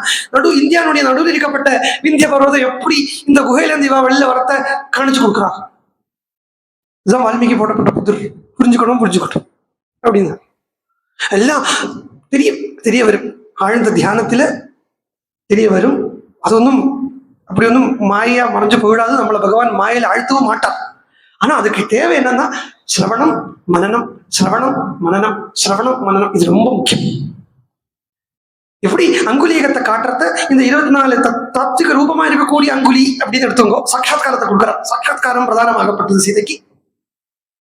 இந்தியாவுடைய நடுவில் இருக்கப்பட்ட விந்திய பர்வதம் எப்படி இந்த குகையிலேருந்து இவா வெளில வரத்தை காணிச்சு கொடுக்குறா. இதுதான் வால்மீகி போட்டப்பட்ட புதிர். புரிஞ்சுக்கணும் அப்படின்னு எல்லாம் தெரிய வரும். ஆழ்ந்த தியானத்துல தெரிய வரும். அது அப்படி மாயா மறைஞ்சு போயிடாது. நம்மளை பகவான் மாயில ஆழ்த்தவும் மாட்டார். ஆனா அதுக்கு தேவை என்னன்னா சிரவணம் மனனம், சிரவணம் மனனம், சிரவணம் மனனம். இது ரொம்ப முக்கியம். எப்படி அங்குலியகத்தை காட்டுறத இந்த 24 தாத்விக ரூபமா இருக்கக்கூடிய அங்குலி அப்படின்னு எடுத்துங்கோ. சாட்சாத்காரத்தை கொடுக்குறார். சாட்சாத்காரம் பிரதானமாகப்பட்டது சீதைக்கு.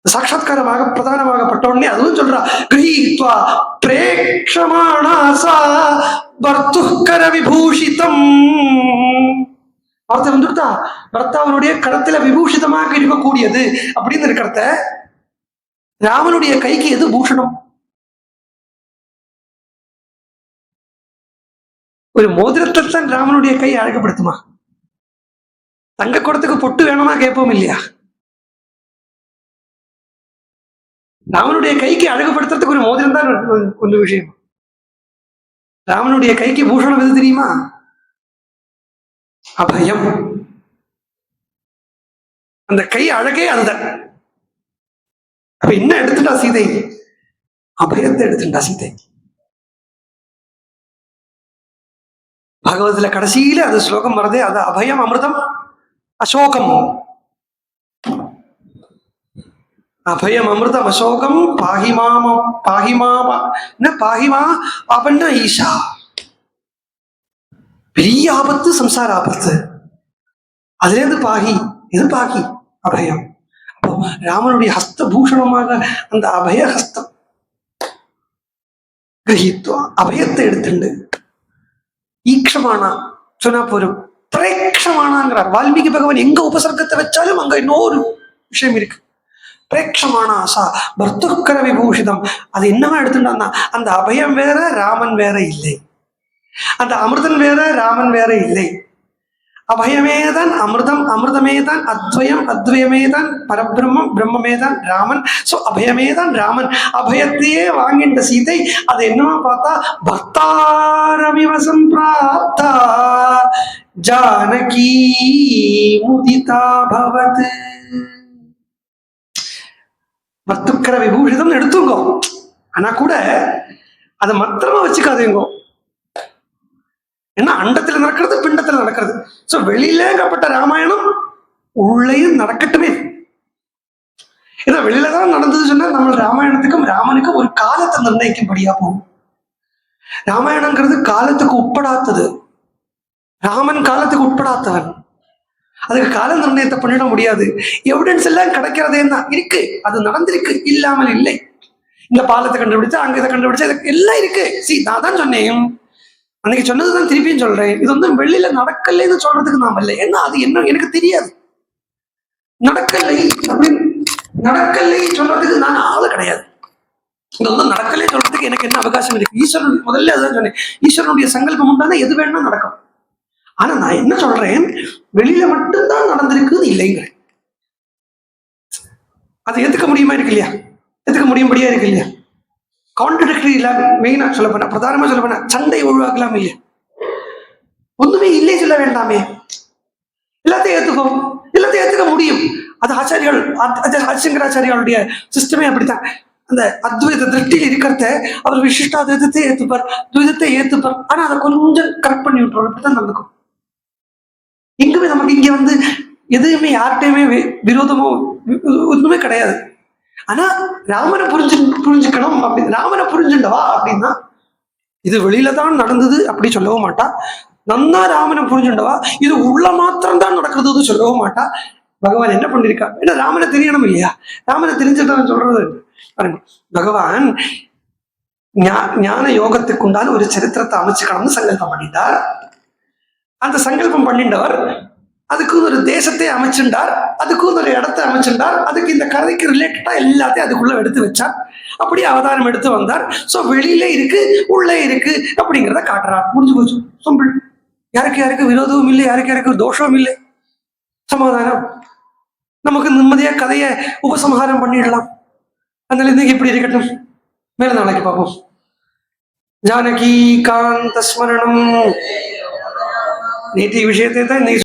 சாட்சாத்காரமாக பிரதானமாகப்பட்ட உடனே அதுவும் சொல்றா, கிரஹீத்வா பிரேக்ஷமாணாசா பர்துக்கர விபூஷிதம். வார்த்தை வந்துட்டா, பர்த்தாவனுடைய கரத்துல விபூஷிதமாக இருக்கக்கூடியது அப்படின்னு இருக்கிறத ராமனுடைய கைக்கு எது பூஷணம்? ஒரு மோதிரத்தை தான் ராமனுடைய கை அழகுபடுத்துமா? தங்க குடத்துக்கு பொட்டு வேணுமா கேட்போம் இல்லையா? ராமனுடைய கைக்கு அழகுபடுத்துறதுக்கு ஒரு மோதிரம் தான் ஒரு விஷயம். ராமனுடைய கைக்கு பூஷணம் எது தெரியுமா? அபயம். அந்த கை அழகே அதுதான். அப்ப என்ன எடுத்துட்டா சீதை? அபயத்தை எடுத்துட்டா சீதை. பகவத்ல கடைசியில அது ஸ்லோகம் வருதே, அது அபயம் அமிர்தம் அசோகம். அபயம் அமிர்தம் அசோகம் பாகிமாம பாகிமாமா என்ன பாகிமா ஆபன்னா ஈஷா. பெரிய ஆபத்து சம்சார ஆபத்து, அதுல இருந்து பாகி. இது பாகி அபயம். அப்போ ராமனுடைய ஹஸ்த பூஷணமாக அந்த அபய ஹஸ்தம் கிரகித்துவா அபயத்தை எடுத்துண்டு ஈக்ஷமானா சொன்னா போரும். பிரேக்ஷமானாங்கிறார் வால்மீகி பகவான். எங்க உபசர்க்கத்தை வச்சாலும் அங்க இன்னொரு விஷயம் இருக்கு. பிரேக்ஷமானா ஆசா பர்த்துக்கர விபூஷிதம். அது என்னவா எடுத்துட்டான்னா, அந்த அபயம் வேற ராமன் வேற இல்லை, அந்த அமிர்தன் வேற ராமன் வேற இல்லை. அபயமேதான் அமிர்தம், அமிர்தமேதான் அத்வயம், அத்வயமேதான் பரபிரம்மம், பிரம்மமேதான் ராமன். சோ அபயமேதான் ராமன். அபயத்தையே வாங்கின்ற சீதை அது என்னவா பார்த்தா, பக்தாரமிவசம் பிராப்தா ஜானகி முதிதா பவது. பர்த்துக்கர விபூஷிதம் எடுத்துங்கோ, ஆனா கூட அதை மாத்திரமா வச்சுக்காதீங்கோ. ஏன்னா அண்டத்துல நடக்கிறது பிண்டத்துல நடக்கிறது. சோ வெளியிலேங்கப்பட்ட ராமாயணம் உள்ளேயும் நடக்கட்டுமே. ஏன்னா வெளியிலதான் நடந்தது சொன்னா நம்ம ராமாயணத்துக்கும் ராமனுக்கும் ஒரு காலத்தை நிர்ணயிக்கும்படியா போகும். ராமாயணங்கிறது காலத்துக்கு உட்படாதது. ராமன் காலத்துக்கு உட்படாதவன். அதுக்கு கால நிர்ணயத்தை பண்ணிட முடியாது. எவிடன்ஸ் எல்லாம் கிடைக்கிறதே தான் இருக்கு. அது நடந்திருக்கு, இல்லாமல் இல்லை. இந்த பாலத்தை கண்டுபிடிச்சா, அங்க இதை கண்டுபிடிச்சா, எல்லாம் இருக்கு. நான் தான் சொன்னேன், அன்னைக்கு சொன்னதுதான் திருப்பியும் சொல்றேன். இது வந்து வெளியில நடக்கலைன்னு சொல்றதுக்கு நாம இல்லை. ஏன்னா அது என்ன எனக்கு தெரியாது. நடக்கலை அப்படின்னு நடக்கலை சொல்றதுக்கு நான் ஆளு கிடையாது. இது வந்து நடக்கலை சொல்றதுக்கு எனக்கு என்ன அவகாசம் இருக்கு? ஈஸ்வரன் முதல்ல அதான் சொன்னேன், ஈஸ்வரனுடைய சங்கல்பம் உண்டான எது வேணா நடக்கும். ஆனா நான் என்ன சொல்றேன், வெளியில மட்டும்தான் நடந்திருக்குது இல்லைங்கிறேன். அது ஏத்துக்க முடியுமா இருக்கு இல்லையா? ஏத்துக்க முடியும்படியா இருக்கு இல்லையா? கான்ட்ரடிக்டரி இல்லாம மெயினா சொல்ல போனா, பிரதானமா சொல்ல போனா சண்டை உருவாக்கலாம் இல்லையா? ஒண்ணுமே இல்லை சொல்ல வேண்டாமே, எல்லாத்தையும் ஏத்துக்கும். எல்லாத்தையும் ஏத்துக்க முடியும். அது ஆச்சாரியால், ஆதிசங்கராச்சாரியாளுடைய சிஸ்டமே அப்படித்தான். அந்த அத்வைத திருஷ்டியில் இருக்கிறத அவர் விசிஷ்டாத்வைதத்தை ஏத்துப்பார், துவைதத்தை ஏத்துப்பார். ஆனா அதை கொஞ்சம் கரெக்ட் பண்ணி விட்டுருவார். அப்படித்தான் நடக்கும். எங்குமே நமக்கு இங்க வந்து எதுவுமே யார்கிட்டயுமே விரோதமோ ஒண்ணுமே கிடையாது. ஆனா ராமனை புரிஞ்சுக்கணும் அப்படின்னு, ராமனை புரிஞ்சுண்டவா அப்படின்னா இது வெளியில தான் நடந்தது அப்படி சொல்லவும் மாட்டா. நன்னா ராமனை புரிஞ்சுண்டவா இது உள்ள மாத்திரம் தான் நடக்குது சொல்லவும் மாட்டா. பகவான் என்ன பண்ணிருக்கா? ஏன்னா ராமனை தெரியணும் இல்லையா? ராமனை தெரிஞ்சுட்டான்னு சொல்றது பாருங்க. பகவான் ஞான யோகத்துக்கு உண்டான ஒரு சரித்திரத்தை அமைச்சுக்கணும்னு சங்கல்பம் பண்ணிட்டார். அந்த சங்கல்பம் பண்ணிண்டவர் அதுக்கு ஒரு தேசத்தை அமைச்சுட்டார், அதுக்கு ஒரு இடத்தை அமைச்சுட்டார். அதுக்கு இந்த கதைக்கு ரிலேட்டடா எல்லாத்தையும் அதுக்குள்ள எடுத்து வச்சார். அப்படி அவதாரம் எடுத்து வந்தார். சோ வெளியில இருக்கு, உள்ளே இருக்கு அப்படிங்கிறத காட்டுறார். முடிஞ்சு போச்சு, சிம்பிள். யாருக்கு விரோதமும் இல்லை, யாருக்கு தோஷமும் இல்லை, சமாதானம். நமக்கு நிம்மதியா கதையை உபசம்ஹாரம் பண்ணிடலாம். அதனால இன்னைக்கு இப்படி இருக்கட்டும், மேல நாளைக்கு பார்ப்போம். ஜானகி காந்த ஸ்மரணம். நேற்றைய விஷயத்தை தான் இன்னைக்கு